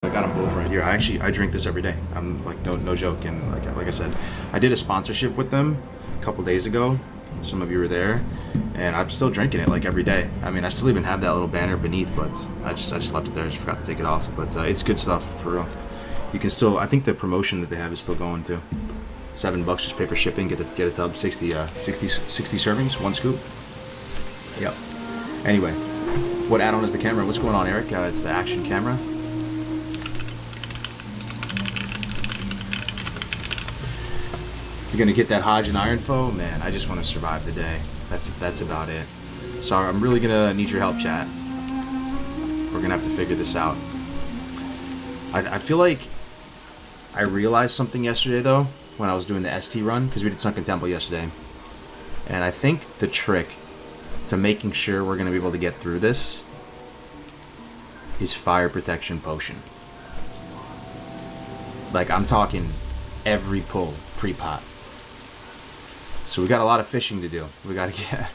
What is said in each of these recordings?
I got them both right here. I drink this every day. I'm like no joke. And like I said, I did a sponsorship with them a couple days ago. Some of you were there, and I'm still drinking it like every day. I mean, I still even have that little banner beneath, but I just left it there. I just forgot to take it off. But it's good stuff for real. You can still. I think the promotion that they have is still going too. $7 just pay for shipping. Get a tub. 60 servings, 1 scoop. Yep. Anyway, what add-on is the camera? What's going on, Eric? It's the action camera. You're gonna get that Hodge and Iron Foe? Man, I just want to survive the day. That's about it. So I'm really gonna need your help, chat. We're gonna have to figure this out. I feel like I realized something yesterday though when I was doing the ST run, because we did Sunken Temple yesterday, and I think the trick to making sure we're gonna be able to get through this is fire protection potion. Like, I'm talking every pull pre-pot. So we got a lot of fishing to do. We gotta get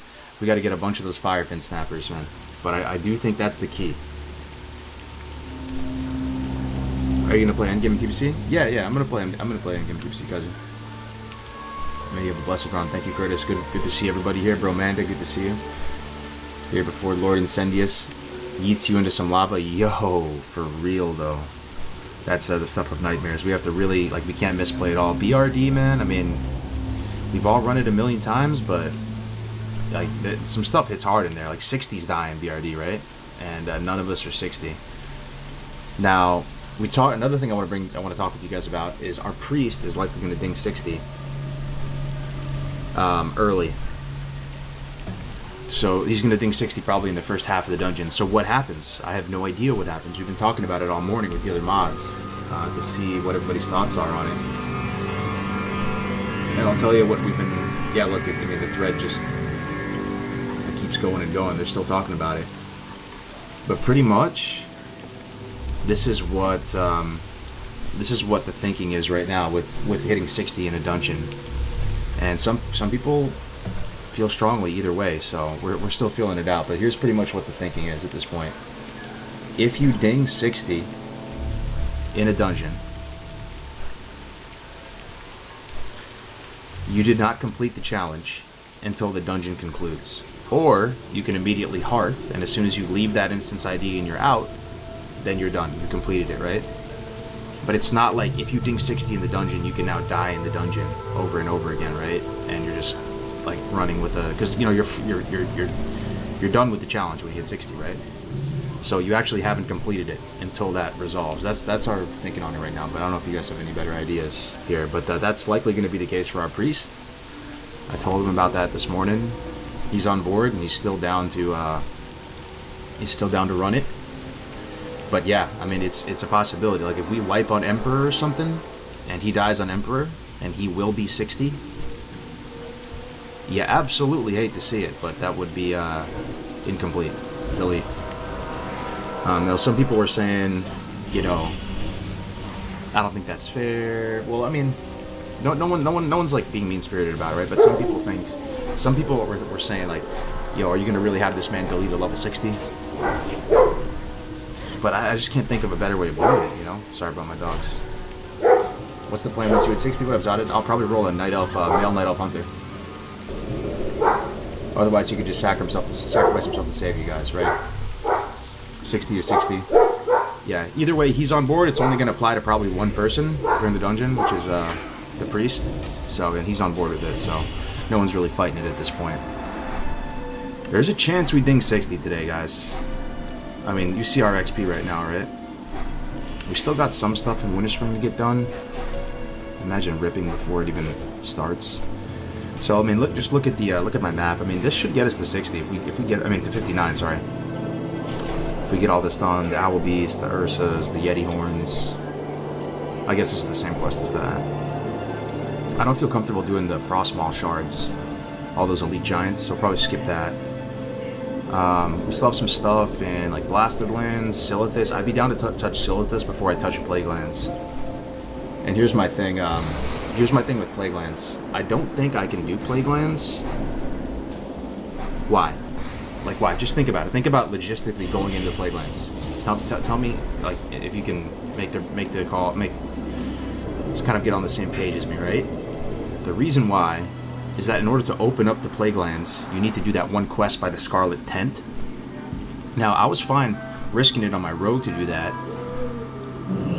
a bunch of those fire fin snappers, man. But I do think that's the key. Are you gonna play Endgame PPC? Yeah, I'm gonna play Endgame PPC, cousin. May you have a blessed run. Thank you, Curtis. Good to see everybody here. Bro Manda, good to see you. Here before Lord Incendius yeets you into some lava. Yo, for real though. That's the stuff of nightmares. We have to really, like, we can't misplay it all. BRD, man, I mean, we've all run it a million times, but, like, some stuff hits hard in there. Like, 60's die in BRD, right? And none of us are 60. Now, another thing I want to talk with you guys about is our priest is likely going to ding 60 early. So he's going to ding 60 probably in the first half of the dungeon. So what happens? I have no idea what happens. We've been talking about it all morning with the other mods to see what everybody's thoughts are on it. And I'll tell you what we've been... Yeah, look, I mean, the thread just it keeps going and going. They're still talking about it. But pretty much, this is what the thinking is right now with hitting 60 in a dungeon. And some people feel strongly either way, so we're still feeling it out. But here's pretty much what the thinking is at this point. If you ding 60 in a dungeon, you did not complete the challenge until the dungeon concludes. Or you can immediately hearth, and as soon as you leave that instance ID and you're out, then you're done. You completed it, right? But it's not like if you ding 60 in the dungeon, you can now die in the dungeon over and over again, right? And you're just like running with a, because you know you're done with the challenge when you hit 60, right? So you actually haven't completed it until that resolves. That's our thinking on it right now. But I don't know if you guys have any better ideas here. But that's likely going to be the case for our priest. I told him about that this morning. He's on board and he's still down to run it. But yeah, I mean it's a possibility. Like if we wipe on Emperor or something, and he dies on Emperor, and he will be 60. Yeah, absolutely hate to see it, but that would be incomplete. Delete. Now, some people were saying, you know, I don't think that's fair. Well, I mean, no one's like being mean-spirited about it, right? But some people were saying like, yo, are you gonna really have this man delete a level 60? But I just can't think of a better way of doing it, you know? Sorry about my dogs. What's the plan once you hit 60 webs? I'll probably roll a night elf, male night elf hunter. Otherwise, he could just sacrifice himself to save you guys, right? 60 to 60. Yeah, either way, he's on board. It's only going to apply to probably one person during the dungeon, which is the priest. So, and he's on board with it, so no one's really fighting it at this point. There's a chance we ding 60 today, guys. I mean, you see our XP right now, right? We still got some stuff in Winterspring to get done. Imagine ripping before it even starts. So I mean, just look at my map. I mean, this should get us to 60 if we get, I mean, to 59. Sorry. If we get all this done, the Owl Beast, the Ursas, the Yeti Horns. I guess this is the same quest as that. I don't feel comfortable doing the Frostmaw shards, all those elite giants, so I'll probably skip that. We still have some stuff in like Blasted Lands, Silithus. I'd be down to touch Silithus before I touch Plague Lands. And here's my thing. Here's my thing with Plague Lands. I don't think I can do Plague Lands. Why? Like, why? Just think about it. Think about logistically going into Plague Lands. Tell me, like, if you can make the call, just kind of get on the same page as me, right? The reason why is that in order to open up the plague lands, you need to do that one quest by the Scarlet Tent. Now, I was fine risking it on my road to do that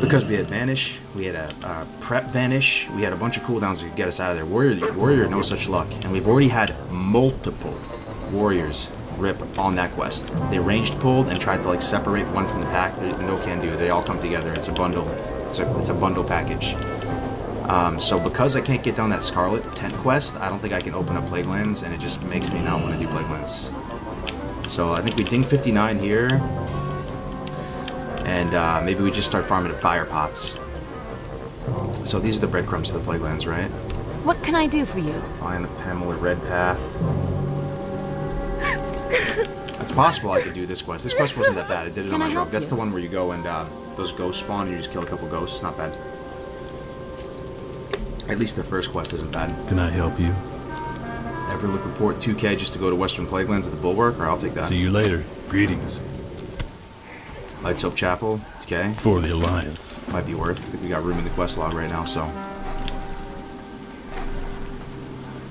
because we had Vanish, we had a Prep Vanish, we had a bunch of cooldowns to get us out of there. Warrior, no such luck, and we've already had multiple Warriors rip on that quest. They ranged pulled and tried to like separate one from the pack. No can do. They all come together. It's a bundle. It's a bundle package. So because I can't get down that Scarlet Tent quest, I don't think I can open up Plague Lands, and it just makes me not want to do Plague Lands. So I think we ding 59 here, and maybe we just start farming at fire pots. So these are the breadcrumbs to the Plague Lands, right? What can I do for you? Find the Pamela Red path. It's possible I could do this quest. This quest wasn't that bad. I did it on my rogue. That's the one where you go and those ghosts spawn and you just kill a couple ghosts. It's not bad. At least the first quest isn't bad. Can I help you? Everlook report 2K just to go to Western Plaguelands at the Bulwark, or I'll take that. See you later. Greetings. Lights Hope Chapel, 2K. For the Alliance. Might be worth. I think we got room in the quest log right now, so.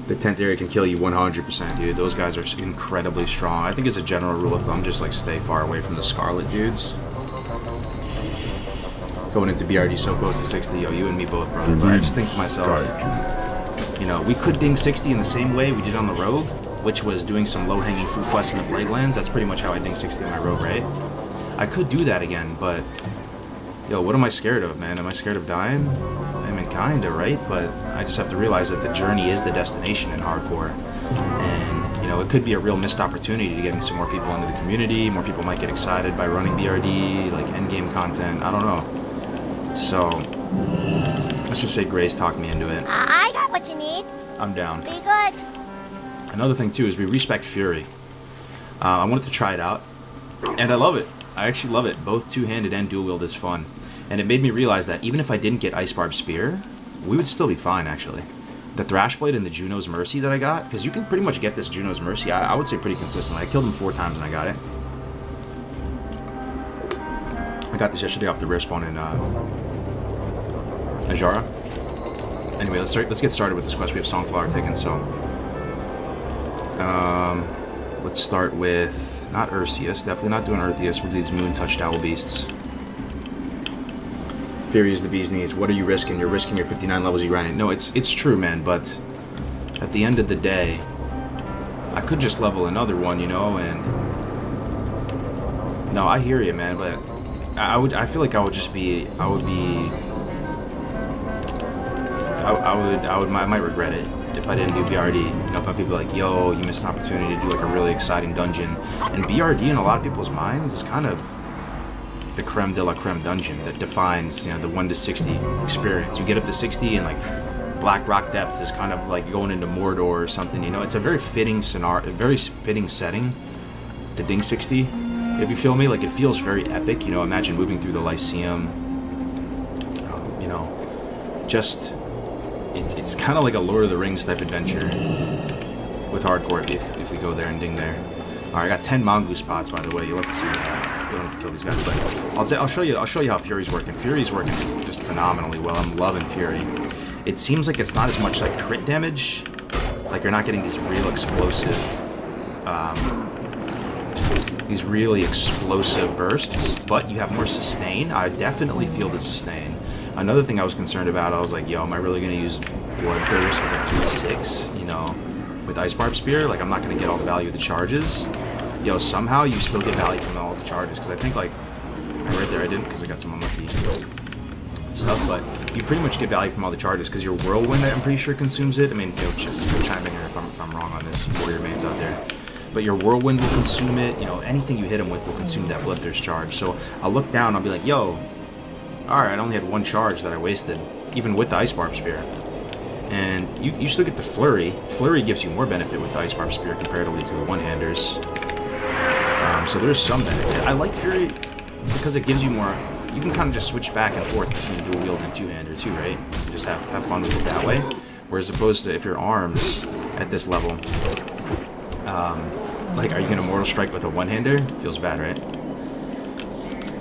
The tent area can kill you 100%, dude. Those guys are incredibly strong. I think as a general rule of thumb, just like stay far away from the Scarlet dudes. Going into BRD so close to 60, yo, you and me both, brother. But I just think to myself, you know, we could ding 60 in the same way we did on the Rogue, which was doing some low-hanging fruit quests in the Plague Lands. That's pretty much how I ding 60 in my Rogue, right? I could do that again, but, yo, what am I scared of, man? Am I scared of dying? I mean, kinda, right? But I just have to realize that the journey is the destination in hardcore. And, you know, it could be a real missed opportunity to getting some more people into the community. More people might get excited by running BRD, like endgame content. I don't know. So, let's just say Grace talked me into it. I got what you need. I'm down. Be good. Another thing, too, is we respect Fury. I wanted to try it out, and I love it. I actually love it. Both two-handed and dual-wield is fun. And it made me realize that even if I didn't get Ice Barb Spear, we would still be fine, actually. The Thrashblade and the Juno's Mercy that I got, because you can pretty much get this Juno's Mercy, I would say pretty consistently. I killed him 4 times and I got it. I got this yesterday off the rare spawn in Ajara. Anyway, let's get started with this quest. We have Songflower taken, so let's start with not Ursius. Definitely not doing Ursius. We'll do these Moon Touched Owl Beasts. Fury is the bee's knees. What are you risking? You're risking your 59 levels you ran it. No, it's true, man. But at the end of the day, I could just level another one, you know. And no, I hear you, man. But I feel like I might regret it if I didn't do BRD. You know, if people are like, yo, you missed an opportunity to do like a really exciting dungeon. And BRD in a lot of people's minds is kind of the creme de la creme dungeon that defines, you know, the 1 to 60 experience. You get up to 60 and like Black Rock Depths is kind of like going into Mordor or something, you know. It's a very fitting scenario, a very fitting setting to ding 60. If you feel me, like it feels very epic, you know. Imagine moving through the Lyceum, you know, just it's kind of like a Lord of the Rings type adventure with hardcore if we go there and ding there. All right, I got 10 Mongoose spots, by the way. You'll have to see that. You don't have to kill these guys, but I'll show you how Fury's working. Fury's working just phenomenally well. I'm loving Fury. It seems like it's not as much like crit damage, like you're not getting these real explosive, these really explosive bursts, but you have more sustain. I definitely feel the sustain. Another thing I was concerned about, I was like, yo, am I really gonna use Bloodthirst with a 2-6, you know, with Ice Barb Spear? Like, I'm not gonna get all the value of the charges. Yo, somehow you still get value from all the charges, because I think, like, right there I didn't, because I got some unlucky stuff, but you pretty much get value from all the charges, because your Whirlwind, I'm pretty sure, consumes it. I mean, yo, chime in here if I'm wrong on this, warrior mains out there. But your Whirlwind will consume it, you know, anything you hit him with will consume that Bloodthirst charge. So I'll look down, I'll be like, yo, alright, I only had 1 charge that I wasted, even with the Ice Barb Spear. And you still get the Flurry. Flurry gives you more benefit with the Ice Barb Spear comparatively to the one-handers. So there's some benefit. I like Fury because it gives you more. You can kind of just switch back and forth between dual wield and two-hander too, right? You just have fun with it that way. Whereas opposed to if your arms at this level, like, are you gonna Mortal Strike with a one-hander? Feels bad, right?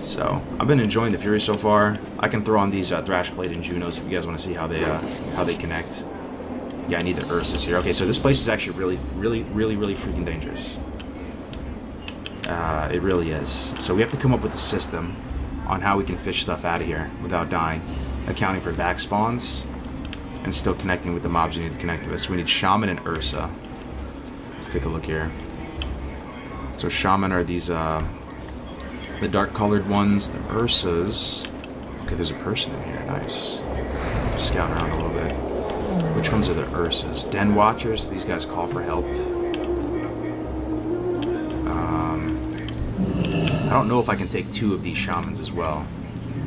So I've been enjoying the Fury so far. I can throw on these Thrash Blade and Junos if you guys want to see how they connect. Yeah, I need the Ursus here. Okay, so this place is actually really freaking dangerous. It really is. So we have to come up with a system on how we can fish stuff out of here without dying, accounting for back spawns and still connecting with the mobs you need to connect with. So we need Shaman and Ursa. Let's take a look here. So Shaman are these the dark colored ones. The Ursas. Okay, there's a person in here. Nice. Scout around a little bit. Which ones are the Ursas? Den Watchers. These guys call for help. I don't know if I can take 2 of these Shamans as well.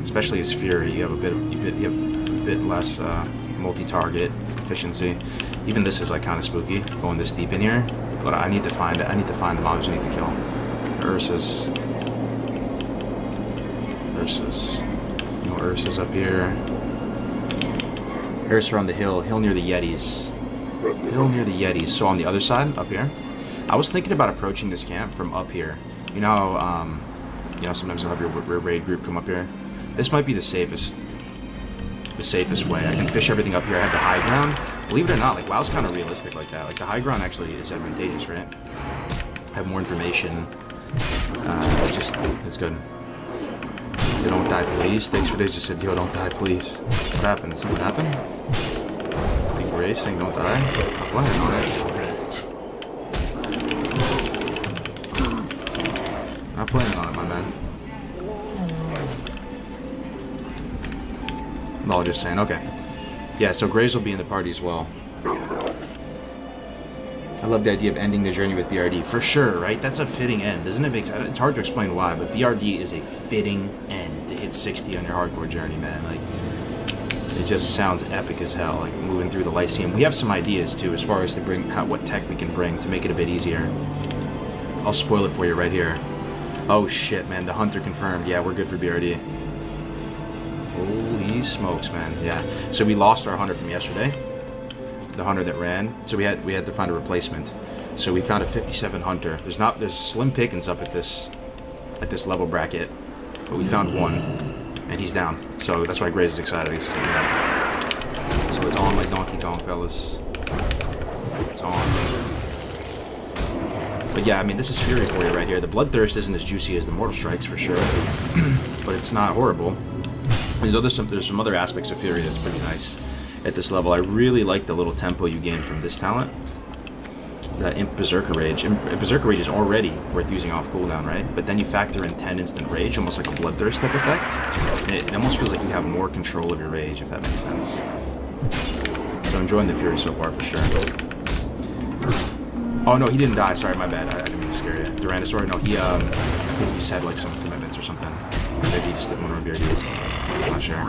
Especially as Fury, you have a bit less multi-target efficiency. Even this is like kind of spooky going this deep in here. But I need to find it. I need to find the mobs I need to kill. The Ursas. Ursas. No Ursas up here. Ursa on the hill. Hill near the Yetis. Hill near the Yetis. So on the other side, up here. I was thinking about approaching this camp from up here. You know how, sometimes you'll have your raid group come up here. This might be the safest way. I can fish everything up here. I have the high ground. Believe it or not, like WoW's kind of realistic like that. Like the high ground actually is advantageous, right? I have more information. It's good. Yo, don't die, please. Thanks for this. Just said, yo, don't die, please. What happened? Did something happen? Big Grace saying don't die? I'm planning on it. I'm not planning on it, my man. No, just saying. Okay. Yeah, so Graves will be in the party as well. I love the idea of ending the journey with BRD. For sure, right? That's a fitting end. Doesn't it make sense? It's hard to explain why, but BRD is a fitting end to hit 60 on your hardcore journey, man. Like, it just sounds epic as hell, like moving through the Lyceum. We have some ideas, too, as far as to bring what tech we can bring to make it a bit easier. I'll spoil it for you right here. Oh, shit, man. The Hunter confirmed. Yeah, we're good for BRD. Holy smokes, man. Yeah. So we lost our Hunter from yesterday. The Hunter that ran. So we had to find a replacement. So we found a 57 Hunter. There's slim pickings up at this level bracket. But we found one. And he's down. So that's why Grace is excited. He's sitting down. So it's on like Donkey Kong, fellas. It's on. But yeah, I mean, this is Fury for you right here. The Bloodthirst isn't as juicy as the Mortal Strikes for sure. But it's not horrible. There's some other aspects of Fury that's pretty nice at this level. I really like the little tempo you gain from this talent. The Imp Berserker Rage. Berserker Rage is already worth using off cooldown, right? But then you factor in 10 instant rage, almost like a Bloodthirst type effect. And it almost feels like you have more control of your rage, if that makes sense. So enjoying the Fury so far for sure. Oh no, he didn't die. Sorry, my bad. I didn't mean to scare you. Duranosaur, no, I think he just had like some commitments or something. Maybe he just didn't want to BRD. I'm not sure.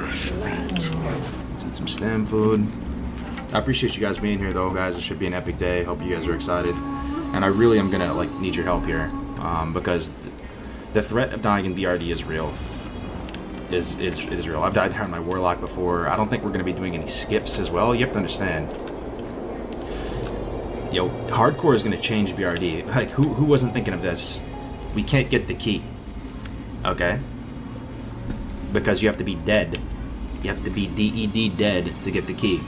Let's eat some stem food. I appreciate you guys being here though, guys. It should be an epic day. Hope you guys are excited. And I really am gonna like need your help here. Because the threat of dying in BRD is real. Is real. I've died there on my Warlock before. I don't think we're gonna be doing any skips as well. You have to understand. Yo, hardcore is gonna change BRD. Like who wasn't thinking of this? We can't get the key. Okay? Because you have to be dead. You have to be DED dead to get the key.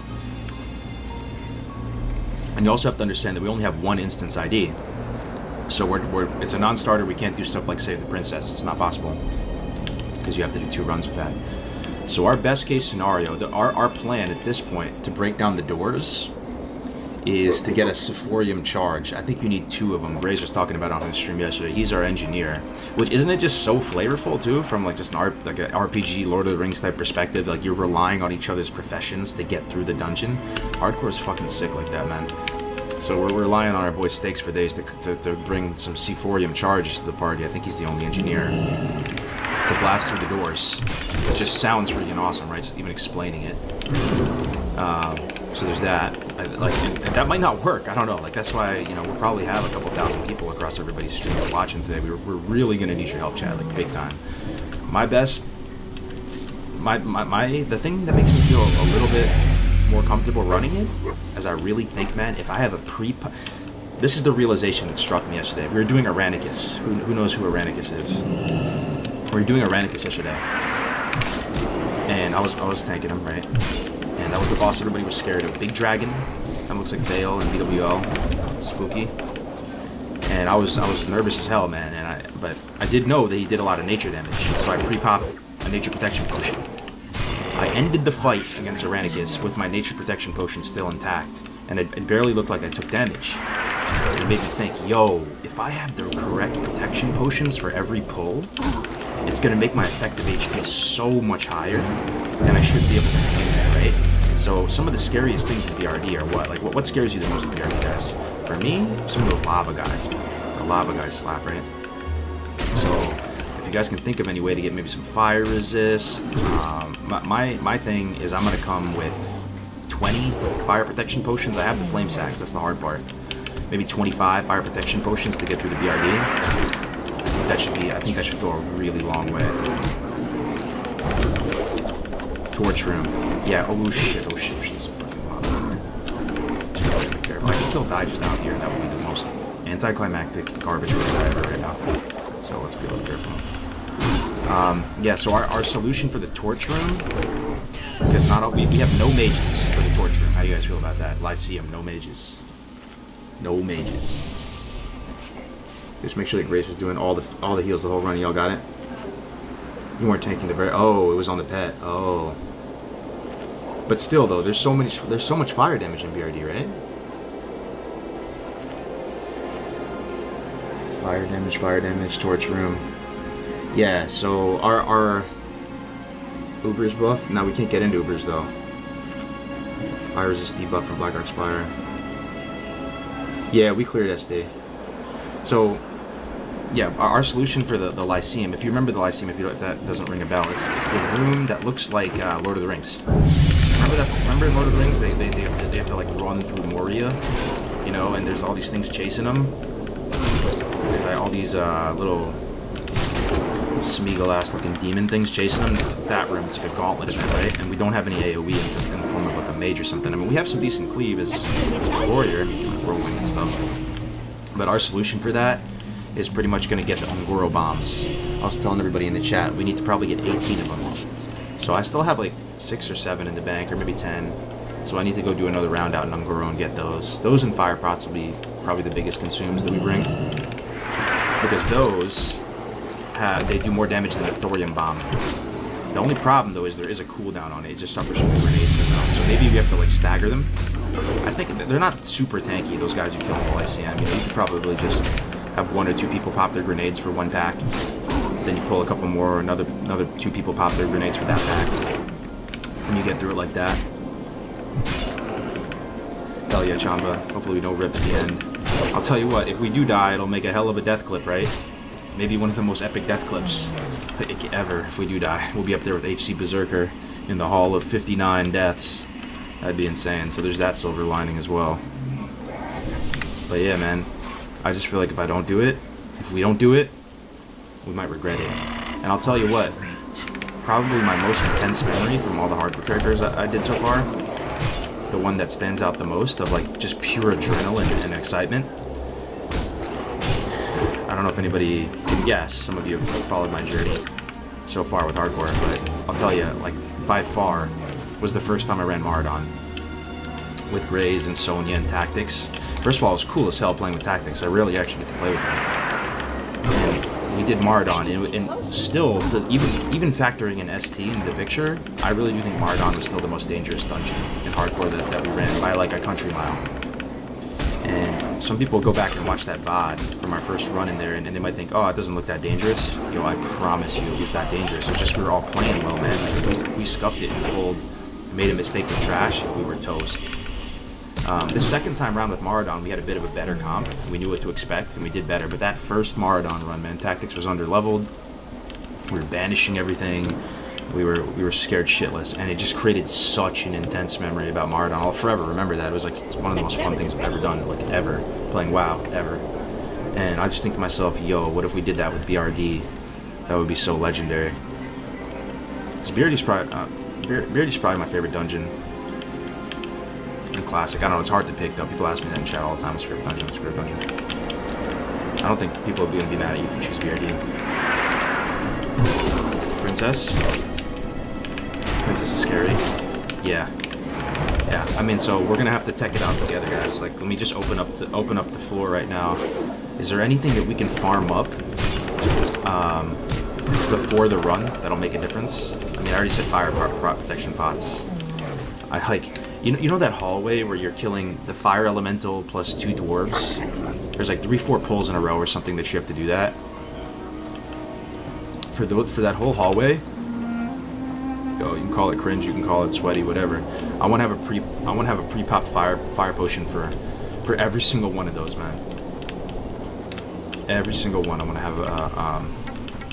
And you also have to understand that we only have one instance ID. So it's a non-starter. We can't do stuff like Save the Princess. It's not possible. Because you have to do 2 runs with that. So our best case scenario, our plan at this point to break down the doors is to get a Sephorium charge. I think you need 2 of them. Grace was talking about it on his stream yesterday. He's our engineer. Which, isn't it just so flavorful, too? From, like, just an RPG, Lord of the Rings type perspective. Like, you're relying on each other's professions to get through the dungeon. Hardcore is fucking sick like that, man. So we're relying on our boy Stakes for Days to bring some Sephorium charges to the party. I think he's the only engineer to blast through the doors. It just sounds freaking awesome, right? Just even explaining it. So there's that. That might not work. I don't know. Like, that's why, we'll probably have a couple thousand people across everybody's streams watching today. We're really gonna need your help, chat, like big time. The thing that makes me feel a little bit more comfortable running it, as I really think, man, if I have a this is the realization that struck me yesterday. We were doing Aranicus. Who knows who Aranicus is? We were doing a Ranicus yesterday, and I was tanking him, right? And that was the boss everybody was scared of. Big dragon, that looks like Vale and BWO, spooky. And I was nervous as hell, man. But I did know that he did a lot of nature damage, so I pre-popped a nature protection potion. I ended the fight against Ranicus with my nature protection potion still intact, and it barely looked like I took damage. It made me think, yo, if I have the correct protection potions for every pull, it's gonna make my effective HP so much higher, and I should be able to do that, right? So some of the scariest things in BRD are what? Like, what scares you the most in BRD, guys? For me, some of those lava guys. The lava guys slap, right? So if you guys can think of any way to get maybe some fire resist, my thing is I'm gonna come with 20 fire protection potions. I have the flame sacks, that's the hard part. Maybe 25 fire protection potions to get through the BRD. I think that should go a really long way. Torch room. Yeah, oh shit, there's a fucking lava. Be careful. I can still die just out here, that would be the most anticlimactic garbage race I ever right now. So let's be a little careful. Yeah, so our solution for the torch room, because we have no mages for the torch room. How do you guys feel about that? Lyceum, no mages. No mages. Just make sure that Grace is doing all the heals the whole run. Y'all got it? You weren't tanking the very... Oh, it was on the pet. Oh. But still, though, there's so much fire damage in BRD, right? Fire damage, torch room. Yeah, so our Uber's buff. Now we can't get into Uber's though. Fire resist debuff from Black Arc Spire. Yeah, we cleared SD. So yeah, our solution for the Lyceum, if you remember the Lyceum, if that doesn't ring a bell, it's the room that looks like Lord of the Rings. Remember in Lord of the Rings, they have to like run through Moria, you know, and there's all these things chasing them. There's like all these little Smeagol-ass looking demon things chasing them. It's that room. It's like a gauntlet event, right? And we don't have any AoE in the form of like a mage or something. I mean, we have some decent cleave as a warrior, whirlwind and stuff. But our solution for that is pretty much going to get the Ungoro bombs. I was telling everybody in the chat, we need to probably get 18 of them. So I still have like 6 or 7 in the bank, or maybe 10. So I need to go do another round out in Ungoro and get those. Those and fire pots will be probably the biggest consumes that we bring. Because those, they do more damage than a thorium bomb. The only problem though is there is a cooldown on it. It just suffers from the grenade cooldown. So maybe we have to like stagger them. I think they're not super tanky, those guys who kill the Lyceum. You know, you could probably just have 1 or 2 people pop their grenades for 1 pack. Then you pull a couple more, or another 2 people pop their grenades for that pack. And you get through it like that. Hell yeah, Chamba. Hopefully we don't rip at the end. I'll tell you what, if we do die, it'll make a hell of a death clip, right? Maybe one of the most epic death clips ever if we do die. We'll be up there with HC Berserker in the Hall of 59 deaths. That'd be insane. So there's that silver lining as well. But yeah, man. I just feel like if we don't do it, we might regret it. And I'll tell you what, probably my most intense memory from all the hardcore characters I did so far, the one that stands out the most of like just pure adrenaline and excitement. I don't know if anybody can guess. Some of you have followed my journey so far with hardcore, but I'll tell you, like by far, was the first time I ran Maraudon with Graze and Sonya and Tactics. First of all, it was cool as hell playing with Tactics. I rarely actually get to play with them. And we did Maraudon, and still, even factoring in ST into the picture, I really do think Maraudon was still the most dangerous dungeon in hardcore that we ran by like a country mile. And some people go back and watch that VOD from our first run in there, and they might think, oh, it doesn't look that dangerous. Yo, I promise you it was that dangerous. It was just we were all playing well, man. Like, if we scuffed it and pulled, made a mistake with trash, we were toast. This second time round with Maraudon, we had a bit of a better comp. We knew what to expect, and we did better. But that first Maraudon run, man, Tactics was under-leveled. We were banishing everything. We were scared shitless, and it just created such an intense memory about Maraudon. I'll forever remember that. It was like one of the most fun things I've ever done, like ever, playing WoW, ever. And I just think to myself, yo, what if we did that with BRD? That would be so legendary. Because BRD's probably my favorite dungeon in Classic. I don't know, it's hard to pick though. People ask me that in chat all the time, what's your favorite dungeon, what's your favorite dungeon? I don't think people are going to be mad at you if you choose BRD. Princess. Princess is scary. Yeah. Yeah, I mean, so we're gonna have to tech it out together, guys. Like, let me just open up the floor right now. Is there anything that we can farm up before the run that'll make a difference? I mean, I already said fire protection pots. I like, you know that hallway where you're killing the fire elemental plus 2 dwarves? There's like 3-4 pulls in a row or something that you have to do that. For that whole hallway. You can call it cringe, you can call it sweaty, whatever. I want to have a pre-pop fire potion for every single one of those, man. Every single one. I want to have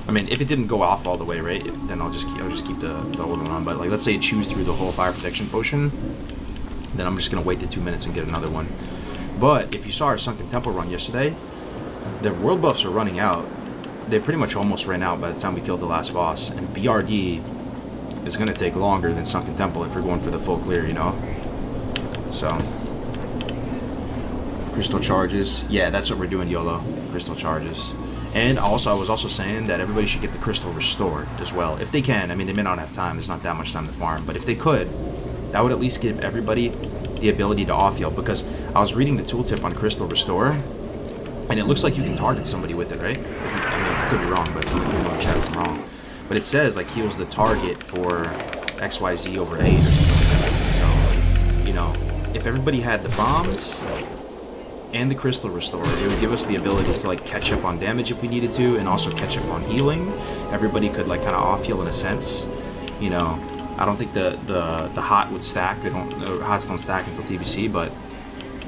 I mean, if it didn't go off all the way, right, then I'll just keep the old one on. But like, let's say it chews through the whole fire protection potion, then I'm just gonna wait the 2 minutes and get another one. But if you saw our Sunken Temple run yesterday, the world buffs are running out. They pretty much almost ran out by the time we killed the last boss, and BRD is going to take longer than Sunken Temple if we're going for the full clear, you know? So, crystal charges. Yeah, that's what we're doing, YOLO. Crystal charges. And also, I was also saying that everybody should get the crystal restored as well, if they can. I mean, they may not have time. There's not that much time to farm. But if they could, that would at least give everybody the ability to off-heal. Because I was reading the tooltip on crystal restore, and it looks like you can target somebody with it, right? I mean, I could be wrong, but let me know in the chat if I'm wrong. But it says, like, heals the target for XYZ over 8 or something like that. So, you know, if everybody had the bombs and the crystal restore, it would give us the ability to, like, catch up on damage if we needed to, and also catch up on healing. Everybody could, like, kind of off-heal in a sense. You know, I don't think the hot would stack. The hots don't stack until TBC, but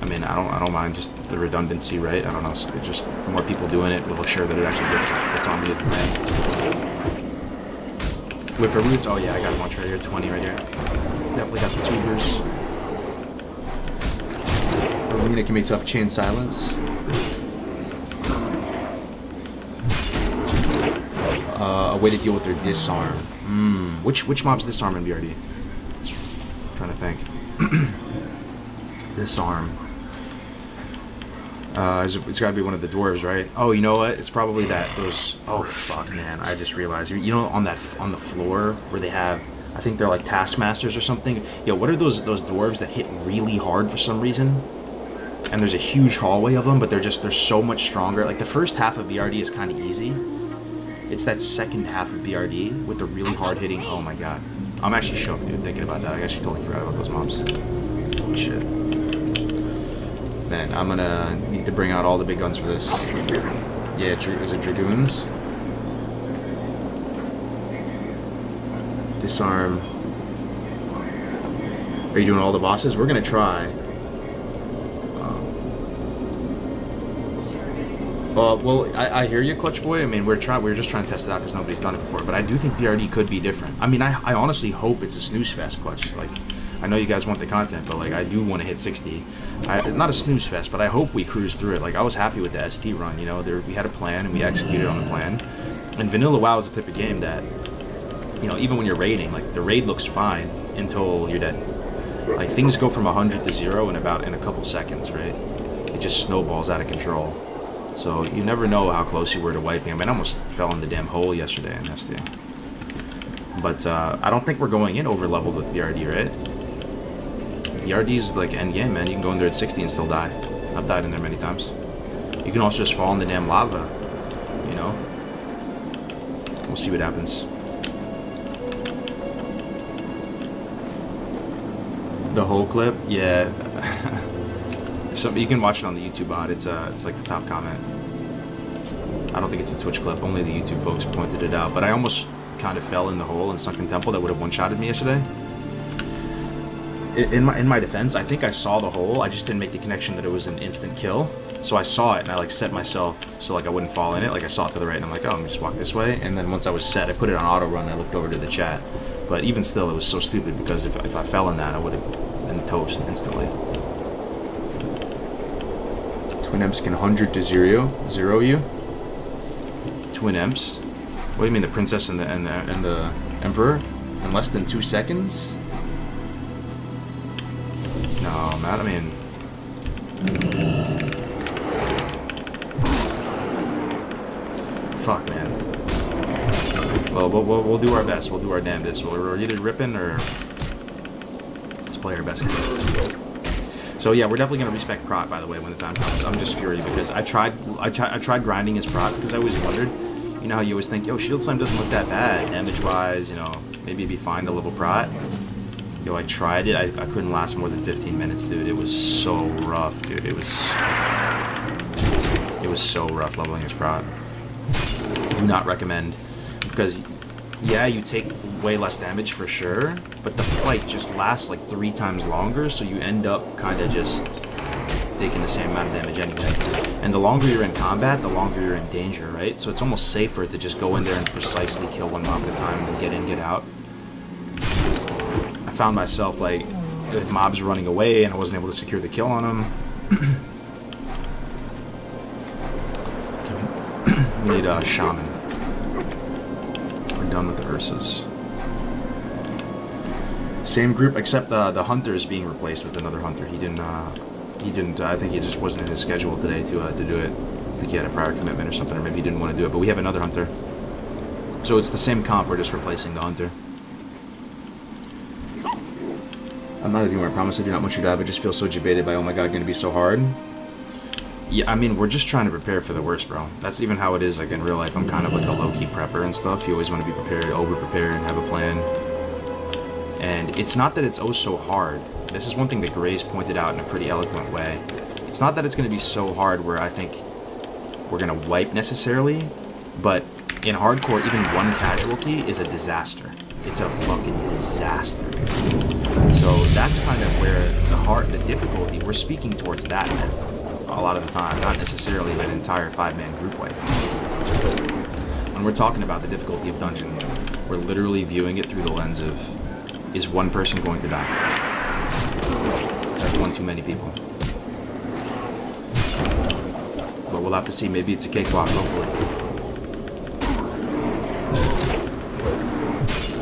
I mean, I don't mind just the redundancy, right? I don't know. So just the more people doing it, we'll assure that it actually gets on me as the thing. Whipper roots. Oh yeah, I got a bunch right here. 20 right here. Definitely got the tubers. Arena can be tough. Chain silence. A way to deal with their disarm. Which mob's disarm in BRD? I'm trying to think. Disarm. It's got to be one of the dwarves, right? Oh, you know what? It's probably those. Oh fuck, man! I just realized. You know, on the floor where they have, I think they're like taskmasters or something. Yo, what are those dwarves that hit really hard for some reason? And there's a huge hallway of them, but they're so much stronger. Like the first half of BRD is kind of easy. It's that second half of BRD with the really hard hitting. Oh my god, I'm actually shocked, dude, thinking about that. I actually totally forgot about those mobs. Oh, shit. Man, I'm gonna need to bring out all the big guns for this. Yeah, is it Dragoons? Disarm. Are you doing all the bosses? We're gonna try. Well, I hear you, Clutch Boy. I mean, we're just trying to test it out because nobody's done it before. But I do think BRD could be different. I mean, I honestly hope it's a snooze fest, Clutch. Like, I know you guys want the content, but like, I do want to hit 60. Not a snooze fest, but I hope we cruise through it. Like, I was happy with the ST run. You know, we had a plan and we executed on the plan. And Vanilla WoW is the type of game that, you know, even when you're raiding, like the raid looks fine until you're dead. Like things go from 100 to 0 in a couple seconds, right? It just snowballs out of control. So you never know how close you were to wiping. I mean, I almost fell in the damn hole yesterday in ST. But I don't think we're going in over leveled with BRD, right? BRD is like end game, man. You can go in there at 60 and still die. I've died in there many times. You can also just fall in the damn lava, you know? We'll see what happens. The whole clip? Yeah. You can watch it on the YouTube bot. It's like the top comment. I don't think it's a Twitch clip. Only the YouTube folks pointed it out. But I almost kind of fell in the hole in Sunken Temple that would have one-shotted me yesterday. In my defense, I think I saw the hole. I just didn't make the connection that it was an instant kill. So I saw it and I like set myself so like I wouldn't fall in it. Like I saw it to the right and I'm like, oh, I'm just walk this way. And then once I was set, I put it on auto run and I looked over to the chat. But even still, it was so stupid because if I fell in that, I would have been toast instantly. Twin Imps can 100 to 0 you. Twin Imps? What do you mean, the princess and the emperor? In less than 2 seconds? No, man. I mean, fuck, man. Well, we'll do our best. We'll do our damnedest. We're either ripping or just play our best game. So yeah, we're definitely gonna respec prot, by the way, when the time comes. I'm just fury because I tried grinding his prot because I always wondered, you know how you always think, yo, Shield Slam doesn't look that bad, damage-wise, you know, maybe it'd be fine to level prot. Yo, I tried it. I couldn't last more than 15 minutes, dude. It was so rough, dude. It was so rough leveling his prot. Do not recommend, because yeah, you take way less damage for sure, but the fight just lasts like 3 times longer, so you end up kind of just taking the same amount of damage anyway. And the longer you're in combat, the longer you're in danger, right? So it's almost safer to just go in there and precisely kill one mob at a time and get in, get out. I found myself like with mobs running away and I wasn't able to secure the kill on them. We need a shaman. We're done with the Ursas. Same group, except the hunter is being replaced with another hunter. He didn't. I think he just wasn't in his schedule today to do it. I think he had a prior commitment or something, or maybe he didn't want to do it. But we have another hunter, so it's the same comp. We're just replacing the hunter. I'm not anymore. I promise I do not want you to die, but just feel so debated by, oh my god, going to be so hard. Yeah, I mean, we're just trying to prepare for the worst, bro. That's even how it is, like, in real life. I'm kind of like a low-key prepper and stuff. You always want to be prepared, over-prepare, and have a plan. And it's not that it's oh so hard. This is one thing that Gray's pointed out in a pretty eloquent way. It's not that it's going to be so hard where I think we're going to wipe necessarily, but in hardcore, even one casualty is a disaster. It's a fucking disaster. So that's kind of where the difficulty, we're speaking towards that a lot of the time, not necessarily an entire 5-man group wipe. When we're talking about the difficulty of dungeon, we're literally viewing it through the lens of, is one person going to die? That's one too many people. But we'll have to see. Maybe it's a cakewalk, hopefully.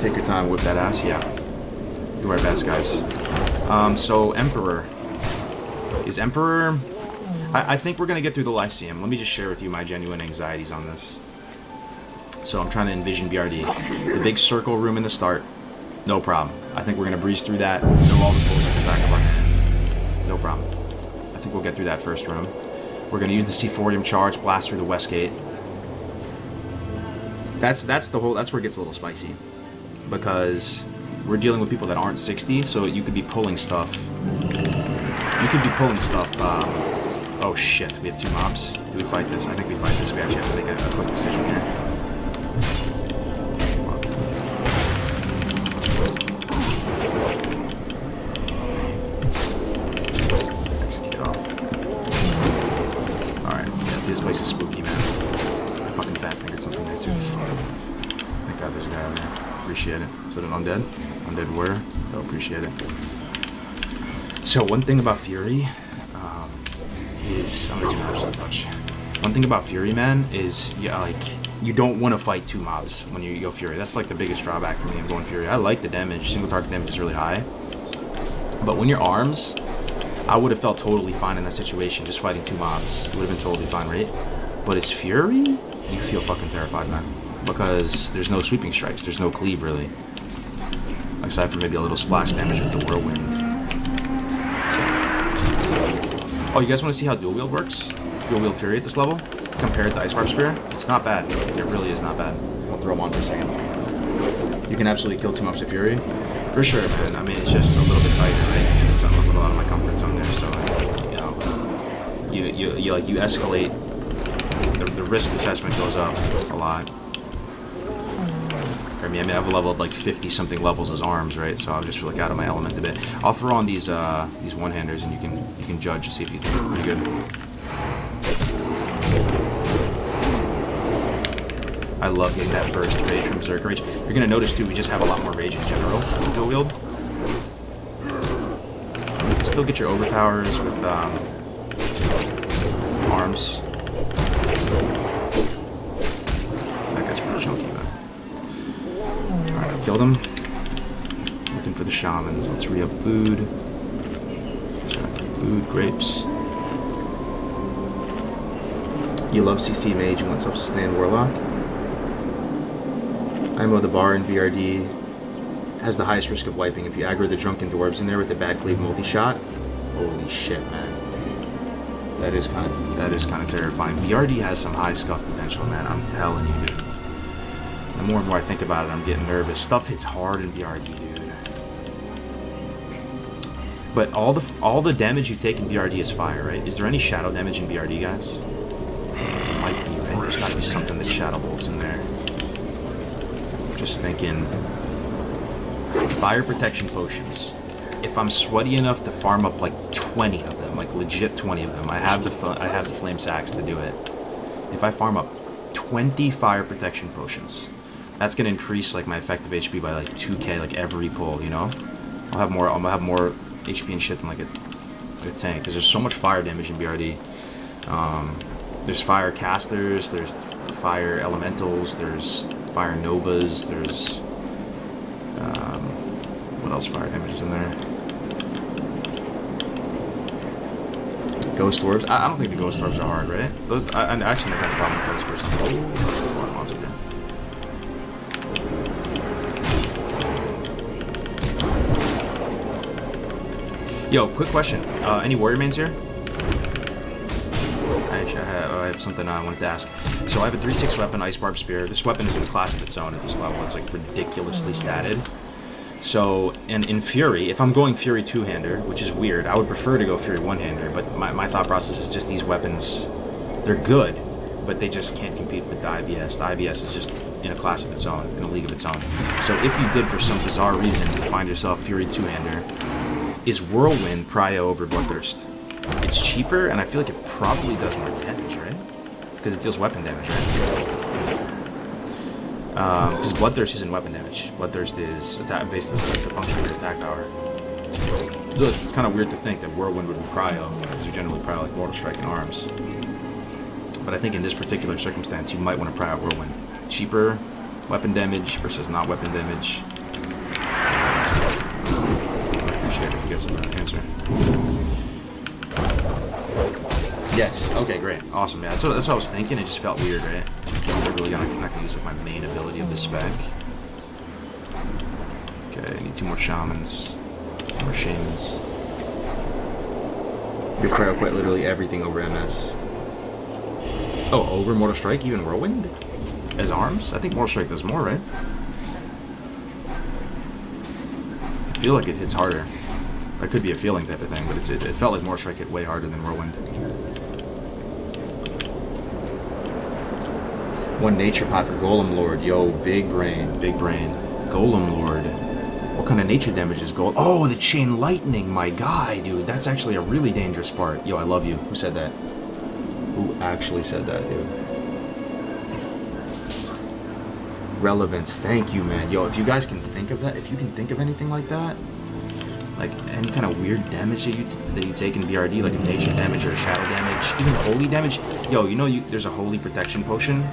Take your time, whip that ass, yeah. Do our best, guys. So, Emperor. Is Emperor... I think we're going to get through the Lyceum. Let me just share with you my genuine anxieties on this. So, I'm trying to envision BRD. The big circle room in the start. No problem. I think we're going to breeze through that. Know all the tools at the back of our hand. No problem. I think we'll get through that first room. We're going to use the C4 charge, blast through the west gate. That's where it gets a little spicy. Because we're dealing with people that aren't 60, so you could be pulling stuff. Oh shit, we have 2 mobs. Do we fight this? I think we fight this. We actually have to make a quick decision here. Execute off. Alright, yeah, see, this place is spooky, man. I fucking fat fingered something there too. Thank god there's a guy out there. Appreciate it. Is that an undead? Undead where? Oh, appreciate it. So one thing about Fury is... I'm gonna zoom out just a touch. One thing about Fury, man, is you don't want to fight 2 mobs when you go Fury. That's like the biggest drawback for me in going Fury. I like the damage. Single target damage is really high. But when you're arms, I would have felt totally fine in that situation, just fighting 2 mobs. Would have been totally fine, right? But it's Fury, you feel fucking terrified, man. Because there's no sweeping strikes, there's no cleave really. Aside from maybe a little splash damage with the whirlwind. So. Oh, you guys want to see how dual wield works? Dual wield Fury at this level? Compared to Ice Barb Spear? It's not bad. It really is not bad. I'll throw them on for a second. You can absolutely kill 2 mobs of Fury. For sure, man. I mean, it's just a little bit tighter, right? And it's a little out of my comfort zone there, so, you know, you escalate. The risk assessment goes up a lot. I mean, I've leveled like 50-something levels as arms, right? So I'll just like out of my element a bit. I'll throw on these one-handers, and you can judge to see if you think they're pretty good. I love getting that burst rage from Berserk Rage. You're gonna notice too, we just have a lot more rage in general with dual wield. You can still get your overpowers with arms. That guy's pretty chunky, though. Alright, I killed him. Looking for the shamans. Let's re-up food. Food, grapes. You love CC Mage, you want self-sustained Warlock? IMO the bar in BRD has the highest risk of wiping. If you aggro the drunken dwarves in there with the bad cleave multi-shot, holy shit, man. That is kind of terrifying. BRD has some high scuff potential, man. I'm telling you, dude. The more and more I think about it, I'm getting nervous. Stuff hits hard in BRD, dude. But all the damage you take in BRD is fire, right? Is there any shadow damage in BRD, guys? Might be, right? There's got to be something that shadow bolts in there. Just thinking. Fire protection potions. If I'm sweaty enough to farm up like 20 of them, like legit 20 of them, I have the flame sacks to do it. If I farm up 20 fire protection potions, that's gonna increase like my effective HP by like 2k like every pull, you know? I'll have more HP and shit than like a tank, because there's so much fire damage in BRD. There's fire casters, there's fire elementals, there's fire novas, there's what else fire damage is in there? Ghost orbs. I don't think the ghost orbs are hard, right? I actually never had a problem with this person. Oh, that's a lot of monsters here. Yo, quick question. Any warrior mains here? Actually, I have something I wanted to ask. So I have a 3/6 weapon, Ice Barb Spear. This weapon is in a class of its own at this level. It's like ridiculously statted. So, and in Fury, if I'm going Fury 2-hander, which is weird, I would prefer to go Fury 1-hander, but my thought process is just these weapons, they're good, but they just can't compete with the IBS. The IBS is just in a class of its own, in a league of its own. So if you did, for some bizarre reason, find yourself Fury 2-hander, is Whirlwind prio over Bloodthirst? It's cheaper, and I feel like it probably does more damage, right? Because it deals weapon damage, right? Because Bloodthirst isn't weapon damage. Bloodthirst is attack, basically it's a function of your attack power. So it's kind of weird to think that Whirlwind would be prio, because you generally prio like Mortal Strike and Arms. But I think in this particular circumstance, you might want to pry out Whirlwind. Cheaper weapon damage versus not weapon damage. I appreciate it if you guys have an answer. Yes. Okay, great. Awesome. Yeah, that's what I was thinking. It just felt weird, right? I'm literally not gonna use like my main ability of this spec. Okay, I need 2 more shamans. 2 more shamans. You prio quite literally everything over MS. Oh, over Mortal Strike, even Whirlwind? As arms? I think Mortal Strike does more, right? I feel like it hits harder. That could be a feeling type of thing, but it felt like Mortal Strike hit way harder than Whirlwind. One nature pot for Golem Lord. Yo, big brain, big brain. Golem Lord. What kind of nature damage is Golem? Oh, the Chain Lightning, my guy, dude. That's actually a really dangerous part. Yo, I love you. Who said that? Who actually said that, dude? Relevance. Thank you, man. Yo, if you guys can think of that, if you can think of anything like that, like any kind of weird damage that you take in BRD, like a nature damage or a shadow damage, even holy damage. Yo, you know there's a holy protection potion?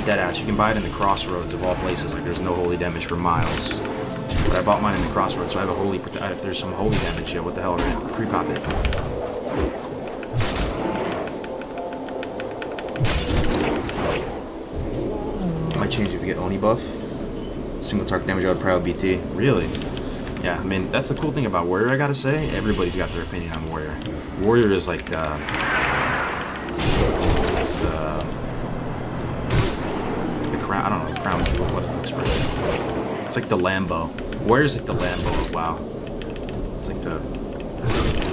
Deadass. You can buy it in the Crossroads of all places. Like there's no holy damage for miles. But I bought mine in the Crossroads, so I have a holy if there's some holy damage, yo, what the hell, right? Pre-pop it. Might change if you get Oni buff. Single target damage out of Proud BT. Really? Yeah, I mean, that's the cool thing about Warrior, I gotta say. Everybody's got their opinion on Warrior. Warrior is like, it's the crown, I don't know, crown jewel, what's the expression? It's like the Lambo. Warrior's like the Lambo of WoW. It's like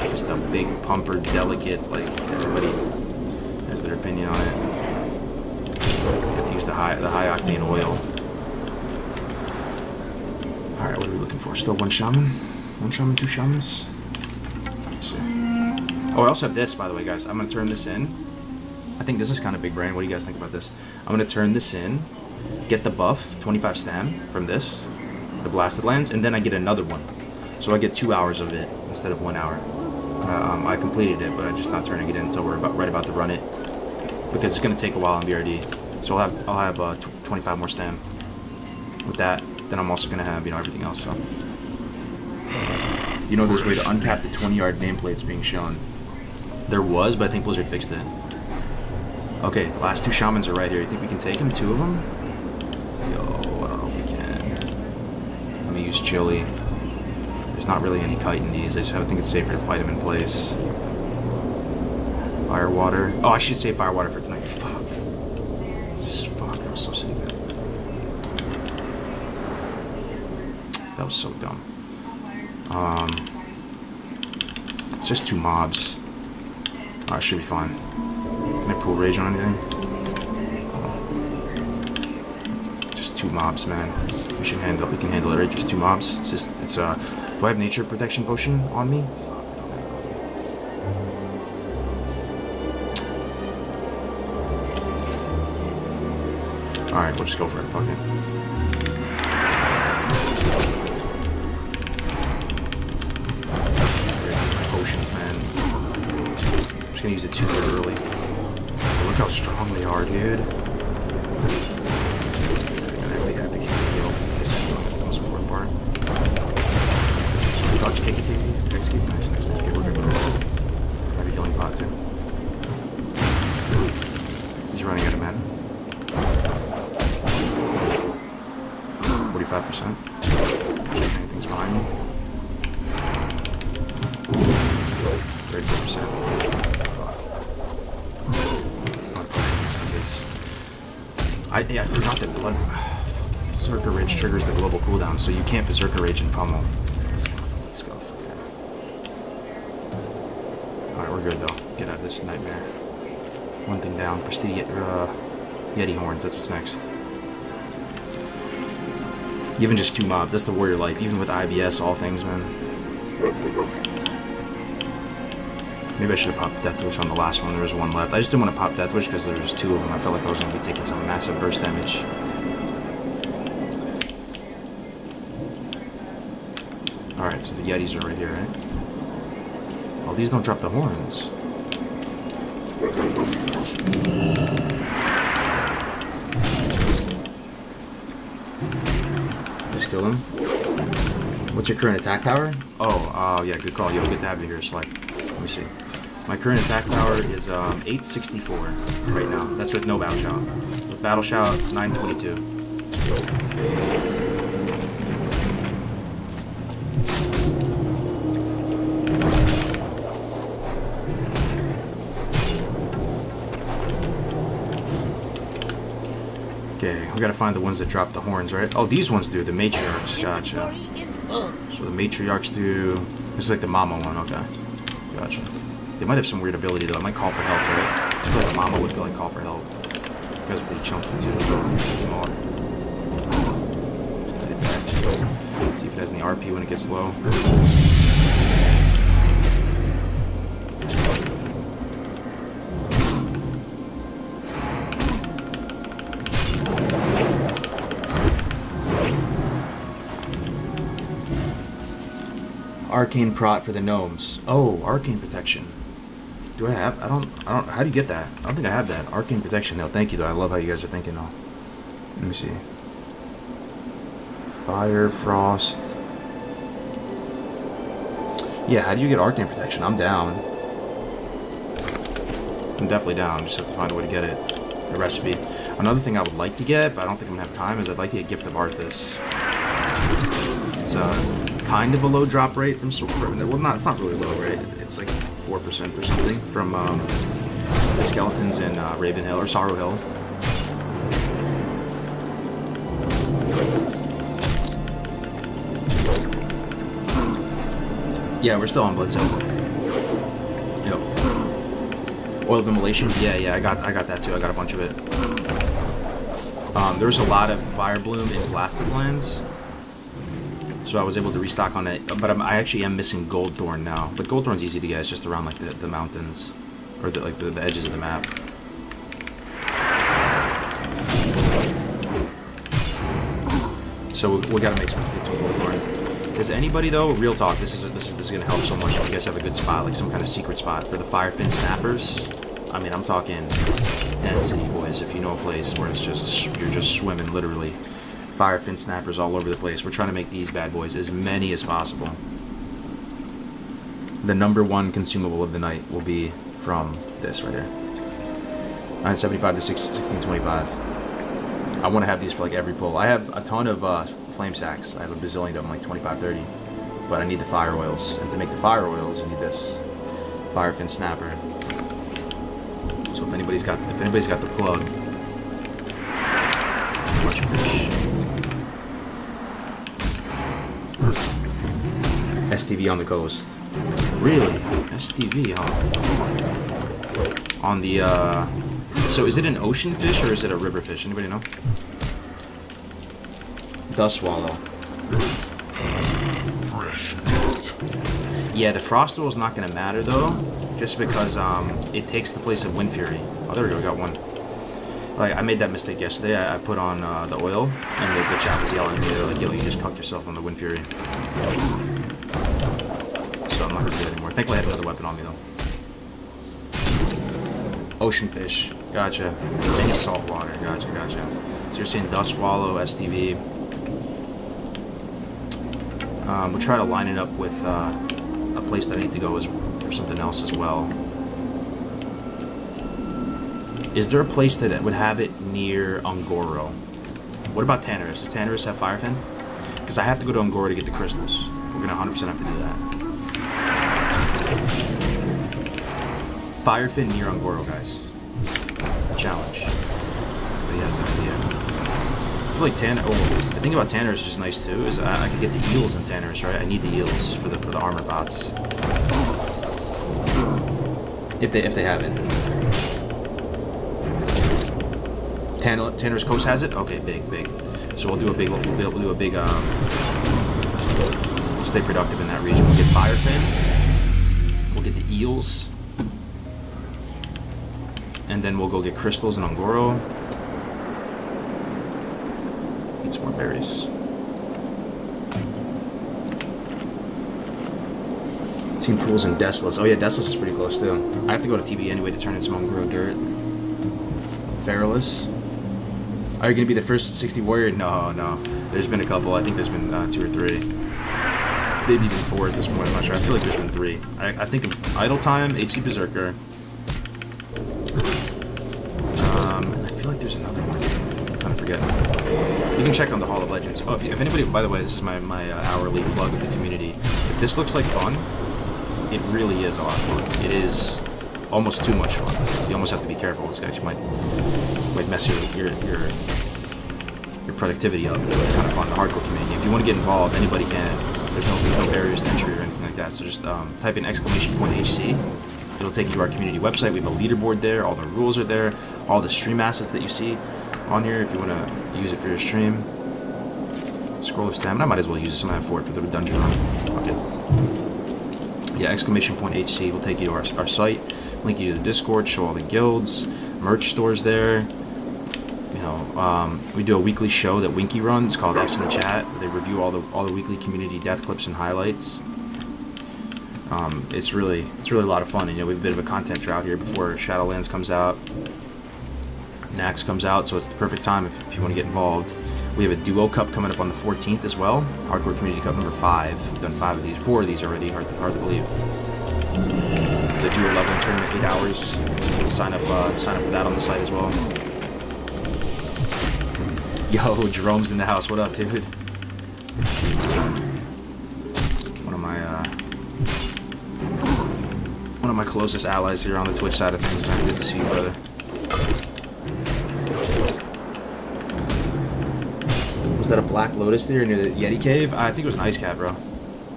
just a big, pumper, delicate, like, everybody has their opinion on it. You have to use the high octane oil. Alright, what are we looking for? Still 1 shaman? 1 shaman, 2 shamans? Let's see. Oh, I also have this, by the way, guys. I'm going to turn this in. I think this is kind of big brain. What do you guys think about this? I'm going to turn this in, get the buff, 25 stam from this, the Blasted Lands, and then I get another one. So I get 2 hours of it instead of 1 hour. I completed it, but I'm just not turning it in until we're right about to run it. Because it's going to take a while on BRD. So I'll have 25 more stam with that. Then I'm also going to have, everything else, so. There's a way to uncap the 20-yard nameplates being shown. There was, but I think Blizzard fixed it. Okay, last 2 shamans are right here. You think we can take them? 2 of them? Yo, use chili. There's not really any kite in these. I think it's safer to fight them in place. Fire water. Oh, I should say fire water for tonight. Fuck. Fuck, that was so stupid. That was so dumb. It's just 2 mobs. I should be fine. Can I pull rage on anything? Just 2 mobs, man. We can handle it, right? Just 2 mobs. Do I have nature protection potion on me? Fuck, I don't have. Alright, we'll just go for it, fuck it. Potions, man. I'm just gonna use it too early. Look how strong they are, dude. That's the most important part. Touch, kick. Nice. Okay, we're good. I have a healing pot too. He's running out of mana. 45%. Check anything's behind me. 30%. Fuck. I forgot that blood. Berserker Rage triggers the global cooldown, so you can't Berserker Rage and pummel. Let's go. Alright, we're good though. Get out of this nightmare. One thing down. Prestige Yeti horns, that's what's next. Even just 2 mobs, that's the warrior life. Even with IBS, all things, man. Maybe I should have popped Death Wish on the last one. There was 1 left. I just didn't want to pop Death Wish because there was 2 of them. I felt like I was going to be taking some massive burst damage. Alright, so the Yetis are right here, right? Oh, these don't drop the horns. Just kill them. What's your current attack power? Oh, yeah, good call. Yo, good to have you here, Select. Let me see. My current attack power is 864 right now. That's with no battle shout. With battle shout, 922. Okay, we gotta find the ones that drop the horns, right? Oh, these ones do, the matriarchs, gotcha. So the matriarchs do... This is like the mama one, okay. Gotcha. They might have some weird ability though, it might call for help, right? I feel like a mama would go like call for help. You guys are pretty chunky too. See if it has any RP when it gets low. Arcane prot for the gnomes. Oh, arcane protection. Do I have? I don't. How do you get that? I don't think I have that. Arcane protection. No, thank you though. I love how you guys are thinking though. Let me see. Fire, frost. Yeah, how do you get arcane protection? I'm down. I'm definitely down. Just have to find a way to get it. The recipe. Another thing I would like to get, but I don't think I'm gonna have time, is I'd like to get Gift of Arthas. It's kind of a low drop rate from well, it's not really low, right? It's like 4% or something from the skeletons in Raven Hill or Sorrow Hill. Yeah, we're still on Blood Cell. Yep. Oil of Immolation. Yeah, I got that too. I got a bunch of it. There's a lot of Fire Bloom in Blasted Lands. So I was able to restock on it, but I actually am missing Gold Thorn now. But Gold Thorn's easy to get, it's just around like the mountains, or the edges of the map. So we gotta get some Gold Thorn. Does anybody though, real talk, this is gonna help so much if you guys have a good spot, like some kind of secret spot for the Firefin Snappers. I mean, I'm talking density, boys. If you know a place where it's you're just swimming literally. Firefin Snappers all over the place. We're trying to make these bad boys as many as possible. The #1 consumable of the night will be from this right here. 975 to 1625. I want to have these for like every pull. I have a ton of flame sacks. I have a bazillion of them, like 25, 30. But I need the fire oils, and to make the fire oils, you need this firefin snapper. So if anybody's got the plug, much fish. STV on the coast. Really? STV, huh? On the, so is it an ocean fish or is it a river fish? Anybody know? Dust swallow. Yeah, the frost oil is not going to matter though, just because it takes the place of wind fury. Oh, there we go, we got one. Like, I made that mistake yesterday. I put on the oil, and the chat was yelling at me. They're like, yo, you just cucked yourself on the wind fury. So I'm not going to do that anymore. Thankfully I had another weapon on me though. Ocean fish. Gotcha. Any salt water. Gotcha, gotcha. So you're saying dust swallow, STV. We'll try to line it up with a place that I need to go for something else as well. Is there a place that would have it near Ungoro? What about Tannerus? Does Tannerus have Firefin? Because I have to go to Ungoro to get the crystals. We're going to 100% have to do that. Firefin near Ungoro, guys. Challenge. But yeah, that's an idea. I feel like the thing about Tannerus is nice too, is I can get the eels in Tannerus, right? I need the eels for the armor bots. If they have it. Tannerus Coast has it? Okay, big. So we'll do a big we'll stay productive in that region. We'll get Firefin. We'll get the eels. And then we'll go get crystals in Ungoro. Eat some more berries. Team pools in Desolus. Oh yeah, Desolus is pretty close too. I have to go to TB anyway to turn in some Ungoro dirt. Feralus. Are you going to be the first 60 warrior? No. There's been a couple. I think there's been 2 or 3. Maybe even 4 at this point. I'm not sure. I feel like there's been 3. I think of Idle Time, HC Berserker. And I feel like there's another one. I'm trying to forget. You can check on the Hall of Legends. Oh, if anybody, by the way, this is my hourly plug of the community. If this looks like fun, it really is a lot of fun. It is almost too much fun. You almost have to be careful. This actually might mess your productivity up. It's kind of fun. The hardcore community. If you want to get involved, anybody can. There's no barriers to entry or anything like that. So just type in !HC. It'll take you to our community website. We have a leaderboard there. All the rules are there. All the stream assets that you see on here. If you want to use it for your stream. Scroll of stamina. I might as well use this when I have for it for the dungeon run. Okay. Yeah, !HC will take you to our site. Link you to the Discord. Show all the guilds. Merch stores there. You know, we do a weekly show that Winky runs called F's in the Chat. They review all the weekly community death clips and highlights. It's really a lot of fun. And, you know, we have a bit of a content drought here before Shadowlands comes out, Nax comes out, so it's the perfect time if you want to get involved. We have a duo cup coming up on the 14th as well. Hardcore Community Cup number 5. We've done 4 of these already. Hard to believe. It's a duo level tournament, 8 hours. Sign up for that on the site as well. Yo, Jerome's in the house. What up, dude? One of my closest allies here on the Twitch side of things, man. Good to see you, brother. Was that a Black Lotus there near the Yeti Cave? I think it was an ice cap, bro.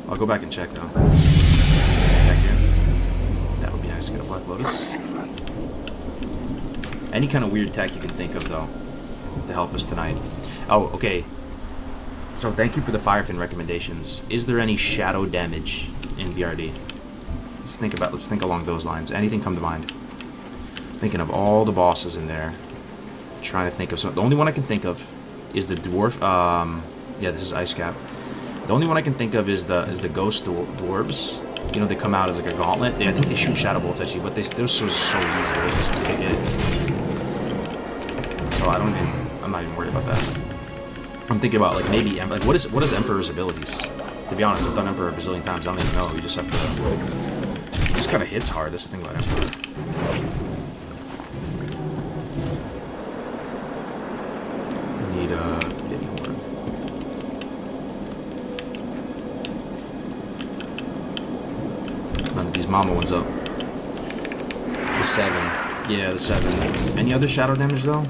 I'll go back and check though. Back here. That would be nice to get a Black Lotus. Any kind of weird tech you can think of though to help us tonight. Oh, okay. So thank you for the Firefin recommendations. Is there any shadow damage in BRD? Let's think along those lines. Anything come to mind? Thinking of all the bosses in there. Trying to think of some. The only one I can think of is the dwarf. Yeah, this is Ice Cap. The only one I can think of is the ghost dwarves. You know, they come out as like a gauntlet. I think they shoot shadow bolts at you, but they're so easy. They just kick it. So I'm not even worried about that. I'm thinking about like maybe like what is Emperor's abilities? To be honest, I've done Emperor a bazillion times. I don't even know. You just have to. It just kind of hits hard. That's the thing about Emperor. We need Pity Horde. these mama ones up. The 7. Yeah, the 7. Any other shadow damage though?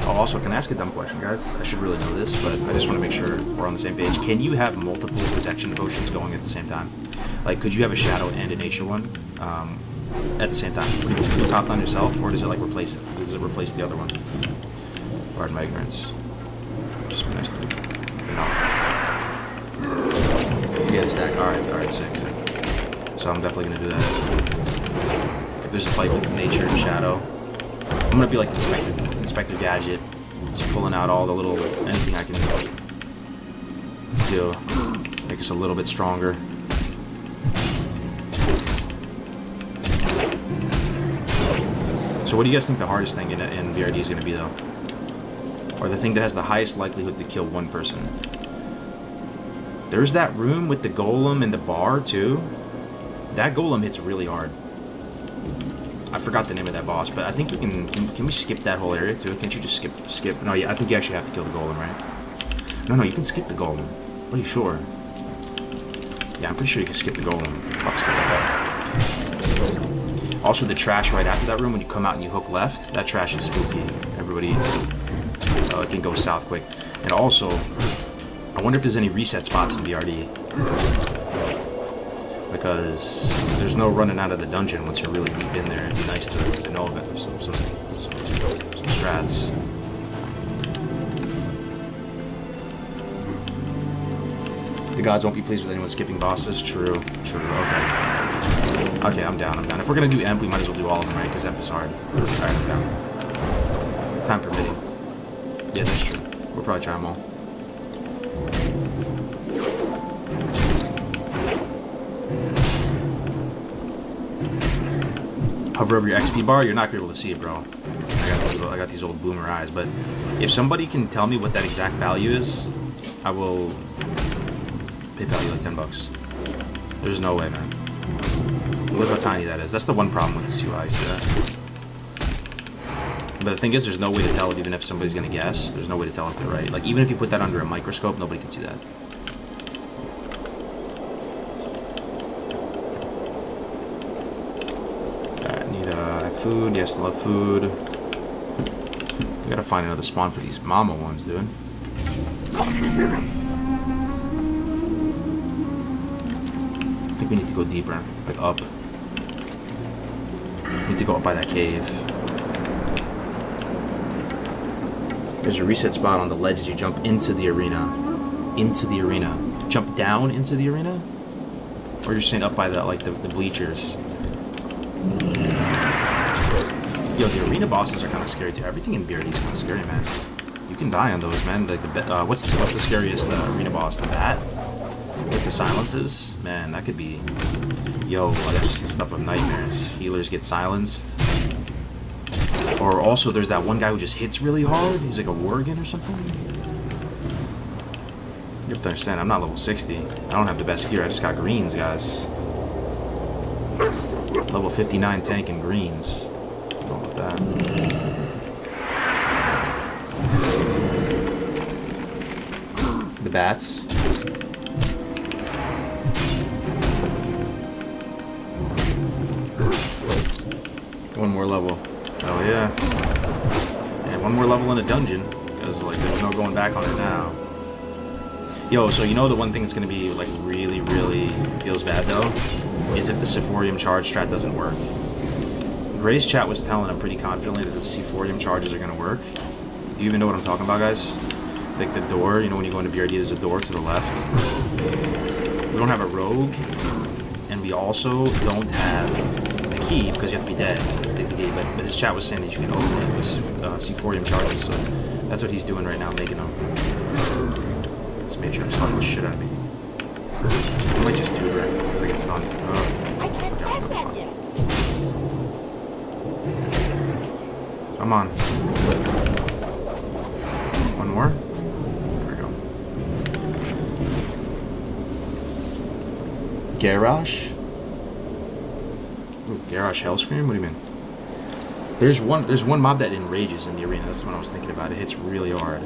Oh, also, can I ask a dumb question, guys? I should really know this, but I just want to make sure we're on the same page. Can you have multiple protection potions going at the same time? Like, could you have a shadow and a nature one at the same time? Would you pop on yourself, or does it like replace it? Does it replace the other one? Pardon my ignorance. Just be nice to me. No. Yeah, the stack. Alright, sick. So I'm definitely gonna do that. If there's a fight with nature and shadow, I'm gonna be like Inspector Gadget, just pulling out all the little anything I can do, make us a little bit stronger. So what do you guys think the hardest thing in BRD is gonna be though? Or the thing that has the highest likelihood to kill one person? There's that room with the golem and the bar too. That golem hits really hard. I forgot the name of that boss, but I think we can we skip that whole area too? Can't you just skip? No, yeah, I think you actually have to kill the golem, right? No, you can skip the golem. Pretty sure. Yeah, I'm pretty sure you can skip the golem. I'll skip that. Also, the trash right after that room, when you come out and you hook left, that trash is spooky. Everybody, it can go south quick. And also, I wonder if there's any reset spots in BRD. Because there's no running out of the dungeon once you're really deep in there. It'd be nice to know about some strats. The gods won't be pleased with anyone skipping bosses. True. Okay, I'm down. If we're gonna do Emp, we might as well do all of them, right? Because Emp is hard. Alright, I'm down. Time permitting. Yeah, that's true. We'll probably try them all. Hover over your XP bar, you're not gonna be able to see it, bro. I got these old boomer eyes, but if somebody can tell me what that exact value is, I will PayPal you like $10. There's no way, man. Look how tiny that is. That's the one problem with this UI, see that? But the thing is, there's no way to tell it, even if somebody's gonna guess. There's no way to tell if they're right. Like, even if you put that under a microscope, nobody can see that. Food, yes, love food. We gotta find another spawn for these mama ones, dude. I think we need to go deeper, like up. We need to go up by that cave. There's a reset spot on the ledge as you jump into the arena. Jump down into the arena? Or you're saying up by the the bleachers? Yo, the arena bosses are kind of scary too. Everything in BRD is kind of scary, man. You can die on those, man. Like what's the scariest arena boss? The bat with the silences, man. That could be. Yo, that's just the stuff of nightmares. Healers get silenced. Or also, there's that one guy who just hits really hard. He's like a Worgen or something. You have to understand, I'm not level 60. I don't have the best gear. I just got greens, guys. Level 59 tank and greens. That. The bats. One more level. Oh yeah. And one more level in a dungeon. Because like there's no going back on it now. Yo, so you know the one thing that's gonna be like really feels bad though? Is if the Sephorium charge strat doesn't work. Gray's chat was telling him pretty confidently that the Sephorium charges are going to work. Do you even know what I'm talking about, guys? Like the door, you know when you go into BRD, there's a door to the left. We don't have a rogue, and we also don't have the key because you have to be dead to take the key. But his chat was saying that you can open it with Sephorium charges, so that's what he's doing right now, making them. Let's make sure I'm slap the shit out of me. I might just tuber it because I get stunned. I can't pass that yet. Come on. One more. There we go. Garrosh? Ooh, Garrosh Hellscream? What do you mean? There's one mob that enrages in the arena. That's what I was thinking about. It hits really hard.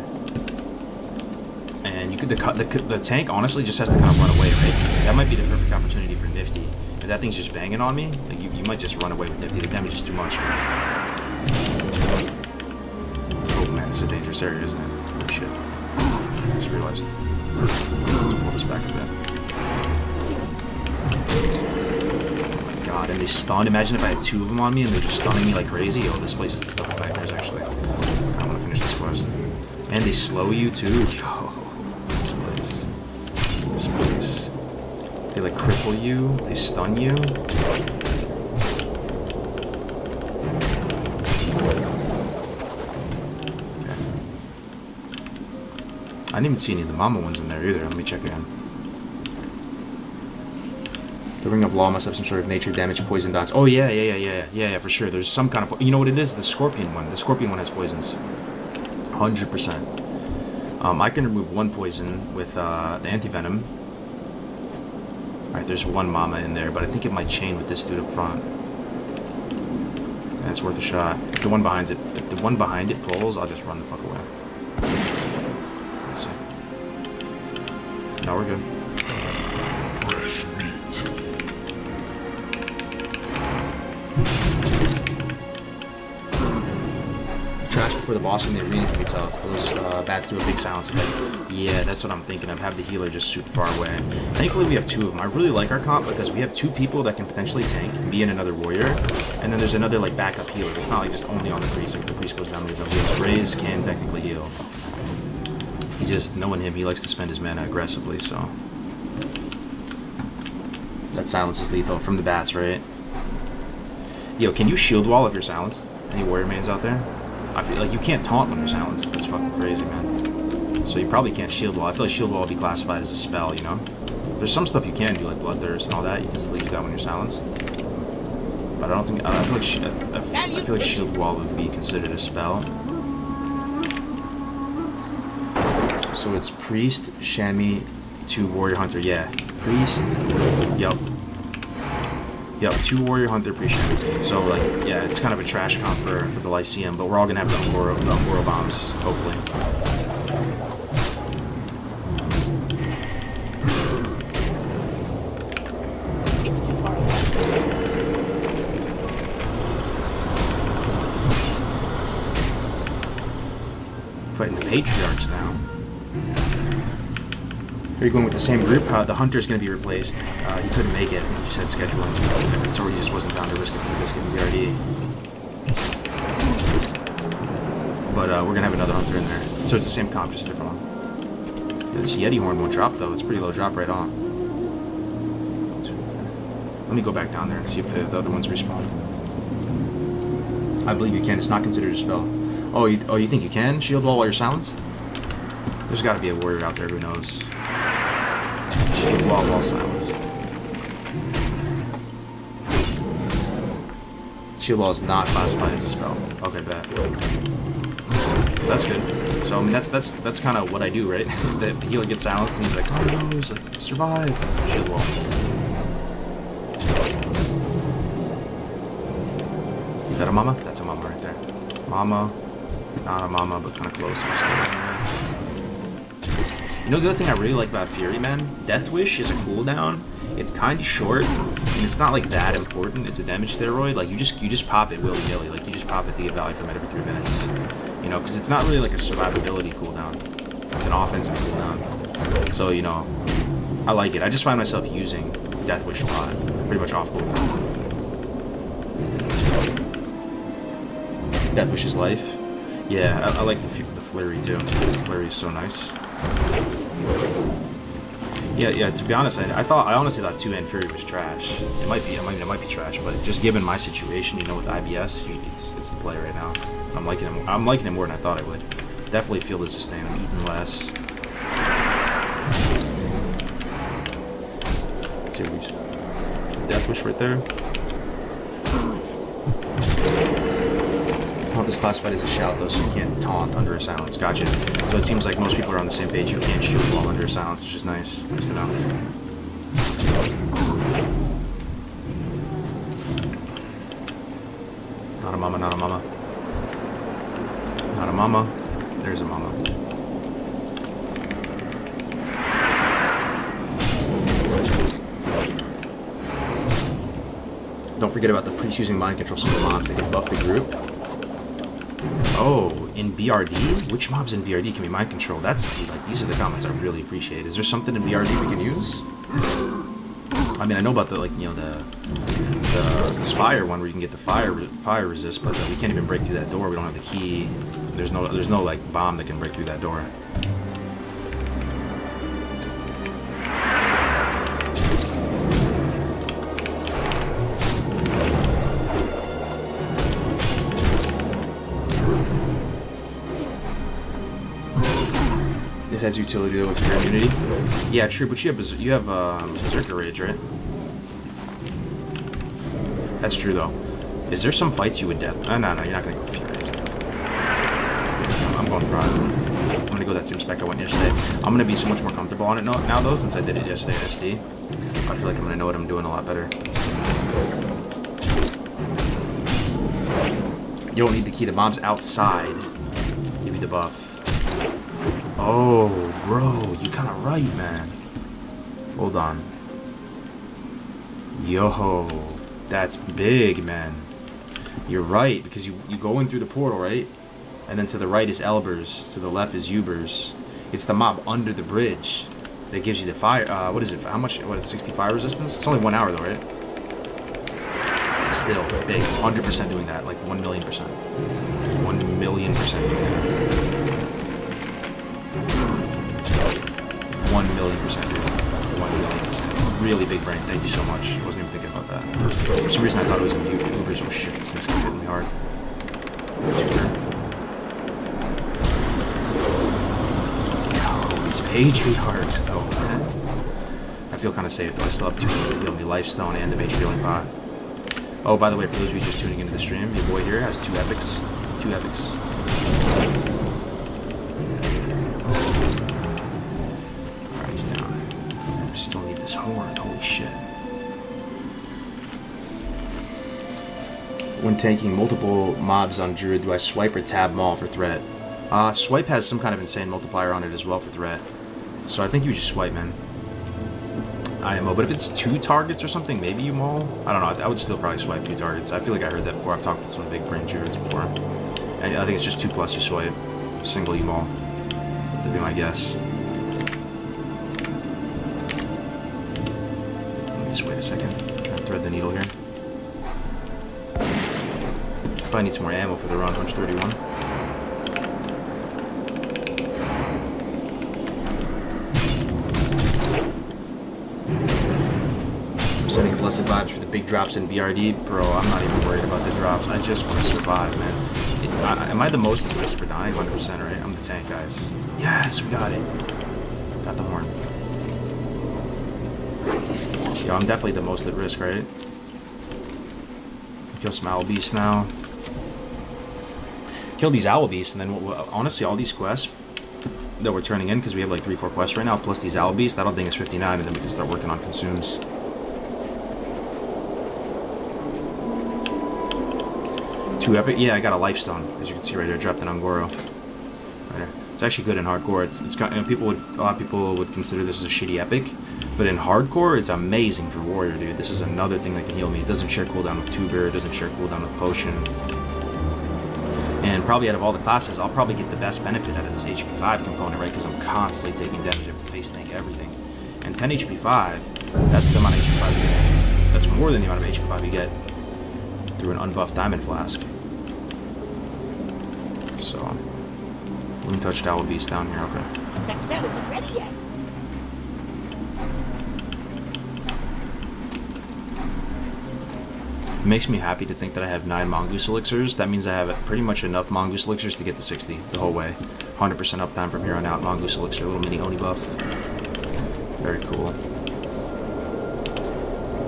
And you could the tank honestly just has to kind of run away, right? That might be the perfect opportunity for Nifty. If that thing's just banging on me, like you might just run away with Nifty. The damage is too much. Oh man, this is a dangerous area, isn't it? Oh shit. I just realized. Let's pull this back a bit. Oh my god, and they stun. Imagine if I had 2 of them on me and they're just stunning me like crazy. Oh, this place is the stuff of nightmares actually. I want to finish this quest. And they slow you too. Yo, this place. This place. They like cripple you. They stun you. Okay. I didn't even see any of the mama ones in there either. Let me check again. The Ring of Law must have some sort of nature damage, poison dots. Oh yeah, for sure. There's some kind of. You know what it is? The Scorpion one. The Scorpion one has poisons. 100%. I can remove 1 poison with the anti-venom. Alright, there's 1 mama in there, but I think it might chain with this dude up front. That's worth a shot. If the one behind it pulls, I'll just run the fuck away. Let's see. No, we're good. Fresh meat. Trash before the boss in the arena can be tough. Those bats do a big silence effect. Yeah, that's what I'm thinking of. Have the healer just shoot far away. Thankfully, we have 2 of them. I really like our comp because we have 2 people that can potentially tank, me and another warrior, and then there's another like backup healer. It's not like just only on the priest. Like the priest goes down, Raze can technically heal. He just, knowing him, he likes to spend his mana aggressively. So that silence is lethal from the bats, right? Yo, can you shield wall if you're silenced? Any warrior mains out there? I feel like you can't taunt when you're silenced. That's fucking crazy, man. So you probably can't shield wall. I feel like shield wall would be classified as a spell, you know? There's some stuff you can do, like bloodthirst and all that. You can still use that when you're silenced. But I don't think. I feel like shield wall would be considered a spell. So it's priest, chamois, 2 warrior hunter. Yeah, priest. Yup. Yep, 2 warrior hunter priest. So like, yeah, it's kind of a trash comp for the Lyceum, but we're all gonna have the Oro bombs, hopefully. It's too far away. Fighting the patriarchs now. Are you going with the same group? The hunter's going to be replaced. He couldn't make it. He said scheduling. So he just wasn't down to risk it for the biscuit and BRD. But we're going to have another hunter in there. So it's the same comp, just a different one. Yeah, this Yeti horn won't drop, though. It's pretty low drop right on. Let me go back down there and see if the other ones respawn. I believe you can. It's not considered a spell. Oh, you think you can shield wall while you're silenced? There's got to be a warrior out there who knows. Shield wall while silenced. Shield wall is not classified as a spell. Okay, bet. So that's good. So I mean that's kind of what I do, right? The healer gets silenced and he's like, oh no, survive. Shield wall. Is that a mama? That's a mama right there. Mama. Not a mama, but kind of close. You know the other thing I really like about Fury, man? Death Wish is a cooldown. It's kind of short, and it's not like that important. It's a damage steroid. Like you just pop it willy-nilly. Like you just pop it to get value from it every 3 minutes. You know, because it's not really like a survivability cooldown. It's an offensive cooldown. So you know, I like it. I just find myself using Death Wish a lot, pretty much off cooldown. Death Wish's life. Yeah, I like the flurry too. The flurry is so nice. Yeah. To be honest, I honestly thought 2-hand Fury was trash. It might be trash, but just given my situation, you know, with IBS, it's the play right now. I'm liking him more than I thought I would. Definitely feel the sustain. I'm eating less. Series. Death Wish right there. Taunt is classified as a shout though, so you can't taunt under a silence. Gotcha. So it seems like most people are on the same page. You can't shield while under a silence, which is nice. Nice to know. Not a mama, not a mama. Not a mama. There's a mama. Don't forget about the priest using mind control some mobs. They can buff the group. Oh, in BRD? Which mobs in BRD can be mind controlled? That's like, these are the comments I really appreciate. Is there something in BRD we can use? I mean, I know about the like, you know, the Spire one where you can get the fire resist, but we can't even break through that door. We don't have the key. There's no like bomb that can break through that door. It has utility though with your immunity. Yeah, true, but you have Berserker Rage, right? That's true though. Is there some fights you would death? No, you're not gonna go Furious. I'm going Prime. I'm gonna go that same spec I went yesterday. I'm gonna be so much more comfortable on it now though, since I did it yesterday at SD. I feel like I'm gonna know what I'm doing a lot better. You don't need the key. The bomb's outside. Give you the buff. Oh, bro, you kind of right, man. Hold on. Yo, that's big, man. You're right, because you go in through the portal, right? And then to the right is Elbers, to the left is Ubers. It's the mob under the bridge that gives you the fire. What is it? How much? What is 65 resistance? It's only 1 hour though, right? Still big. 100% doing that, like 1,000,000%. 1,000,000% doing that. 1,000,000% doing that. 1,000,000%. Really big brain. Thank you so much. I wasn't even thinking about that. For some reason I thought it was in Ubers. Oh shit, this thing's gonna hit me hard. These page arcs though, man. I feel kind of safe though. I still have 2 things to heal me: Lifestone and the Mage Healing Pot. Oh, by the way, for those of you just tuning into the stream, your boy here has 2 epics. 2 epics. Alright, he's down. I still need this horn. Holy shit. When taking multiple mobs on Druid, do I swipe or tab them all for threat? Swipe has some kind of insane multiplier on it as well for threat. So I think you just swipe, man. IMO, but if it's 2 targets or something, maybe you maul. I don't know. I would still probably swipe 2 targets. I feel like I heard that before. I've talked with some big brain druids before. And I think it's just 2+ you swipe. Single you maul. That'd be my guess. Let me just wait a second. Try to thread the needle here. Probably need some more ammo for the run. 131. Sending blessed vibes for the big drops in BRD. Bro, I'm not even worried about the drops. I just want to survive, man. Am I the most at risk for dying? 100%, right? I'm the tank, guys. Yes, we got it. Got the horn. Yo, I'm definitely the most at risk, right? Kill some owl beasts now. Kill these owl beasts, and then honestly, all these quests that we're turning in, because we have like 3-4 quests right now, plus these owl beasts, that'll ding us 59, and then we can start working on consumes. Two epic, yeah, I got a lifestone, as you can see right here. I dropped an Angoro. Right here. It's actually good in hardcore. It's got, you know, a lot of people would consider this as a shitty epic, but in hardcore, it's amazing for warrior, dude. This is another thing that can heal me. It doesn't share cooldown with tuber. It doesn't share cooldown with potion. And probably out of all the classes, I'll probably get the best benefit out of this HP 5 component, right? Because I'm constantly taking damage of the face tank, everything. And 10 HP 5, that's the amount of HP 5 you get. That's more than the amount of HP 5 you get through an unbuffed diamond flask. So, Moon touched Owl Beast down here, okay. That spell isn't ready yet. It makes me happy to think that I have 9 Mongoose Elixirs. That means I have pretty much enough Mongoose Elixirs to get the 60 the whole way. 100% uptime from here on out. Mongoose Elixir, little mini Oni buff. Very cool.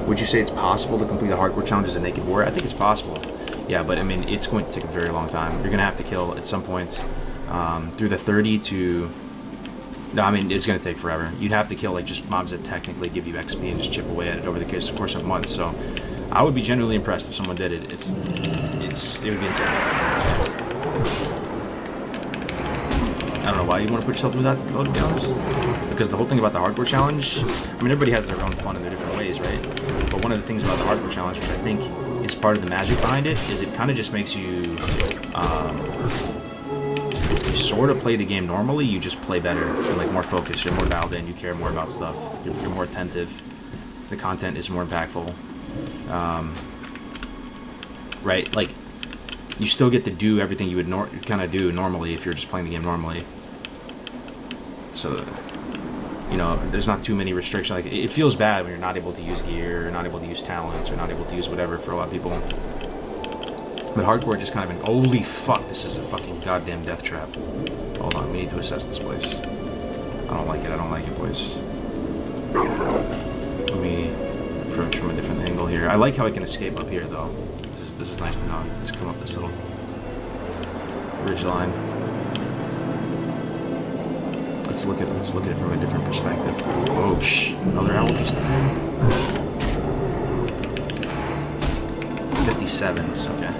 Would you say it's possible to complete a hardcore challenge as a naked warrior? I think it's possible. Yeah, but I mean, it's going to take a very long time. You're going to have to kill at some point through the 30 to... No, I mean, it's going to take forever. You'd have to kill like just mobs that technically give you XP and just chip away at it over the course of months. So I would be genuinely impressed if someone did it. It would be insane. I don't know why you want to put yourself through that, though, to be honest. Because the whole thing about the hardcore challenge, I mean, everybody has their own fun in their different ways, right? But one of the things about the hardcore challenge, which I think is part of the magic behind it, is it kind of just makes you, you sort of play the game normally, you just play better, and like more focused, you're more dialed in, you care more about stuff, you're more attentive, the content is more impactful, right, like, you still get to do everything you would kind of do normally if you're just playing the game normally, so, you know, there's not too many restrictions. Like, it feels bad when you're not able to use gear, or not able to use talents, or not able to use whatever for a lot of people. But hardcore just kind of an holy fuck, this is a fucking goddamn death trap. Hold on, we need to assess this place. I don't like it, boys. Let me approach from a different angle here. I like how I can escape up here, though. This is nice to know. Just come up this little ridge line. Let's look at it from a different perspective. Oh another owl piece there. 57s, okay.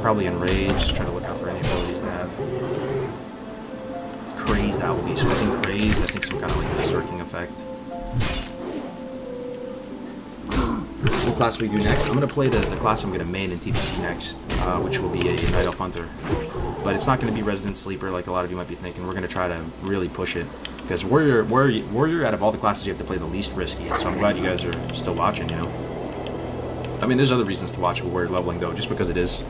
Probably enraged, trying to look out for any abilities they have. Crazed owl beast. So I think crazed, I think some kind of like berserking effect. What class we do next? I'm gonna play the class I'm gonna main in TDC next, which will be a Night Elf Hunter. But it's not gonna be Resident Sleeper like a lot of you might be thinking. We're gonna try to really push it because Warrior out of all the classes you have to play the least risky. So I'm glad you guys are still watching. You know, I mean, there's other reasons to watch Warrior leveling though, just because it is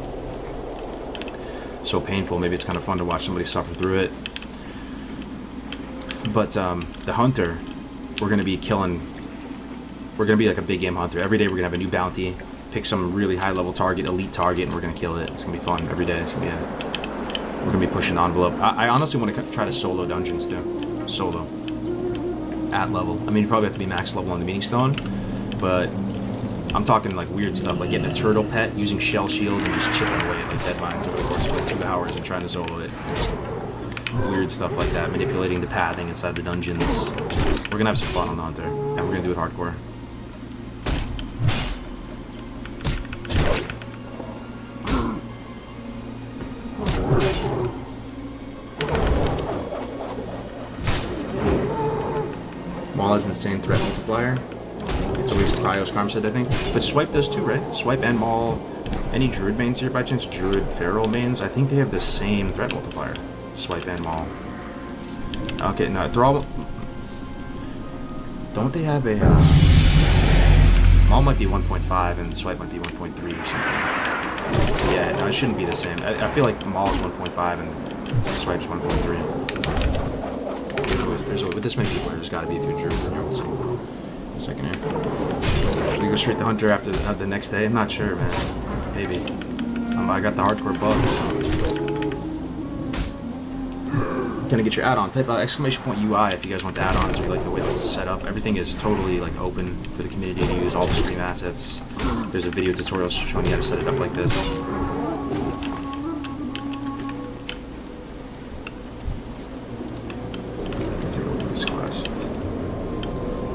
so painful. Maybe it's kind of fun to watch somebody suffer through it. But the Hunter, we're gonna be killing. We're going to be like a big game hunter. Every day we're going to have a new bounty, pick some really high level target, elite target, and we're going to kill it. It's going to be fun every day. It's going to be we're going to be pushing the envelope. I honestly want to try to solo dungeons too. Solo. At level. I mean, you probably have to be max level on the meeting stone, but I'm talking like weird stuff, like getting a turtle pet, using shell shield, and just chipping away at like dead vines over the course of like 2 hours and trying to solo it. Just weird stuff like that, manipulating the pathing inside the dungeons. We're going to have some fun on the hunter, and we're going to do it hardcore. Maul has insane threat multiplier. It's always Cryos Carmset, I think. But Swipe does too, right? Swipe and Maul. Any Druid mains here by chance? Druid Feral mains? I think they have the same threat multiplier. Swipe and Maul. Okay, no, they're all... Don't they have a... Maul might be 1.5 and Swipe might be 1.3 or something. Yeah, no, it shouldn't be the same. I feel like Maul is 1.5 and Swipe's 1.3. With this many people, there's got to be a few druids in here. We'll see. A second here. We go straight to Hunter after the next day. I'm not sure, man. Maybe. I got the hardcore bugs. So. Gonna get your add-on. Type out !UI if you guys want the add-ons or you like the way this is set up. Everything is totally like open for the community to use. All the stream assets. There's a video tutorial showing you how to set it up like this.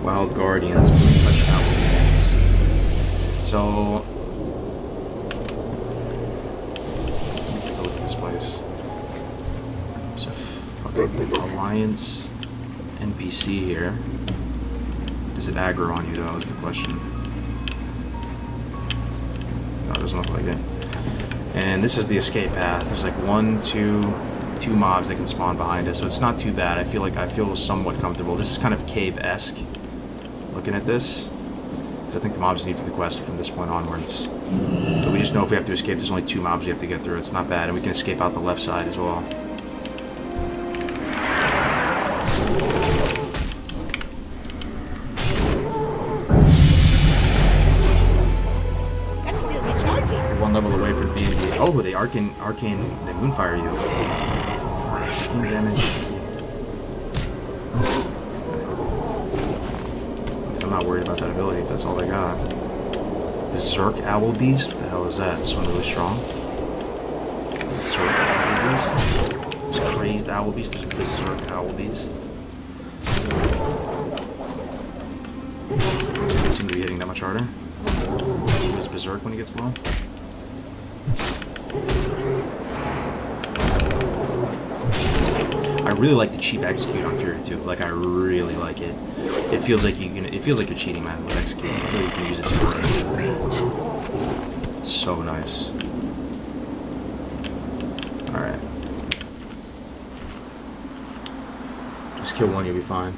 Wild Guardians, touchdown beasts. So, let me take a look at this place. There's a fucking Alliance NPC here. Does it aggro on you though, is the question. No, it doesn't look like it. And this is the escape path. There's like two mobs that can spawn behind us, so it's not too bad. I feel somewhat comfortable. This is kind of cave-esque. Looking at this, because I think the mobs need for the quest from this point onwards. But we just know if we have to escape, there's only 2 mobs we have to get through. It's not bad, and we can escape out the left side as well. That's still recharging. We're 1 level away from being the... Oh, they arcane, they moonfire you. Arcane damage. I'm not worried about that ability if that's all they got. Berserk Owl Beast? What the hell is that? This one really strong? Berserk Owl Beast? There's Crazed Owl Beast, there's a Berserk Owl Beast. Doesn't seem to be hitting that much harder. He was Berserk when he gets low. I really like the cheap execute on Fury 2. Like, I really like it. It feels like you're cheating, man, with execute. I feel like you can use it too. It's so nice. Alright. Just kill one, you'll be fine.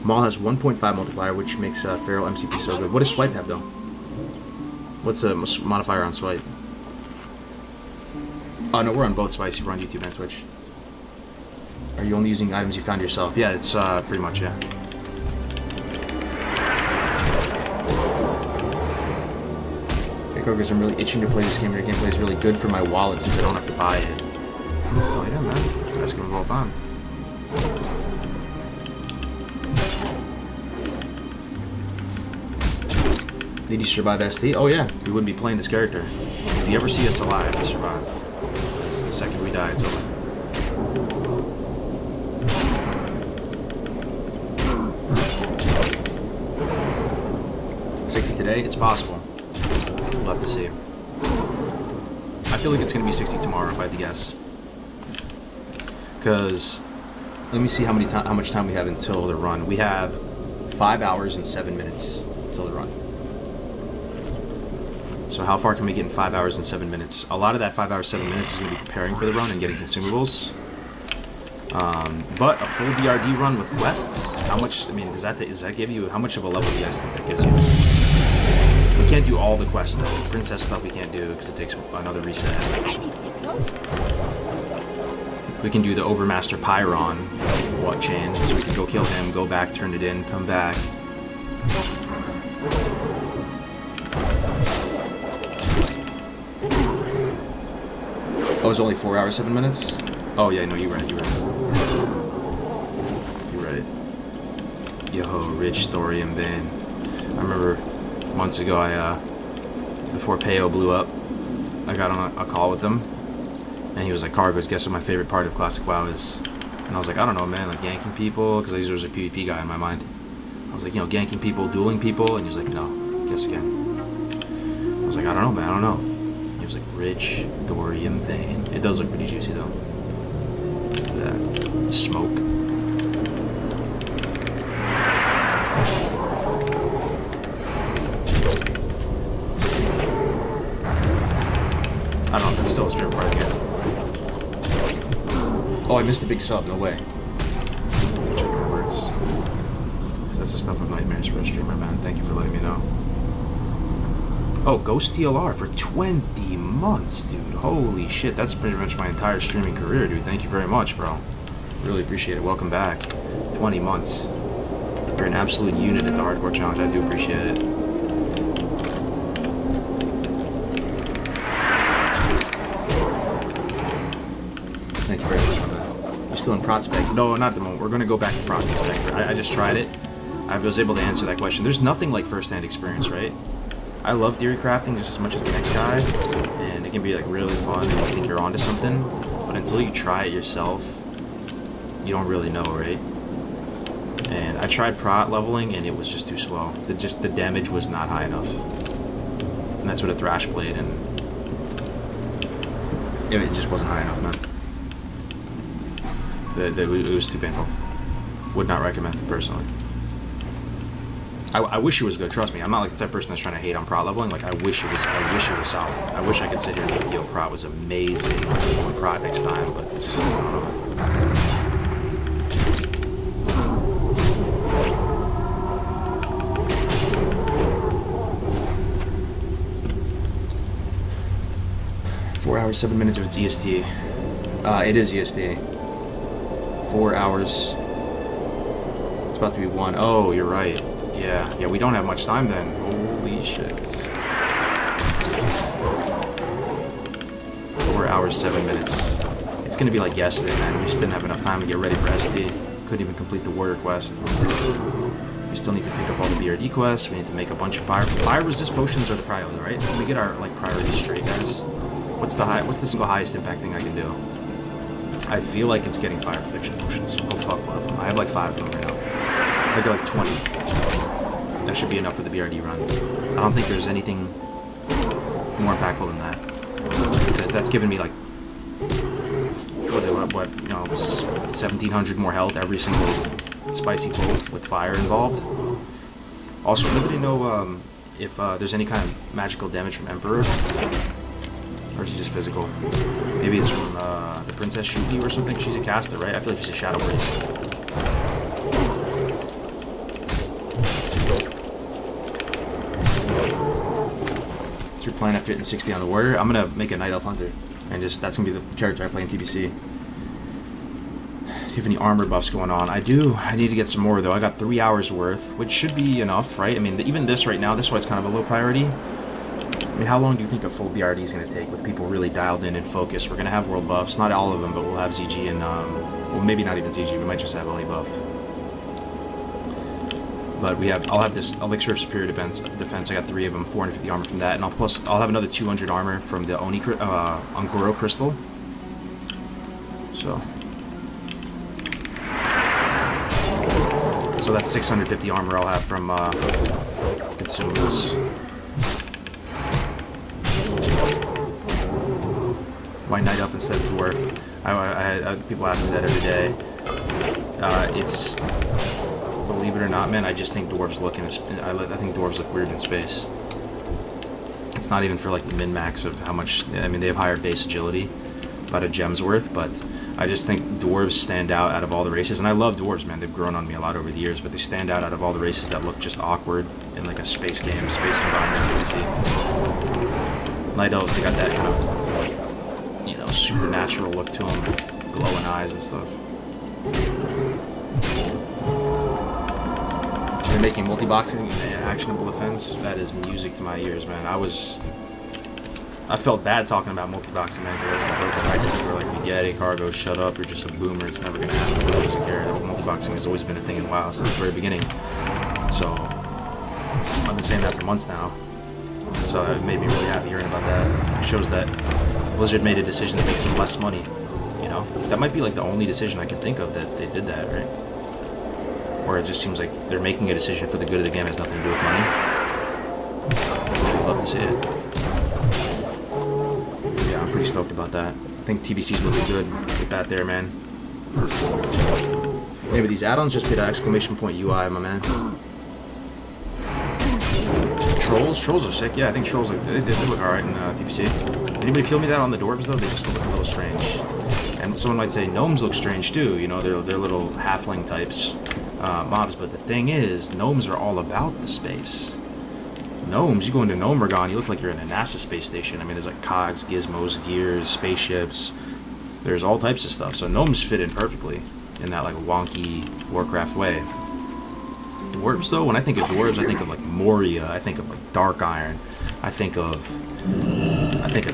Maul has 1.5 multiplier, which makes Feral MCP so good. What does Swipe have, though? What's the modifier on Swipe? Oh, no, we're on both Spicy. We're on YouTube and Twitch. Are you only using items you found yourself? Yeah, it's pretty much, yeah. Hey, Krogers, I'm really itching to play this game. Your gameplay is really good for my wallet since I don't have to buy it. Oh, yeah, man. Best game of all time. Did you survive ST? Oh, yeah. We wouldn't be playing this character. If you ever see us alive, we survive. It's the second we die, it's over. 60 today? It's possible. We'll have to see. I feel like it's going to be 60 tomorrow, if I had to guess. Because, let me see how much time we have until the run. We have 5 hours and 7 minutes until the run. So how far can we get in 5 hours and 7 minutes? A lot of that 5 hours, 7 minutes is going to be preparing for the run and getting consumables. But a full BRD run with quests, how much, I mean, does that give you, how much of a level do you guys think that gives you? We can't do all the quests though. Princess stuff we can't do because it takes another reset. I need to get closer. We can do the Overmaster Pyron, what chain, so we can go kill him, go back, turn it in, come back. Oh, it's only 4 hours, 7 minutes? Oh yeah, no, you're right. You're right. Yo, rich thorium vein. I remember months ago, before Peo blew up, I got on a call with them, and he was like, Cargos, guess what my favorite part of Classic WoW is? And I was like, I don't know, man, like ganking people, because he was a PvP guy in my mind. I was like, you know, ganking people, dueling people, and he was like, no, guess again. I was like, I don't know, man, I don't know. He was like, rich thorium vein. It does look pretty juicy, though. Look at that. The smoke. I don't know, that's still his favorite part of the game. Oh, I missed the big sub, no way. Check my words. That's the stuff of nightmares for a streamer, man. Thank you for letting me know. Oh, Ghost TLR for 20 months, dude. Holy shit, that's pretty much my entire streaming career, dude. Thank you very much, bro. Really appreciate it. Welcome back. 20 months. You're an absolute unit at the Hardcore Challenge. I do appreciate it. Thank you very much, man. You're still in Prospect? No, not at the moment. We're going to go back to Prospect. I just tried it. I was able to answer that question. There's nothing like first-hand experience, right? I love theory crafting just as much as the next guy, and it can be like really fun and you think you're onto something, but until you try it yourself, you don't really know, right? And I tried prot leveling and it was just too slow. The damage was not high enough. And that's what a Thrash played, and it just wasn't high enough, man. It was too painful. Would not recommend it personally. I wish it was good. Trust me, I'm not like the type of person that's trying to hate on prot leveling. Like I wish it was solid. I wish I could sit here and be like, yo, prot was amazing. I'm going prot next time, but it's just I don't know. 4 hours, 7 minutes if it's EST. It is EST. 4 hours. It's about to be 1. Oh, you're right. Yeah, we don't have much time then. Holy shit. 4 hours, 7 minutes. It's gonna be like yesterday, man. We just didn't have enough time to get ready for SD. Couldn't even complete the warrior quest. We still need to pick up all the BRD quests. We need to make a bunch of fire resist potions are the priority, right? If we get our like priorities straight, guys. What's the single highest impact thing I can do? I feel like it's getting fire protection potions. Oh fuck, one of them. I have like 5 of them right now. If I get like 20, that should be enough for the BRD run. I don't think there's anything more impactful than that, because that's given me like what you know, 1,700 more health every single spicy pull with fire involved. Also, anybody know if there's any kind of magical damage from Emperor. Or is it just physical? Maybe it's from the Princess Shuki or something. She's a caster, right? I feel like she's a Shadow Priest. What's your plan after hitting 60 on the Warrior? I'm gonna make a Night Elf Hunter. And just that's gonna be the character I play in TBC. Do you have any armor buffs going on? I do. I need to get some more though. I got 3 hours worth, which should be enough, right? I mean, even this right now, this is why it's kind of a low priority. I mean, how long do you think a full BRD is going to take with people really dialed in and focused? We're going to have world buffs, not all of them, but we'll have ZG and, well, maybe not even ZG. We might just have only buff. But I'll have this Elixir of Superior Defense. I got 3 of them, 450 armor from that, and I'll have another 200 armor from the Ongoro Crystal. So that's 650 armor I'll have from consumables. Why Night Elf instead of Dwarf? I people ask me that every day. It's, believe it or not, man, I just think dwarves look I think dwarves look weird in space. It's not even for like the min-max of how much, I mean, they have higher base agility, about a gem's worth, but I just think dwarves stand out of all the races. And I love dwarves, man, they've grown on me a lot over the years, but they stand out of all the races that look just awkward in like a space game, space environment, you see. Night Elves, they got that kind of, you know, supernatural look to them, glowing eyes and stuff. You're making multi-boxing an actionable offense? That is music to my ears, man. I felt bad talking about multi-boxing, man, because I was broken practice where, like, we get it, Cargo, shut up, you're just a boomer, it's never gonna happen, nobody doesn't care. Multi-boxing has always been a thing in WoW since the very beginning. So, I've been saying that for months now. So it made me really happy hearing about that. It shows that Blizzard made a decision that makes them less money, you know? That might be, like, the only decision I can think of that they did that, right? Or it just seems like they're making a decision for the good of the game, it has nothing to do with money. I'd love to see it. Yeah, I'm pretty stoked about that. I think TBC's looking good with that there, man. Maybe these add-ons just hit an exclamation point UI, my man. Trolls are sick. Yeah, I think trolls look, they look alright in TBC. Anybody feel me that on the dwarves though? They just look a little strange. And someone might say gnomes look strange too. You know, they're little halfling types mobs. But the thing is, gnomes are all about the space. Gnomes, you go into Gnomergon, you look like you're in a NASA space station. I mean, there's like cogs, gizmos, gears, spaceships. There's all types of stuff. So gnomes fit in perfectly in that like wonky Warcraft way. Dwarves though, when I think of dwarves, I think of like Moria, I think of like Dark Iron, I think of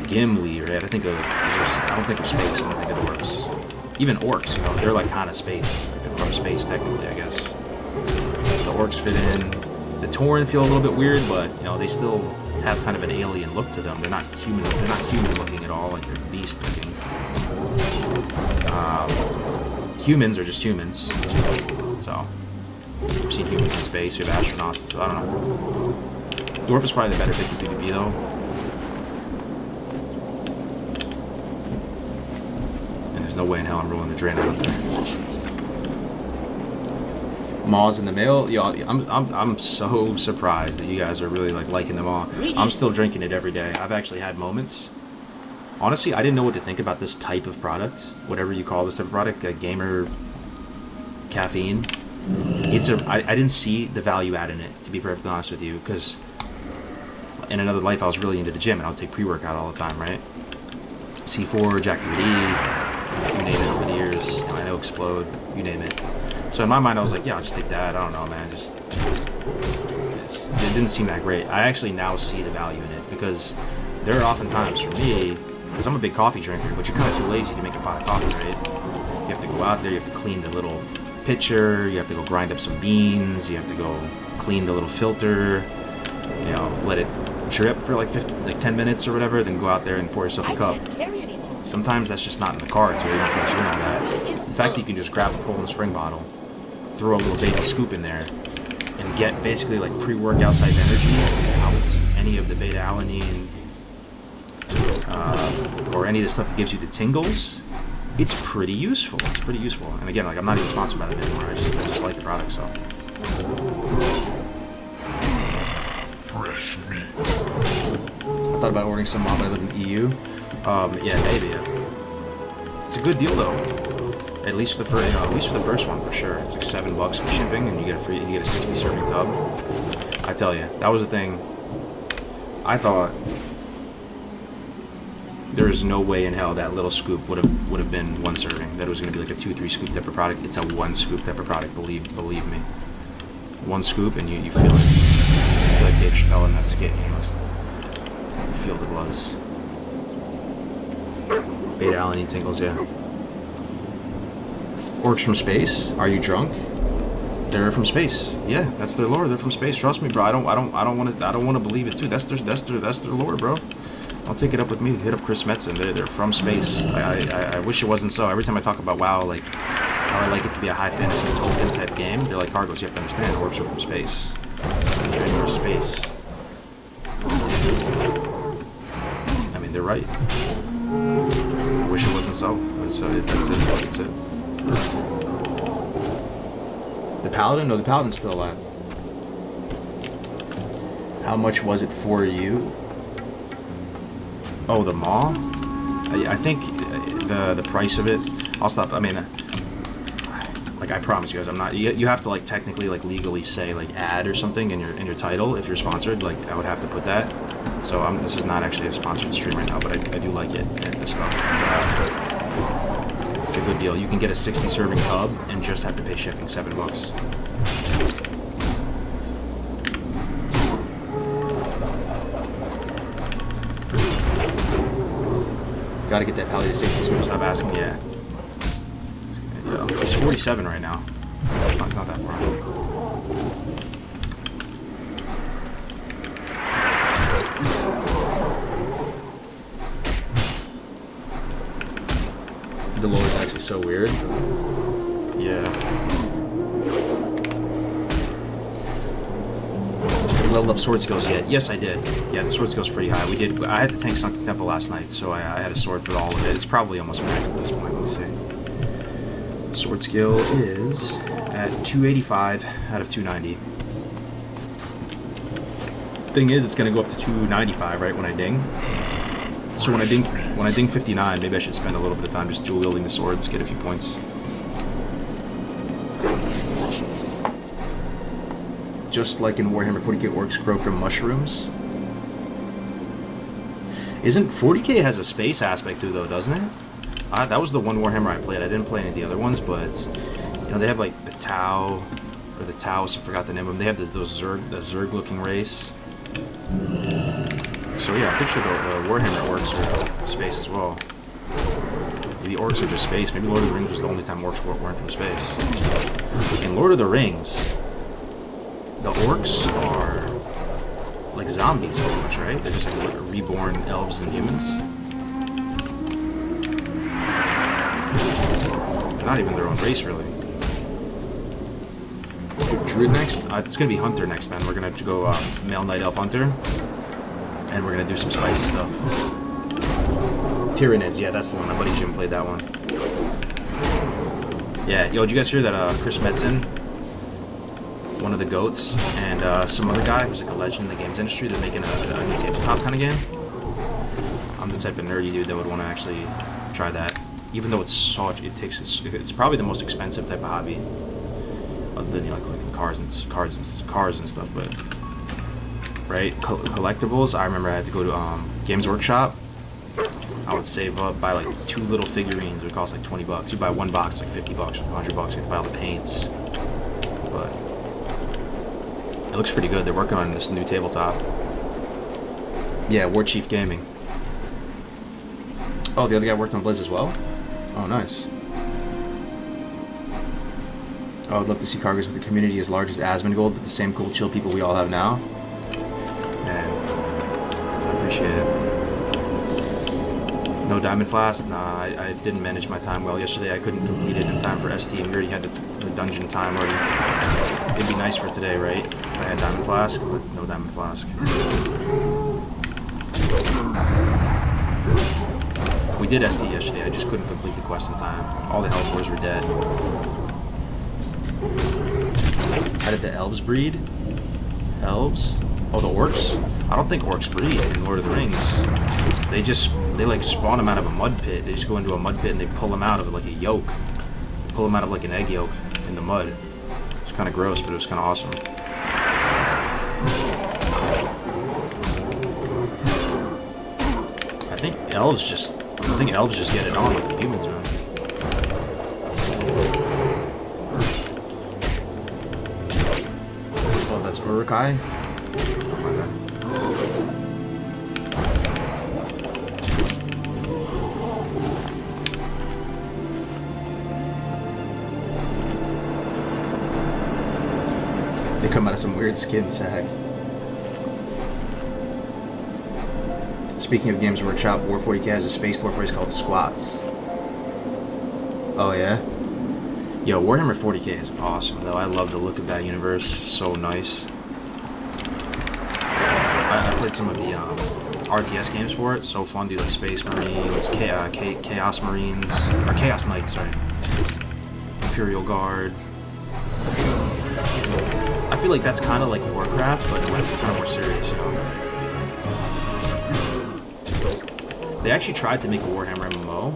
Gimli, right? I don't think of space when I think of dwarves. Even orcs, you know, they're like kind of space, like they're from space technically, I guess. The orcs fit in. The Tauren feel a little bit weird, but you know, they still have kind of an alien look to them. They're not human looking at all, like they're beast looking. Humans are just humans. So we've seen humans in space, we have astronauts, so I don't know. Dwarf is probably the better pick in PvP though. And there's no way in hell I'm rolling the drain out there. Maws in the mail, yo, I'm so surprised that you guys are really like liking them all. I'm still drinking it every day. I've actually had moments. Honestly, I didn't know what to think about this type of product, whatever you call this type of product, a gamer caffeine. I didn't see the value add in it, to be perfectly honest with you, because in another life I was really into the gym and I would take pre-workout all the time, right? C4, Activity, you name it over the years, I know Explode, you name it. So in my mind I was like, yeah, I'll just take that, I don't know, man, it didn't seem that great. I actually now see the value in it, because there are often times for me, because I'm a big coffee drinker, but you're kind of too lazy to make a pot of coffee, right? You have to go out there, you have to clean the little pitcher, you have to go grind up some beans, you have to go clean the little filter, you know, let it drip for like 10 minutes or whatever, then go out there and pour yourself a cup. Sometimes that's just not in the cards, so you don't feel like doing all that. In fact, you can just grab a Poland Spring bottle, throw a little baby scoop in there, and get basically like pre-workout type energy without any of the beta-alanine or any of the stuff that gives you the tingles. It's pretty useful. It's pretty useful. And again, like I'm not even sponsored by them anymore. I just like the product, so. Fresh thought about ordering some mod, but I live in EU. Yeah, maybe. It's a good deal though. At least for the first, at least for the first one for sure. It's like $7 for shipping, and you get a 60 serving tub. I tell you, that was the thing. I thought there is no way in hell that little scoop would have been one serving. That it was going to be like a 2-3 scoop type of product. It's a 1 scoop type of product. Believe me. 1 scoop and you feel it. You feel like Dave Chappelle in that skit. You feel the buzz. Beta Alanine tingles, yeah. Orcs from space? Are you drunk? They're from space. Yeah, that's their lore. They're from space. Trust me, bro. I don't want to believe it too. That's their lore, bro. I'll take it up with me. Hit up Chris Metzen. They're from space. I wish it wasn't so. Every time I talk about WoW, like how I like it to be a high fantasy Tolkien type game, they're like, Cargos, you have to understand, orcs are from space. You're in your space. I mean, they're right. I wish it wasn't so. That's it. The Paladin? No, the Paladin's still alive. How much was it for you? Oh, the Maw? I think the price of it. I'll stop. I mean, like I promise you guys, I'm not. You have to like technically like legally say like ad or something in your title if you're sponsored. Like I would have to put that. So this is not actually a sponsored stream right now, but I do like it and the stuff. It's a good deal. You can get a 60 serving tub and just have to pay shipping, $7. Gotta get that Pally to 60 so people stop asking. Yeah. It's 47 right now. It's not that far. The lore is actually so weird. Yeah. Leveled up sword skills yet? Yes, I did. Yeah, the sword skills pretty high. I had to tank Sunken Temple last night, so I had a sword for all of it. It's probably almost maxed at this point. Let me see. Sword skill is at 285 out of 290. Thing is, it's gonna go up to 295 right when I ding. So when I ding 59, maybe I should spend a little bit of time just dual wielding the swords, get a few points. Just like in Warhammer 40k, orcs grow from mushrooms. Isn't 40k has a space aspect too, though, doesn't it? That was the one Warhammer I played. I didn't play any of the other ones, but you know they have like the Tau or the Taos. I forgot the name of them. They have the Zerg-looking race. So yeah, I'm pretty sure the Warhammer orcs are space as well. Maybe orcs are just space. Maybe Lord of the Rings was the only time orcs weren't from space. In Lord of the Rings, the orcs are like zombies pretty much, right? They're just like reborn elves and humans. They're not even their own race, really. Druid next? It's gonna be Hunter next, man. We're gonna go Male Night Elf Hunter. And we're gonna do some spicy stuff. Tyranids, yeah, that's the one. My buddy Jim played that one. Yeah, yo, did you guys hear that Chris Metzen, one of the goats, and some other guy who's like a legend in the games industry, they're making a new tabletop kind of game? I'm the type of nerdy dude that would want to actually try that. Even though it's probably the most expensive type of hobby, other than like collecting cars and stuff, but. Right, collectibles. I remember I had to go to Games Workshop. I would save up, buy like 2 little figurines. It would cost like $20. You buy 1 box, like $50 or $100. You buy all the paints. But it looks pretty good. They're working on this new tabletop. Yeah, War Chief Gaming. Oh, the other guy worked on Blizz as well. Oh, nice. Oh, I'd love to see Cargos with a community as large as Asmongold, but the same cool, chill people we all have now. Man, I appreciate it. No Diamond Flask? Nah, I didn't manage my time well yesterday. I couldn't complete it in time for ST, and we already had the dungeon time already. It'd be nice for today, right? If I had Diamond Flask, but no Diamond Flask. We did ST yesterday, I just couldn't complete the quest in time. All the Hellboars were dead. How did the elves breed? Elves? Oh, the orcs? I don't think orcs breed in Lord of the Rings. They like spawn them out of a mud pit. They just go into a mud pit and they pull them out of like a yolk. They pull them out of like an egg yolk in the mud. It's kind of gross, but it was kind of awesome. I think elves just get it on with the humans, man. Oh, that's Urukai? Oh my god. They come out of some weird skin sack. Speaking of Games Workshop, War 40k has a space warfare called Squats. Oh yeah? Yo, Warhammer 40k is awesome though. I love the look of that universe. So nice. I played some of the RTS games for it. So fun, dude. Like Space Marines, Chaos Marines, or Chaos Knights, sorry. Imperial Guard. I feel like that's kind of like Warcraft, but kind of more serious, you know. They actually tried to make a Warhammer MMO,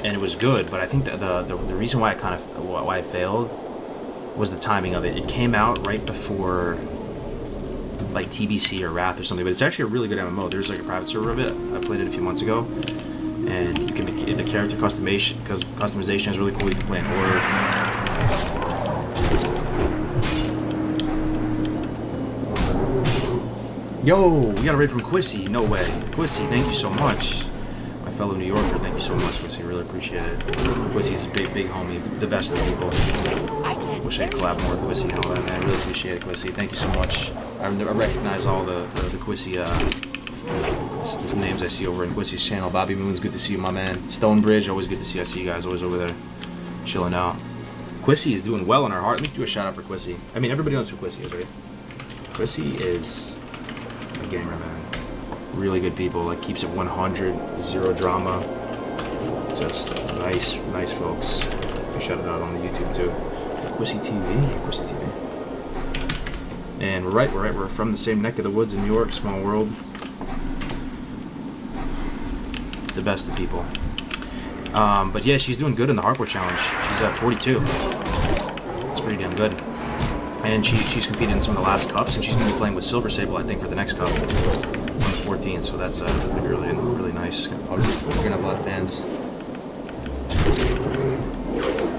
and it was good, but I think that the reason why it failed was the timing of it. It came out right before like TBC or Wrath or something, but it's actually a really good MMO. There's like a private server of it. I played it a few months ago, and you can the character customization is really cool. You can play an orc. Yo, we got a raid from Quissy. No way. Quissy, thank you so much. My fellow New Yorker, thank you so much, Quissy. Really appreciate it. Quissy's a big homie, the best of people. Wish I could collab more with Quissy and all that, man. I really appreciate it, Quissy. Thank you so much. I recognize all the Quissy these names I see over in Quissy's channel. Bobby Moon's good to see you, my man. Stonebridge, always good to see. I see you guys always over there chilling out. Quissy is doing well in our heart. Let me do a shout out for Quissy. I mean, everybody knows who Quissy is, right? Quissy is a gamer, man. Really good people. Like, keeps it 100, zero drama. Just nice folks. I shout it out on the YouTube too. Quissy TV. Quissy TV. And we're from the same neck of the woods in New York, small world. The best of people. But yeah, she's doing good in the hardcore challenge. She's at 42. It's pretty damn good. And she's competed in some of the last cups, and she's going to be playing with Silver Sable, I think, for the next cup on the 14th. So that's going to be really nice. We're going to have a lot of fans.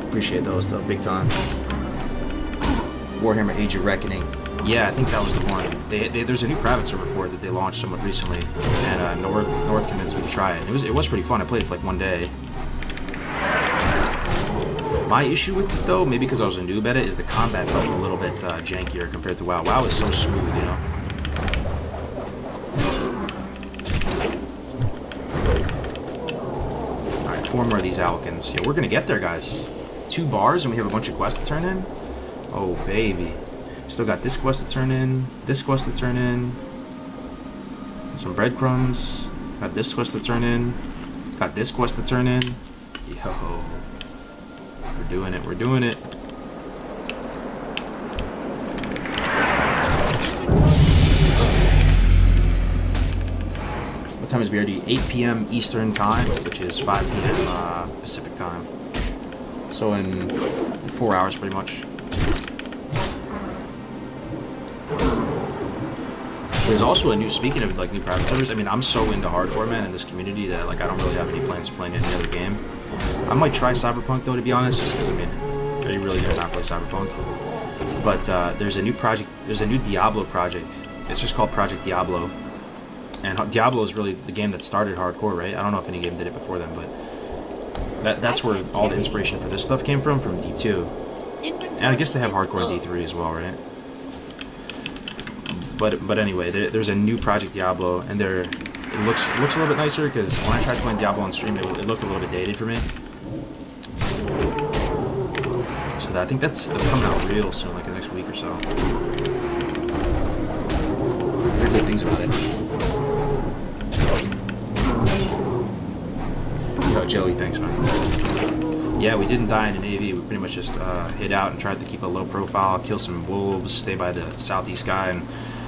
Appreciate those, though, big time. Warhammer Age of Reckoning. Yeah, I think that was the one. There's a new private server for it that they launched somewhat recently, and North convinced me to try it. It was pretty fun. I played it for like one day. My issue with it, though, maybe because I was a noob at it, is the combat felt a little bit jankier compared to WoW. WoW is so smooth, you know. Alright, 4 more of these Alkins. Yeah, we're gonna get there, guys. 2 bars, and we have a bunch of quests to turn in. Oh, baby. Still got this quest to turn in, this quest to turn in, some breadcrumbs. Got this quest to turn in, got this quest to turn in. Yo. We're doing it, we're doing it. What time is BRD? 8 p.m. Eastern time, which is 5 p.m. Pacific time. So in 4 hours, pretty much. There's also a new, speaking of like new private servers, I mean, I'm so into hardcore, man, in this community that like I don't really have any plans of playing any other game. I might try Cyberpunk though, to be honest, just because I mean, I really do not play Cyberpunk. But there's a new project, there's a new Diablo project. It's just called Project Diablo, and Diablo is really the game that started hardcore, right? I don't know if any game did it before then, but that's where all the inspiration for this stuff came from D2, and I guess they have hardcore in D3 as well, right? But anyway, there's a new Project Diablo, and it looks a little bit nicer because when I tried playing Diablo on stream, it looked a little bit dated for me. So I think that's coming out real soon, like the next week or so. I heard good things about it. Yo, Joey, thanks, man. Yeah, we didn't die in the Navy. We pretty much just hid out and tried to keep a low profile, kill some wolves, stay by the southeast guy, and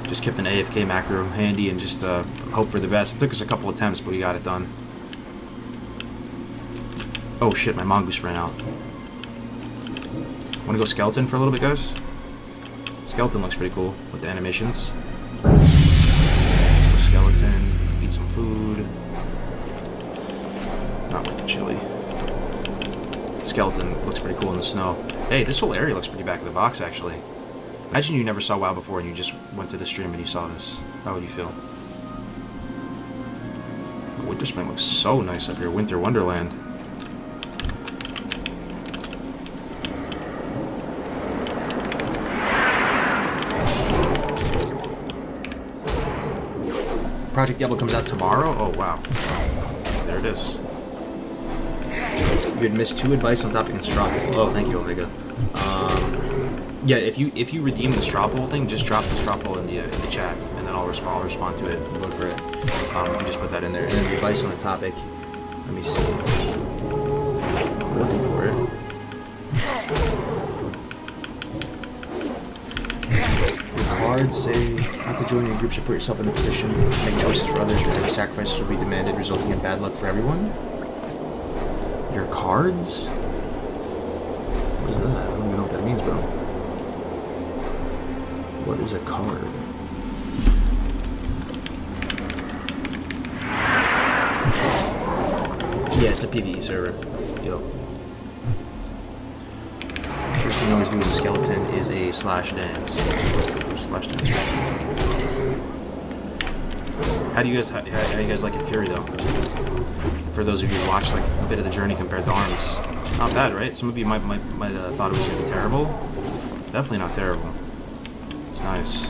Just kept an AFK macro handy and just hope for the best. It took us a couple attempts, but we got it done. Oh shit, my mongoose ran out. Wanna go skeleton for a little bit, guys? Skeleton looks pretty cool with the animations. So skeleton, eat some food. Not with the chili. Skeleton looks pretty cool in the snow. Hey, this whole area looks pretty back of the box, actually. Imagine you never saw WoW before and you just went to the stream and you saw this. How would you feel? Winter Spring looks so nice up here. Winter Wonderland. Project Diablo comes out tomorrow? Oh, wow. There it is. You had missed 2 advice on topic and straw poll. Oh, thank you, Omega. Yeah, if you redeem the straw poll thing, just drop the straw poll in the chat, and then I'll respond to it and vote for it. You just put that in there. And then the advice on the topic. Let me see. I'm looking for it. Cards say not to join any groups or put yourself in a position to make choices for others where heavy sacrifices will be demanded, resulting in bad luck for everyone. Your cards? What is that? I don't even know what that means, bro. What is a card? Yeah, it's a PvE server. Yo. First thing I always do as a skeleton is a slash dance. Slash dance. How do you guys like in Fury though? For those of you who watched like a bit of the journey compared to Arms, not bad, right? Some of you might have thought it was gonna be terrible. It's definitely not terrible. It's nice.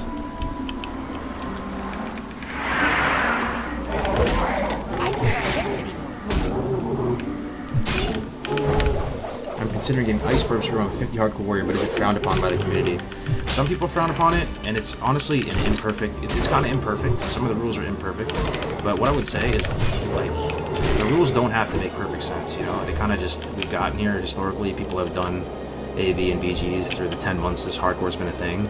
I'm considering getting ice burbs for around 50 hardcore warrior, but is it frowned upon by the community? Some people frown upon it, and it's honestly an imperfect. It's kind of imperfect. Some of the rules are imperfect, but what I would say is like the rules don't have to make perfect sense. You know, they kind of just we've gotten here historically. People have done AV and BGs through the 10 months this hardcore's been a thing.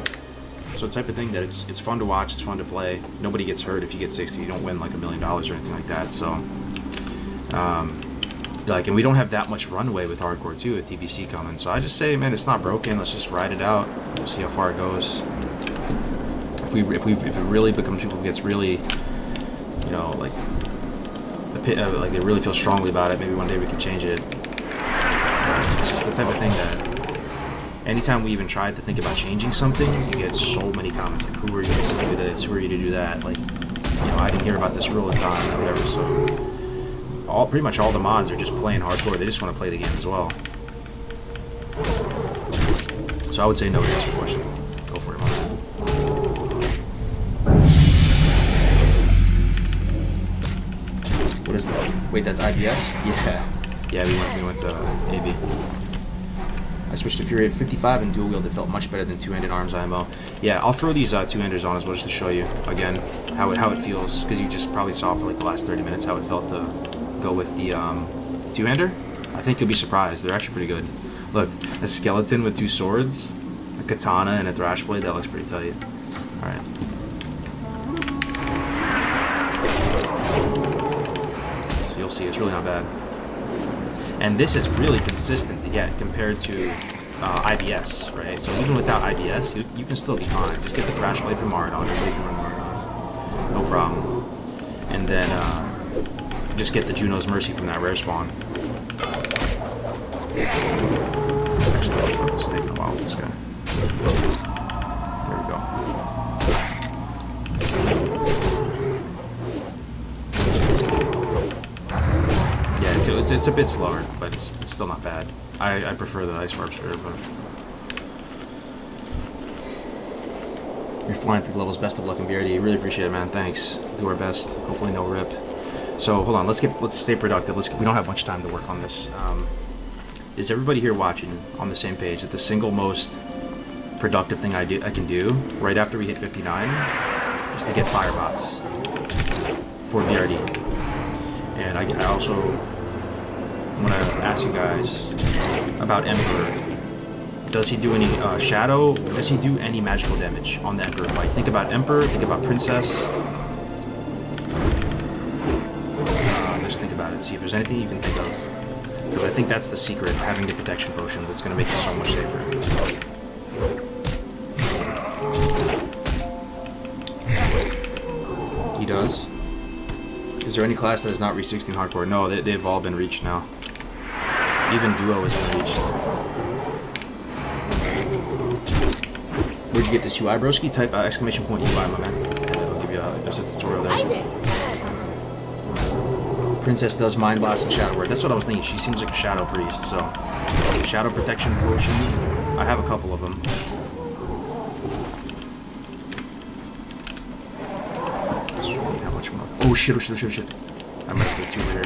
So the type of thing that it's fun to watch, it's fun to play. Nobody gets hurt if you get 60. You don't win like $1 million or anything like that. So, like, and we don't have that much runway with hardcore too with TBC coming. So I just say, man, it's not broken. Let's just ride it out. We'll see how far it goes. If it really becomes people who gets really, you know, like they really feel strongly about it, maybe one day we can change it. But it's just the type of thing that anytime we even tried to think about changing something, you get so many comments like, who are you to do this? Who are you to do that? Like, you know, I didn't hear about this rule in time or whatever. So pretty much all the mods are just playing hardcore. They just want to play the game as well. So I would say no to answer your question. Go for it, man. What is that? Wait, that's IBS? Yeah, we went to AV. I switched to Fury at 55 and dual wield. It felt much better than two-handed arms IMO. Yeah, I'll throw these two-handers on as well just to show you again how it feels, because you just probably saw for like the last 30 minutes how it felt to go with the two-hander. I think you'll be surprised. They're actually pretty good. Look, a skeleton with 2 swords, a katana, and a thrash blade. That looks pretty tight. All right. So you'll see, it's really not bad. And this is really consistent to get compared to IBS, right? So even without IBS, you can still be fine. Just get the thrash blade from Maradon, everybody can run Maradon. No problem. And then just get the Juno's Mercy from that rare spawn. Actually, it's taking a while with this guy. There we go. It's a bit slower, but it's still not bad. I prefer the ice barbs here, but you're flying through levels. Best of luck in BRD. Really appreciate it, man. Thanks. Do our best. Hopefully no rip. So hold on. Let's stay productive. We don't have much time to work on this. Is everybody here watching on the same page that the single most productive thing I can do right after we hit 59 is to get firebots for BRD. And I also want to ask you guys about Emperor. Does he do any shadow? Does he do any magical damage on the Emperor fight? Think about Emperor, think about Princess. Just think about it, see if there's anything you can think of. Because I think that's the secret, having the protection potions. It's going to make it so much safer. He does. Is there any class that has not reached 16 hardcore? No, they've all been reached now. Even duo has been reached. Where'd you get this UI, broski? Type exclamation point UI, my man. I'll give you there's a tutorial there. Princess does Mind Blast and Shadow Word. That's what I was thinking. She seems like a Shadow Priest, so... Shadow Protection Potion. I have a couple of them. How much more? Oh shit, oh shit, oh shit, oh shit. I might have to do 2 here.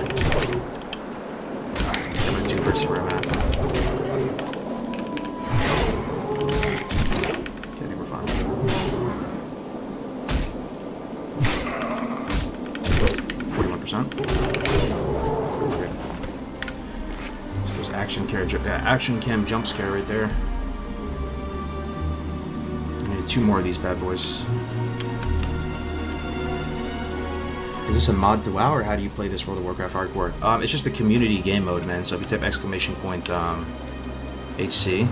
I'm gonna 2 versus where I'm at. Okay, I think we're fine. Okay. So there's action cam jump scare right there. I need 2 more of these bad boys. Is this a mod to WoW, or how do you play this World of Warcraft hardcore? It's just a community game mode, man. So if you type exclamation point HC,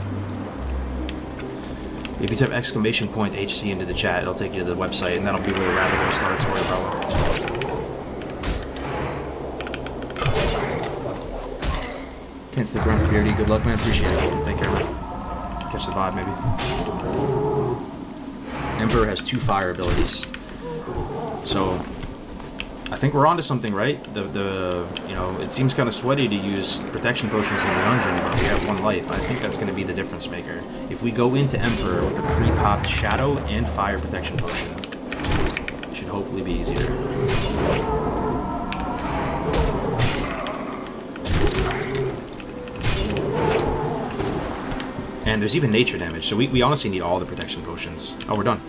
if you type exclamation point HC into the chat, it'll take you to the website, and that'll be where the rabbit hole starts for you, probably. Can't stick around for Beardy. Good luck, man. Appreciate it. Take care, man. Catch the vibe, maybe. Emperor has 2 fire abilities, so I think we're onto something, right? You know, it seems kind of sweaty to use protection potions in the dungeon, but we have 1 life. I think that's going to be the difference maker. If we go into Emperor with a pre-popped Shadow and Fire protection potion, it should hopefully be easier. And there's even nature damage, so we honestly need all the protection potions. Oh, we're done.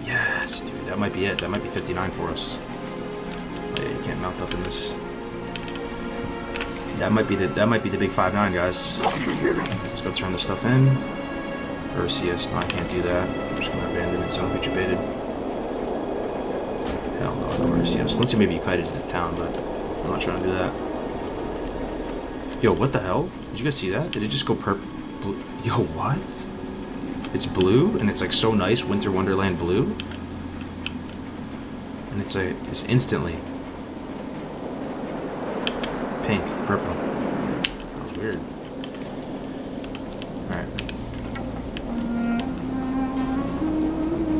Yes, dude, that might be it. That might be 59 for us. Oh, yeah, you can't mount up in this. That might be the big 5-9, guys. Let's go turn this stuff in. Perseus, no, I can't do that. I'm just gonna abandon it, so I'll get you baited. Hell no, no Perseus. Let's see, maybe you kited to the town, but I'm not trying to do that. Yo, what the hell? Did you guys see that? Did it just go purple? Yo, what? It's blue, and it's like so nice, Winter Wonderland blue. And it's instantly pink, purple. That was weird. Alright.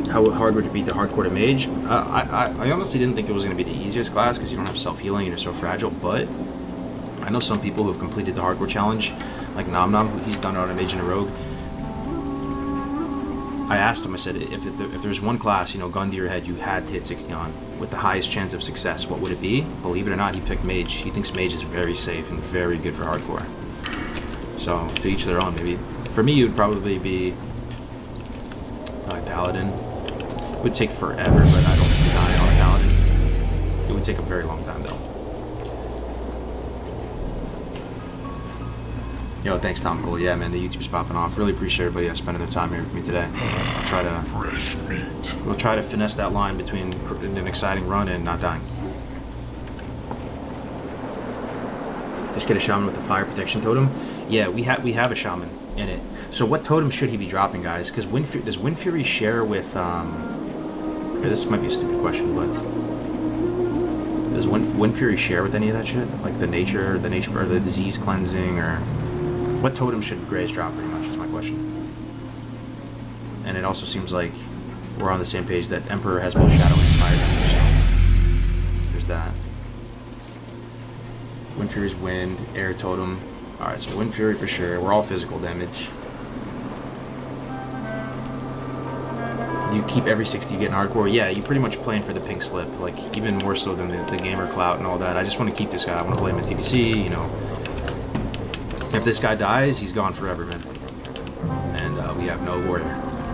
How hard would it be to hardcore to mage? I honestly didn't think it was going to be the easiest class, because you don't have self-healing and you're so fragile, but I know some people who have completed the hardcore challenge, like Nom Nom, he's done it on a mage and a rogue. I asked him, I said, if there's one class, you know, gun to your head, you had to hit 60 on, with the highest chance of success, what would it be? Believe it or not, he picked mage. He thinks mage is very safe and very good for hardcore. So, to each their own, maybe. For me, it would probably be paladin. It would take forever, but I don't die on a paladin. It would take a very long time, though. Yo, thanks, Tom Cole. Yeah, man, the YouTube's popping off. Really appreciate everybody spending their time here with me today. We'll try to finesse that line between an exciting run and not dying. Just get a shaman with a fire protection totem. Yeah, we have a shaman in it. So what totem should he be dropping, guys? Because does Wind Fury share with okay, this might be a stupid question, but does Wind Fury share with any of that shit? Like the nature or the disease cleansing, or what totem should Grays drop, pretty much, is my question. And it also seems like we're on the same page that Emperor has both Shadow and Fire damage, so there's that. Wind Fury's Wind, Air Totem. Alright, so Wind Fury for sure. We're all physical damage. You keep every 60 you get in hardcore. Yeah, you pretty much playing for the pink slip, like even more so than the gamer clout and all that. I just want to keep this guy. I want to play him in TBC, you know. If this guy dies, he's gone forever, man. And we have no warrior.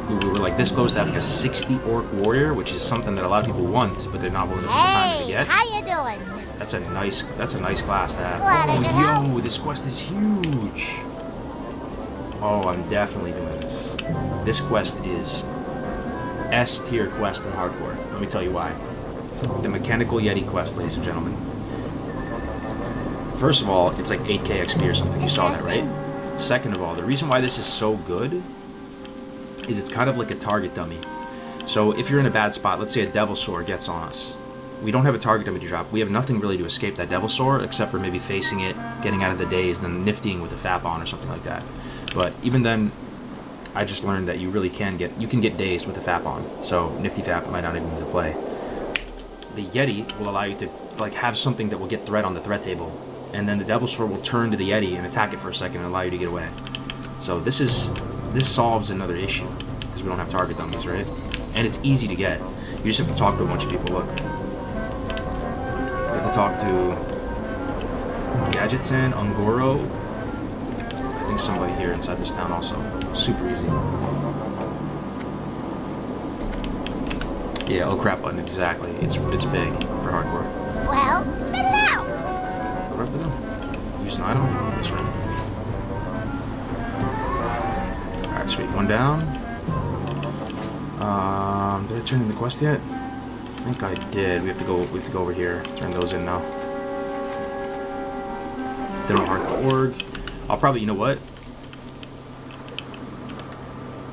We were like this close to having a 60 orc warrior, which is something that a lot of people want, but they're not willing to put the time to get. How you doing? That's a nice class to have. Glad I could Oh, yo, this quest is huge. Oh, I'm definitely doing this. This quest is S tier quest in hardcore. Let me tell you why. The Mechanical Yeti quest, ladies and gentlemen. First of all, it's like 8k XP or something. You saw that, right? Second of all, the reason why this is so good is it's kind of like a target dummy. So if you're in a bad spot, let's say a Devil Sword gets on us. We don't have a target dummy to drop. We have nothing really to escape that Devil Sword except for maybe facing it, getting out of the daze, then niftying with a FAP on or something like that. But even then, I just learned that you really can get dazed with a FAP on. So nifty FAP might not even be to play. The Yeti will allow you to like have something that will get threat on the threat table, and then the Devil Sword will turn to the Yeti and attack it for a second and allow you to get away. So this solves another issue because we don't have target dummies, right? And it's easy to get. You just have to talk to a bunch of people. Look, you have to talk to Gadgetsan, Ungoro. I think somebody here inside this town also. Super easy. Yeah, oh crap button, exactly. It's big for hardcore. Well, spit it out! What do I have to do? Use an item? This way. Alright, sweet. One down. Did I turn in the quest yet? I think I did. We have to go over here. Turn those in now. Demo hardcore.org. I'll probably, you know what?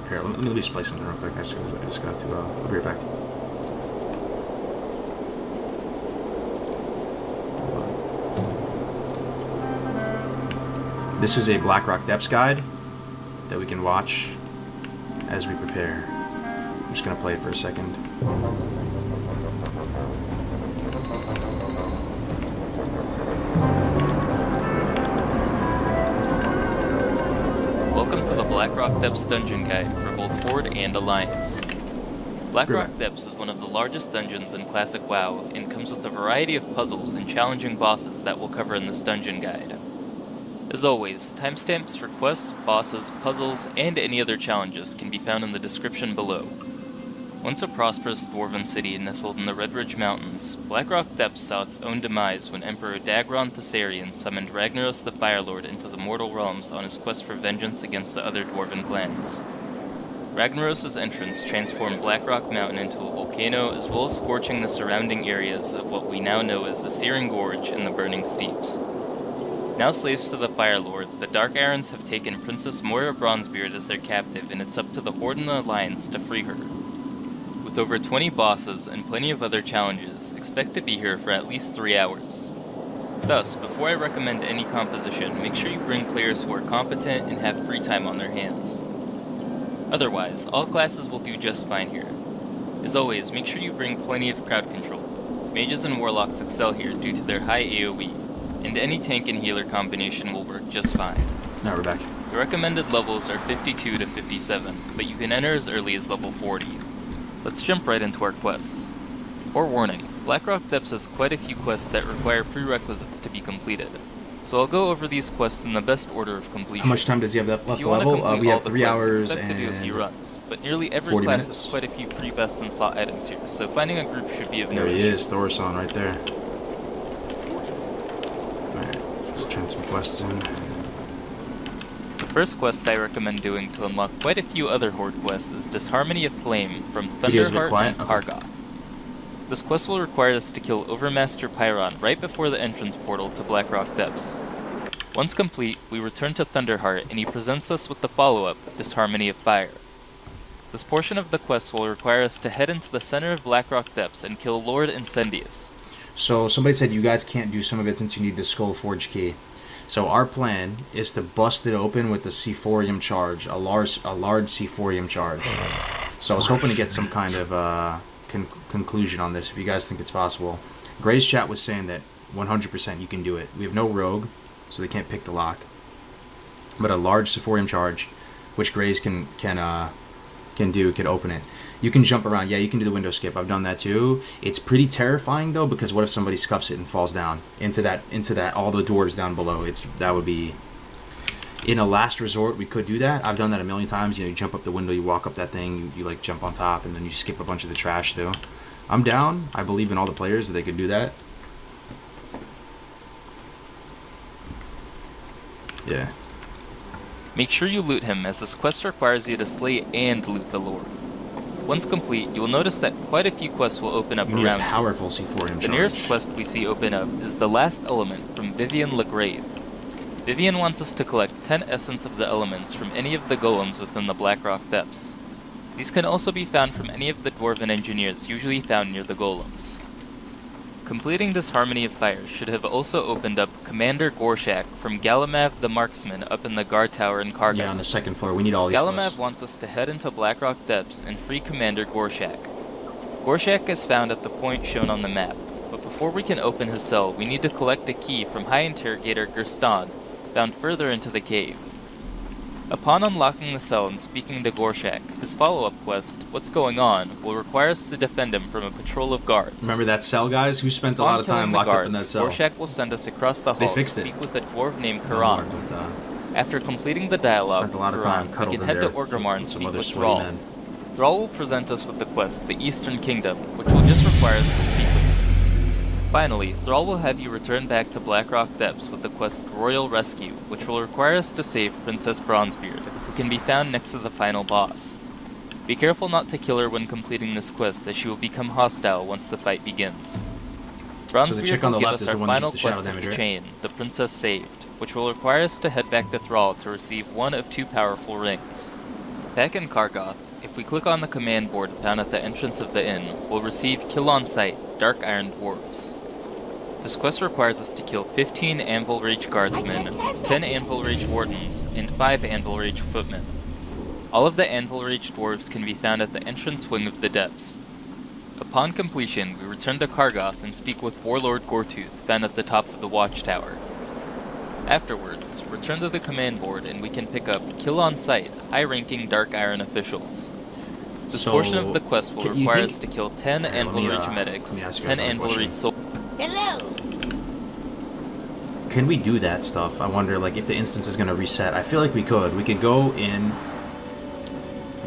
Here, let me just play something real quick. I just got to, I'll be right back. This is a Blackrock Depths guide that we can watch as we prepare. I'm just going to play it for a second. Welcome to the Blackrock Depths Dungeon Guide for both Horde and Alliance. Blackrock Depths is one of the largest dungeons in Classic WoW and comes with a variety of puzzles and challenging bosses that we'll cover in this dungeon guide. As always, timestamps for quests, bosses, puzzles, and any other challenges can be found in the description below. Once a prosperous dwarven city nestled in the Red Ridge Mountains, Blackrock Depths saw its own demise when Emperor Dagron Thessarian summoned Ragnaros the Firelord into the mortal realms on his quest for vengeance against the other dwarven clans. Ragnaros' entrance transformed Blackrock Mountain into a volcano, as well as scorching the surrounding areas of what we now know as the Searing Gorge and the Burning Steeps. Now slaves to the Firelord, the Dark Arons have taken Princess Moira Bronzebeard as their captive, and it's up to the Horde and the Alliance to free her. With over 20 bosses and plenty of other challenges, expect to be here for at least 3 hours. Thus, before I recommend any composition, make sure you bring players who are competent and have free time on their hands. Otherwise, all classes will do just fine here. As always, make sure you bring plenty of crowd control. Mages and warlocks excel here due to their high AoE, and any tank and healer combination will work just fine. Now we're back. The recommended levels are 52 to 57, but you can enter as early as level 40. Let's jump right into our quests. Forewarning, Blackrock Depths has quite a few quests that require prerequisites to be completed, so I'll go over these quests in the best order of completion. How much time does he have left If to you want to level? complete We all have the 3 quests, hours expect to do a few and runs, but nearly every 40 class minutes. has quite a few pre-best and slot items here, so finding a group should be of no there he issue. is, Thorson right there. Alright, let's turn some quests in. The first quest I recommend doing to unlock quite a few other Horde quests is Disharmony of Flame from Video's a bit Thunderheart quiet? and Okay. Kargoth. This quest will require us to kill Overmaster Pyron right before the entrance portal to Blackrock Depths. Once complete, we return to Thunderheart and he presents us with the follow-up, Disharmony of Fire. This portion of the quest will require us to head into the center of Blackrock Depths and kill Lord Incendius. So somebody said you guys can't do some of it since you need the Skull Forge key. So our plan is to bust it open with the Sephorium charge, a large Sephorium charge. So I was hoping to get some kind of conclusion on this, if you guys think it's possible. Gray's chat was saying that 100% you can do it. We have no rogue, so they can't pick the lock. But a large Sephorium charge, which Gray's can open it. You can jump around. Yeah, you can do the window skip. I've done that too. It's pretty terrifying though, because what if somebody scuffs it and falls down into that all the doors down below? That would be, in a last resort we could do that. I've done that a million times. You know, you jump up the window, you walk up that thing, you like jump on top, and then you skip a bunch of the trash too. I'm down. I believe in all the players that they could do that. Yeah. Make sure you loot him, as this quest requires you to slay and loot the Lord. Once complete, you will notice that quite a few quests will open up We need a around you. powerful C4 in The charge. nearest quest we see open up is the Last Element from Vivian Legrave. Vivian wants us to collect 10 essence of the elements from any of the golems within the Blackrock Depths. These can also be found from any of the dwarven engineers usually found near the golems. Completing this Harmony of Fire should have also opened up Commander Gorshak from Galamav the Marksman up in the guard tower in Karga. Yeah, on the second floor. We need all these Galamav quests. wants us to head into Blackrock Depths and free Commander Gorshak. Gorshak is found at the point shown on the map, but before we can open his cell, we need to collect a key from High Interrogator Gerstan, found further into the cave. Upon unlocking the cell and speaking to Gorshak, his follow-up quest, What's Going On, will require us to defend him from a patrol of guards. Remember that cell, guys? Who spent a Upon lot of time killing the locked up in that guards, cell? Gorshak will send us across the They hall to fixed it. speak with a dwarf named No Karan. more with, After completing the dialogue spent a lot of with time Karan, cuddled we can in head to there Orgrimmar and with some speak other with sweaty Thrall. men. Thrall will present us with the quest, the Eastern Kingdom, which will just require us to speak with him. Finally, Thrall will have you return back to Blackrock Depths with the quest Royal Rescue, which will require us to save Princess Bronzebeard, who can be found next to the final boss. Be careful not to kill her when completing this quest, as she will become hostile once the fight begins. Bronzebeard chick on will the give left us is our the one that final gets the shadow quest of damage, the right? chain, the Princess Saved, which will require us to head back to Thrall to receive one of 2 powerful rings. Back in Kargoth, if we click on the command board found at the entrance of the inn, we'll receive Kill on Sight, Dark Iron Dwarves. This quest requires us to kill 15 Anvil Rage Guardsmen, 10 Anvil Rage Wardens, and 5 Anvil Rage Footmen. All of the Anvil Rage Dwarves can be found at the entrance wing of the Depths. Upon completion, we return to Kargoth and speak with Warlord Gortooth, found at the top of the watchtower. Afterwards, return to the command board and we can pick up Kill on Sight, high-ranking Dark Iron officials. This So, portion of the quest will can you require think- us to kill 10 Here, let Anvil me, Rage let me medics, ask you 10 guys another Anvil question. Rage soldiers. Hello. Can we do that stuff? I wonder, like, if the instance is going to reset. I feel like we could. We could go in,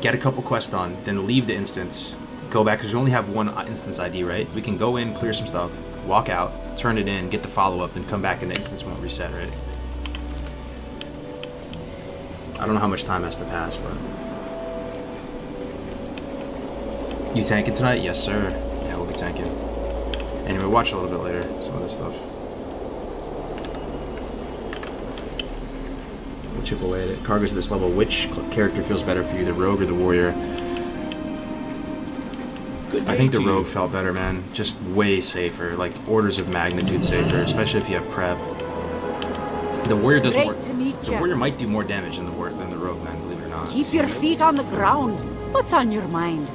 get a couple quests done, then leave the instance, go back, because we only have one instance ID, right? We can go in, clear some stuff, walk out, turn it in, get the follow-up, then come back and the instance won't reset, right? I don't know how much time has to pass, but... You tanking tonight? Yes, sir. Yeah, we'll be tanking. Anyway, watch a little bit later, some of this stuff. We'll chip away at it. Cargo's at this level. Which character feels better for you, the rogue or the warrior? I think the rogue felt better, man. Just way safer, like orders of magnitude safer, especially if you have prep. The warrior does Great more. to meet The ya. warrior might do more damage than the rogue, man. Believe it or not. Keep your feet on the ground. What's on your mind?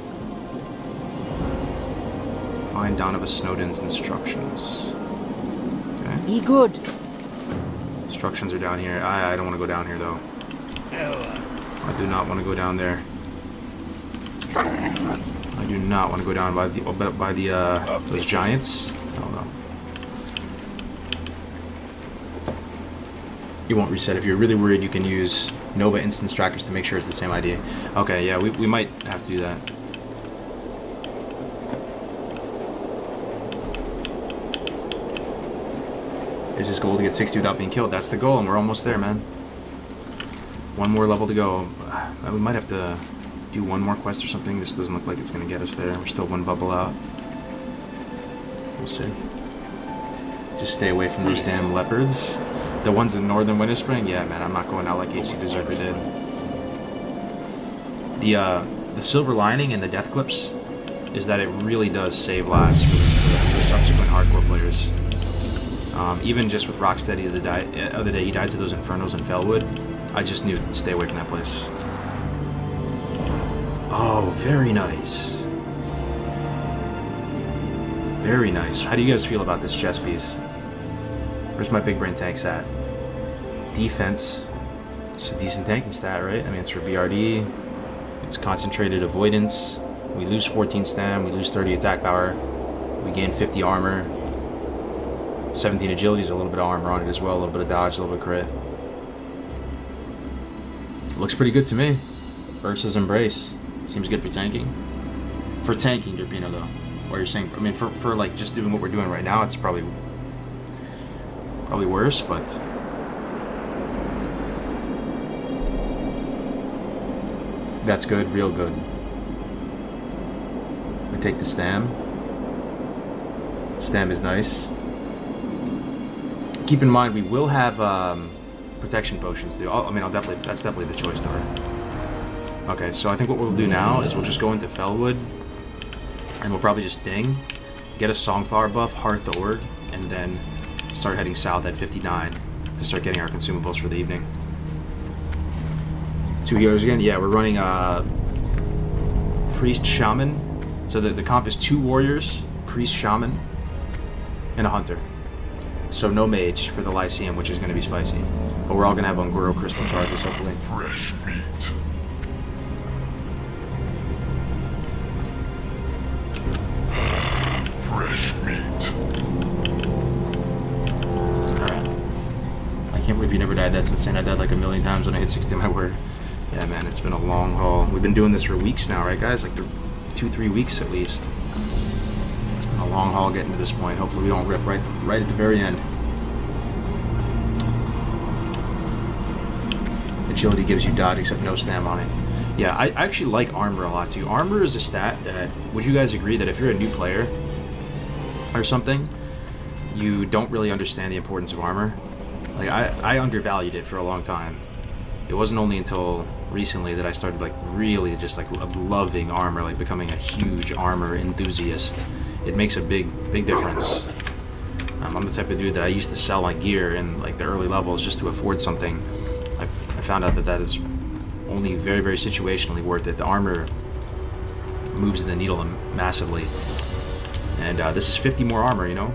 Find Donovan Snowden's instructions. Okay. Be good. Instructions are down here. I don't want to go down here though. I do not want to go down there. I do not want to go down by the those giants. I don't know. You won't reset. If you're really worried, you can use Nova instance trackers to make sure it's the same ID. Okay, yeah, we might have to do that. Is this goal to get 60 without being killed? That's the goal, and we're almost there, man. One more level to go. We might have to do one more quest or something. This doesn't look like it's going to get us there. We're still one bubble out. We'll see. Just stay away from those damn leopards. The ones in northern Winterspring? Yeah, man, I'm not going out like HC Berserker did. The silver lining in the death clips is that it really does save lives for subsequent hardcore players. Even just with Rocksteady the other day, he died to those Infernos in Fellwood. I just knew to stay away from that place. Oh, very nice. Very nice. How do you guys feel about this chess piece? Where's my big brain tanks at? Defense. It's a decent tanking stat, right? I mean, it's for BRD. It's concentrated avoidance. We lose 14 stam. We lose 30 attack power. We gain 50 armor. 17 agility is a little bit of armor on it as well. A little bit of dodge, a little bit of crit. Looks pretty good to me. Versus Embrace. Seems good for tanking. For tanking, Derpino, though. What you're saying, I mean, for like just doing what we're doing right now, it's probably worse, but That's good, real good. We take the stam. Stam is nice. Keep in mind, we will have protection potions too. I mean, that's definitely the choice though, right? Okay, so I think what we'll do now is we'll just go into Fellwood, and we'll probably just ding, get a Songflower buff, Heart the Org, and then start heading south at 59 to start getting our consumables for the evening. 2 healers again? Yeah, we're running Priest Shaman. So the comp is 2 warriors, Priest Shaman, and a Hunter. So no mage for the Lyceum, which is going to be spicy. But we're all going to have Ungoro Crystal charges, hopefully. Fresh meat. Fresh meat. Alright. I can't believe you never died. That's insane. I died like a million times when I hit 60 on my word. Yeah, man, it's been a long haul. We've been doing this for weeks now, right, guys? Like 2-3 weeks at least. It's been a long haul getting to this point. Hopefully we don't rip right at the very end. Agility gives you dodge, except no stam on it. Yeah, I actually like armor a lot too. Armor is a stat that, would you guys agree that if you're a new player or something, you don't really understand the importance of armor? Like, I undervalued it for a long time. It wasn't only until recently that I started like really just like loving armor, like becoming a huge armor enthusiast. It makes a big difference. I'm the type of dude that I used to sell my gear in like the early levels just to afford something. I found out that is only very, very situationally worth it. The armor moves the needle massively. And this is 50 more armor, you know?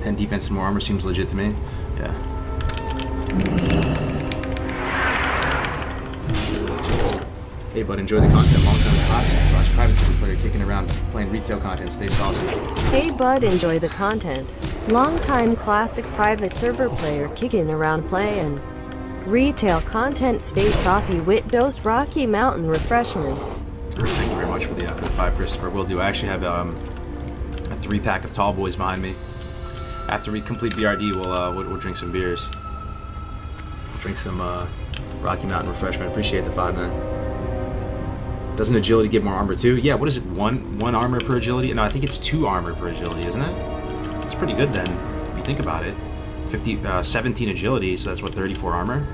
10 defense and more armor seems legit to me. Yeah. Hey, bud, enjoy the content. Long-time classic / private server player kicking around playing retail content. Stay saucy. Hey, bud, enjoy the content. Long-time classic private server player kicking around playing retail content. Stay saucy with dose Rocky Mountain refreshments. Thank you very much for the 5, Christopher. Will do. I actually have a 3-pack of tall boys behind me. After we complete BRD, we'll drink some beers. We'll drink some Rocky Mountain refreshment. Appreciate the 5, man. Doesn't agility give more armor too? Yeah, what is it? One armor per agility? No, I think it's 2 armor per agility, isn't it? It's pretty good then, if you think about it. 17 agility, so that's what, 34 armor?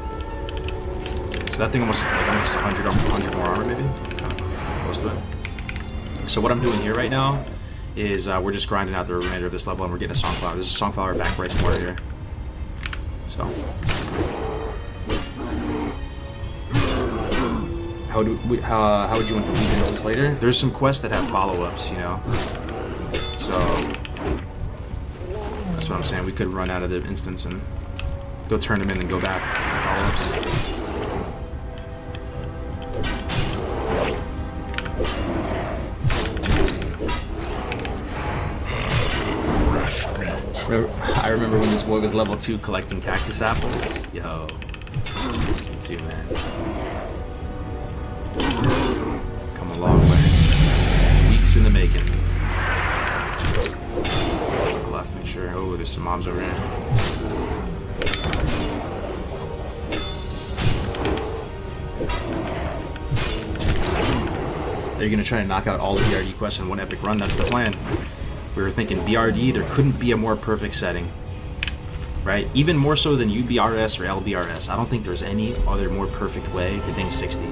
So that thing almost 100 more armor maybe? Close to that. So what I'm doing here right now is we're just grinding out the remainder of this level and we're getting a Songflower. This is a Songflower back right corner here. So. How would you want to leave instance later? There's some quests that have follow-ups, you know? So that's what I'm saying. We could run out of the instance and go turn them in and go back follow-ups. I remember when this boy was level 2 collecting cactus apples. Yo, me too, man. Come a long way. Weeks in the making. Look left, make sure. Oh, there's some mobs over here. Are you gonna try to knock out all the BRD quests in one epic run? That's the plan. We were thinking BRD, there couldn't be a more perfect setting, right? Even more so than UBRS or LBRS. I don't think there's any other more perfect way to ding 60.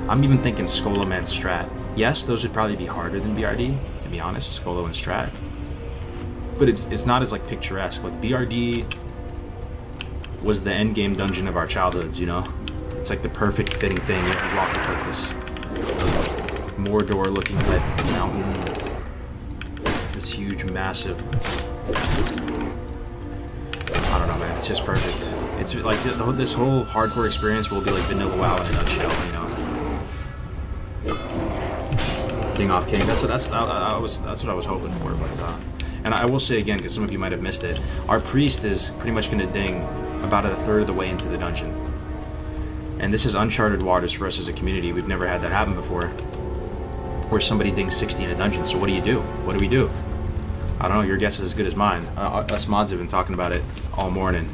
I'm even thinking Skolo Man Strat. Yes, those would probably be harder than BRD, to be honest, Skolo and Strat. But it's not as like picturesque. Like BRD was the end game dungeon of our childhoods, you know? It's like the perfect fitting thing. You have to walk up like this Mordor looking type mountain. This huge, massive. I don't know, man. It's just perfect. It's like this whole hardcore experience will be like vanilla WoW in a nutshell, you know. King off king. That's what I was hoping for. But and I will say again, because some of you might have missed it, our priest is pretty much going to ding about 1/3 of the way into the dungeon, and this is uncharted waters for us as a community. We've never had that happen before, where somebody dings 60 in a dungeon. So what do you do? What do we do? I don't know, your guess is as good as mine. Us mods have been talking about it all morning.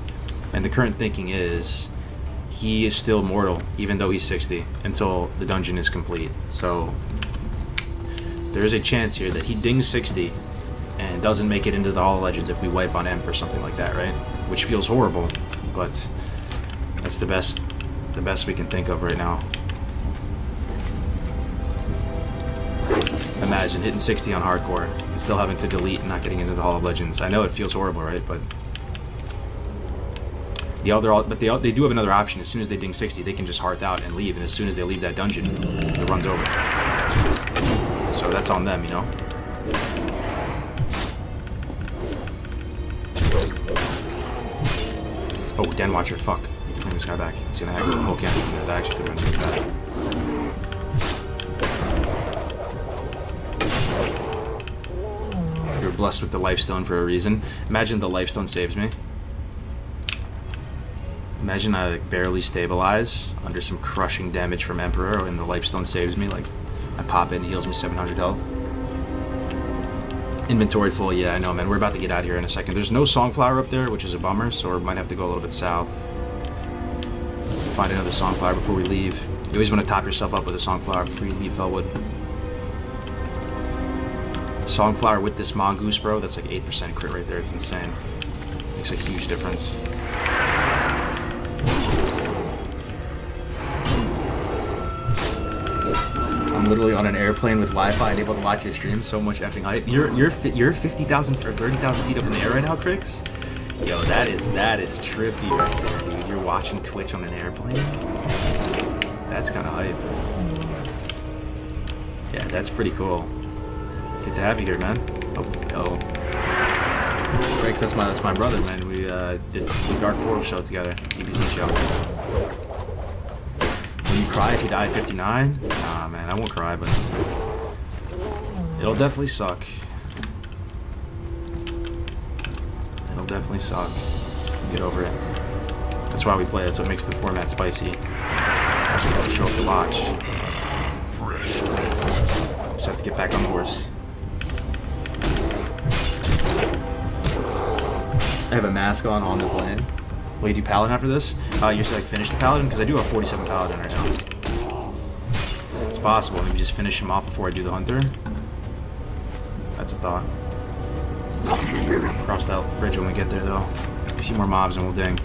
And the current thinking is he is still mortal, even though he's 60, until the dungeon is complete. So there is a chance here that he dings 60 and doesn't make it into the Hall of Legends if we wipe on Emp or something like that, right? Which feels horrible, but that's the best we can think of right now. Imagine hitting 60 on hardcore and still having to delete and not getting into the Hall of Legends. I know it feels horrible, right? But they do have another option. As soon as they ding 60, they can just hearth out and leave. And as soon as they leave that dungeon, the run's over. So that's on them, you know? Oh, Den Watcher, fuck. Bring this guy back. He's gonna hack the whole camp. That actually could have been pretty bad. You're blessed with the Lifestone for a reason. Imagine the Lifestone saves me. Imagine I like barely stabilize under some crushing damage from Emperor and the Lifestone saves me. Like, I pop it and heals me 700 health. Inventory full, yeah, I know, man. We're about to get out of here in a second. There's no Songflower up there, which is a bummer, so we might have to go a little bit south. Find another Songflower before we leave. You always want to top yourself up with a Songflower before you leave Felwood. Songflower with this Mongoose, bro, that's like 8% crit right there. It's insane. Makes a huge difference. I'm literally on an airplane with Wi-Fi and able to watch your stream. So much effing hype. You're 50,000 or 30,000 feet up in the air right now, Crix? Yo, that is trippy right there, dude. You're watching Twitch on an airplane? That's kind of hype. Yeah, that's pretty cool. Good to have you here, man. Oh, yo. Crix, that's my brother, man. We did the Dark Orb show together, BBC show. Will you cry if you die at 59? Nah, man, I won't cry, but it'll definitely suck. It'll definitely suck. Get over it. That's why we play. That's what makes the format spicy. That's what we show up to watch. Just have to get back on the horse. I have a mask on the plane. Will you do Paladin after this? You're just like finish the Paladin? Because I do have 47 Paladin right now. It's possible. Maybe just finish him off before I do the Hunter. That's a thought. Cross that bridge when we get there, though. A few more mobs and we'll ding.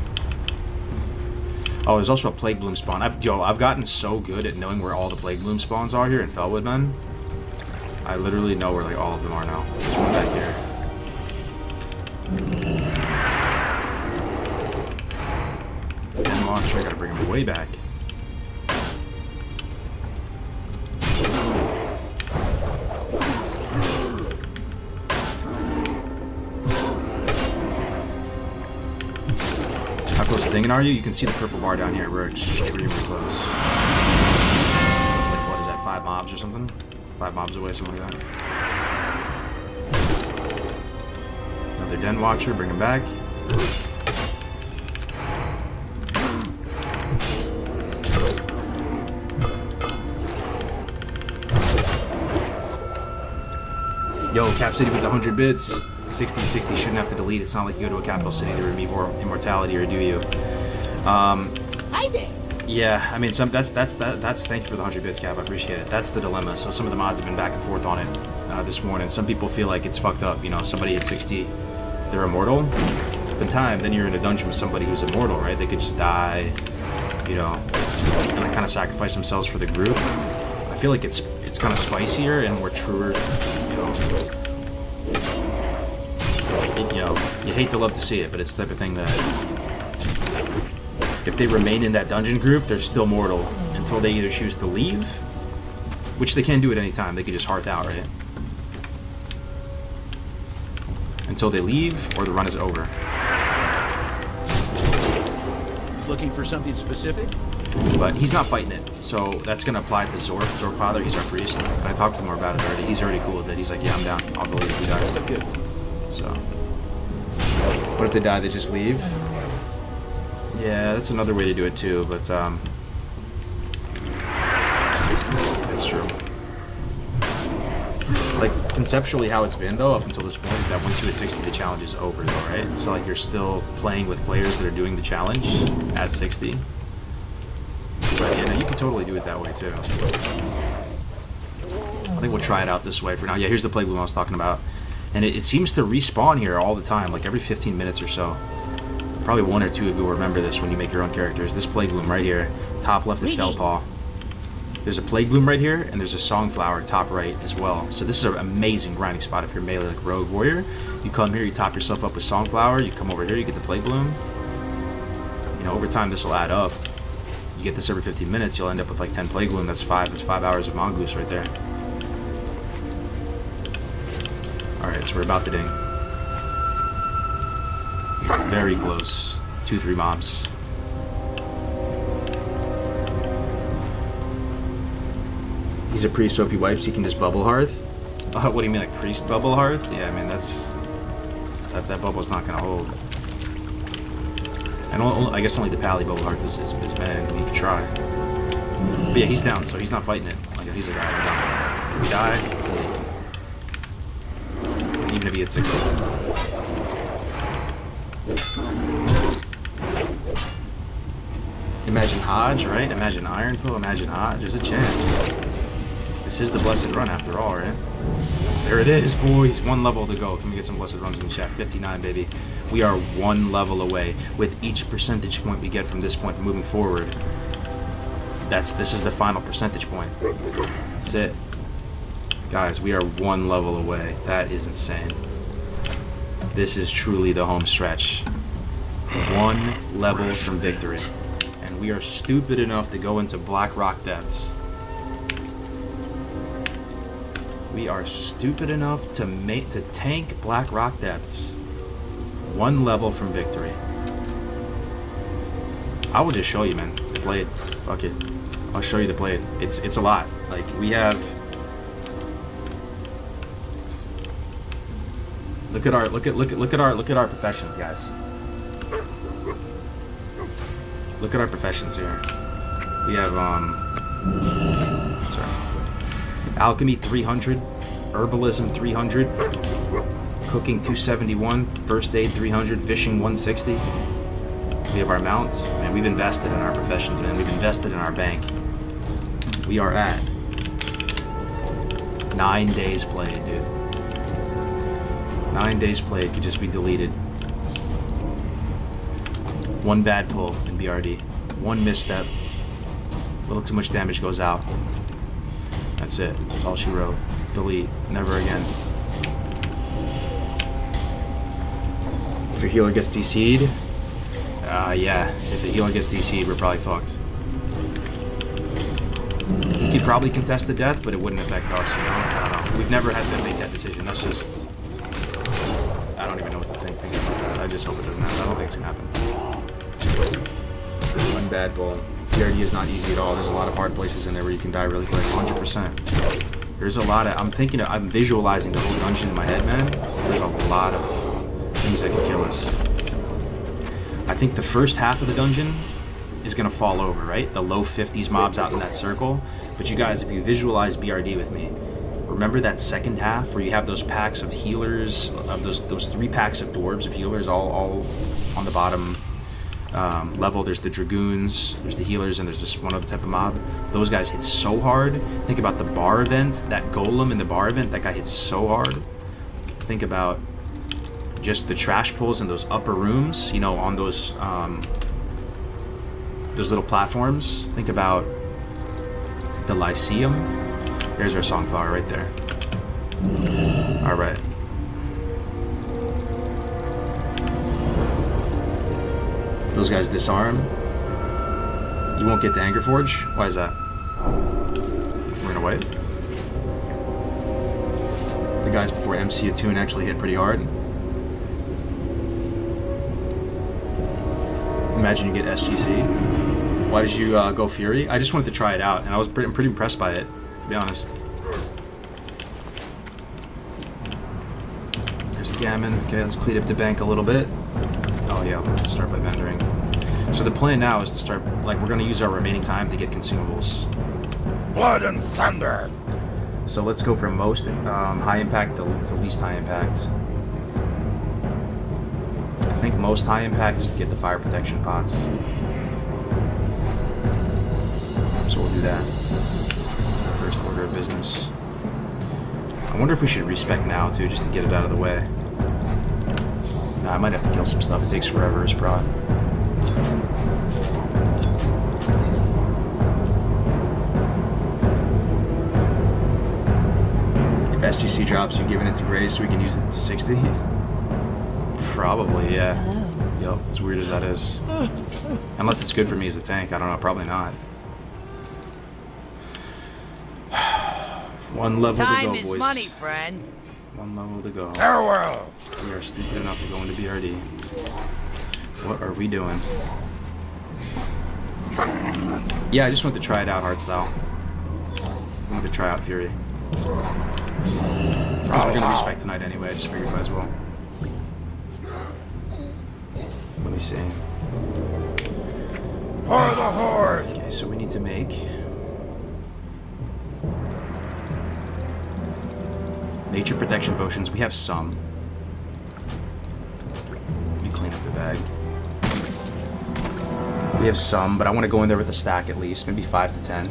Oh, there's also a Plague Bloom spawn. I've gotten so good at knowing where all the Plague Bloom spawns are here in Felwood, man. I literally know where like all of them are now. There's one back here. And Monster, I gotta bring him way back. How close to dinging are you? You can see the purple bar down here. We're extremely close. Like, what is that, 5 mobs or something? 5 mobs away, something like that. Another Den Watcher, bring him back. Yo, Cap City with the 100 bits. 60-60 shouldn't have to delete. It's not like you go to a capital city to remove immortality, or do you? Hi there. Yeah, I mean, that's thank you for the 100 bits, Cap. I appreciate it. That's the dilemma. So some of the mods have been back and forth on it this morning. Some people feel like it's fucked up. You know, somebody at 60, they're immortal. In time, then you're in a dungeon with somebody who's immortal, right? They could just die, you know, and like kind of sacrifice themselves for the group. I feel like it's kind of spicier and more truer, you know. You know, you hate to love to see it, but it's the type of thing that if they remain in that dungeon group, they're still mortal until they either choose to leave, which they can do at any time. They could just hearth out, right? Until they leave or the run is over. Looking for something specific? But he's not fighting it, so that's going to apply to Zork. Zorkfather, he's our priest. And I talked to him more about it already. He's already cool with it. He's like, yeah, I'm down. I'll delete if we die. Good. So, what if they die, they just leave? Yeah, that's another way to do it too, but that's true. Like, conceptually how it's been though, up until this point, is that once you hit 60, the challenge is over though, right? So like, you're still playing with players that are doing the challenge at 60. can totally do it that way too. I think we'll try it out this way for now. Yeah, here's the plague bloom I was talking about. And it seems to respawn here all the time, like every 15 minutes or so. Probably one or two of you will remember this when you make your own characters. This plague bloom right here, top left of Felpaw. There's a plague bloom right here, and there's a songflower top right as well. So this is an amazing grinding spot if you're melee like rogue warrior. You come here, you top yourself up with songflower, you come over here, you get the plague bloom. You know, over time this will add up. You get this every 15 minutes, you'll end up with like 10 plague bloom. That's 5 hours of mongoose right there. Alright, so we're about to ding. Very close. 2-3 mobs. He's a priest, so if he wipes, he can just bubble hearth. What do you mean, like priest bubble hearth? Yeah, I mean that bubble's not gonna hold. And I guess only the pally bubble hearth is banned. You can try. But yeah, he's down, so he's not fighting it. Like he's like, alright, I'm done. If he died, even if he had 60. Imagine Hodge, right? Imagine Ironfoot, imagine Hodge. There's a chance. This is the blessed run after all, right? There it is, boys. 1 level to go. Can we get some blessed runs in the chat? 59, baby. We are 1 level away. With each percentage point we get from this point moving forward, this is the final percentage point. That's it. Guys, we are 1 level away. That is insane. This is truly the home stretch. 1 level from victory. And we are stupid enough to go into Black Rock Depths. We are stupid enough to tank Black Rock Depths. 1 level from victory. I will just show you, man. The blade. Fuck it. I'll show you the blade. It's a lot. Like we have. Look at our professions, guys. Look at our professions here. We have sorry. Alchemy 300, Herbalism 300, Cooking 271, First Aid 300, Fishing 160. We have our mounts. Man, we've invested in our professions, man. We've invested in our bank. We are at 9 days played, dude. 9 days played could just be deleted. 1 bad pull in BRD. 1 misstep. A little too much damage goes out. That's it. That's all she wrote. Delete. Never again. If your healer gets DC'd, yeah. If the healer gets DC'd, we're probably fucked. He could probably contest the death, but it wouldn't affect us, you know? I don't know. We've never had to make that decision. That's just... I don't even know what to think about that. I just hope it doesn't happen. I don't think it's gonna happen. 1 bad pull. BRD is not easy at all. There's a lot of hard places in there where you can die really quick. 100%. There's a lot of... I'm visualizing the whole dungeon in my head, man. There's a lot of things that can kill us. I think the first half of the dungeon is going to fall over, right? The low 50s mobs out in that circle. But you guys, if you visualize BRD with me, remember that second half where you have those packs of healers, of those 3 packs of dwarves of healers all on the bottom level. There's the dragoons, there's the healers, and there's this one other type of mob. Those guys hit so hard. Think about the bar event, that golem in the bar event, that guy hits so hard. Think about just the trash pulls in those upper rooms, you know, on those little platforms. Think about the Lyceum. There's our songflower right there. Alright. Those guys disarm. You won't get to Angerforge? Why is that? We're gonna wait. The guys before MC Attune actually hit pretty hard. Imagine you get SGC. Why did you go Fury? I just wanted to try it out, and I was pretty impressed by it, to be honest. There's a Gammon. Okay, let's clean up the bank a little bit. Oh yeah, let's start by vendoring. So the plan now is to start, like, we're going to use our remaining time to get consumables. Blood and thunder. So let's go from most high impact to least high impact. I think most high impact is to get the fire protection pots. So we'll do do that. It's the first order of business. I wonder if we should respec now, too, just to get it out of the way. Nah, I might have to kill some stuff. It takes forever as prod. If SGC drops, you're giving it to Grace so we can use it to 60? Probably, yeah. Yo, as weird as that is. Unless it's good for me as a tank. I don't know. Probably not. One level to go, boys. Time is money, friend. One level to go. Farewell. We are stupid enough to go into BRD. What are we doing? Yeah, I just want to try it out, hardstyle. I want to try out Fury. Because we're gonna respec tonight anyway. I just figured might as well. Let me see. For the horde. Okay, so we need to make nature protection potions. We have some. Let me clean up the bag. We have some, but I want to go in there with a stack at least, maybe 5 to 10.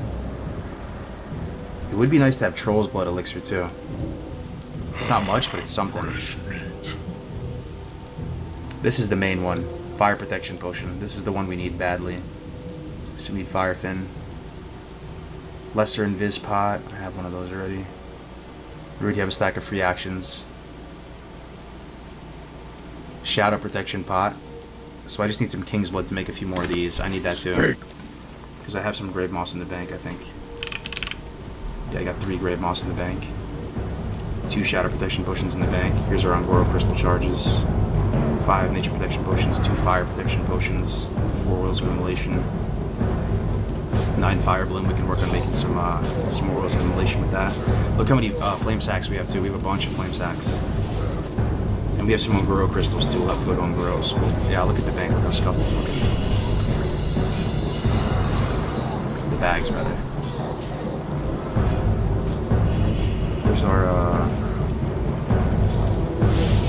It would be nice to have Troll's Blood Elixir too. It's not much, but it's something. This is the main one. Fire Protection Potion. This is the one we need badly. So we need Fire Fin. Lesser Invis Pot. I have one of those already. We already have a stack of free actions. Shadow Protection Pot. So I just need some King's Blood to make a few more of these. I need that too. Because I have some Grave Moss in the bank, I think. Yeah, I got 3 Grave Moss in the bank. 2 Shadow Protection Potions in the bank. Here's our Angoro Crystal Charges. 5 Nature Protection Potions. 2 Fire Protection Potions. 4 Oils of Immolation. 9 Fire Bloom. We can work on making some more Oils of Immolation with that. Look how many Flame Sacks we have too. We have a bunch of Flame Sacks. And we have some Angoro Crystals too. We'll have to go to Angoro. So yeah, look at the bank. Look how scuffed it's looking. The bags, rather. Here's our,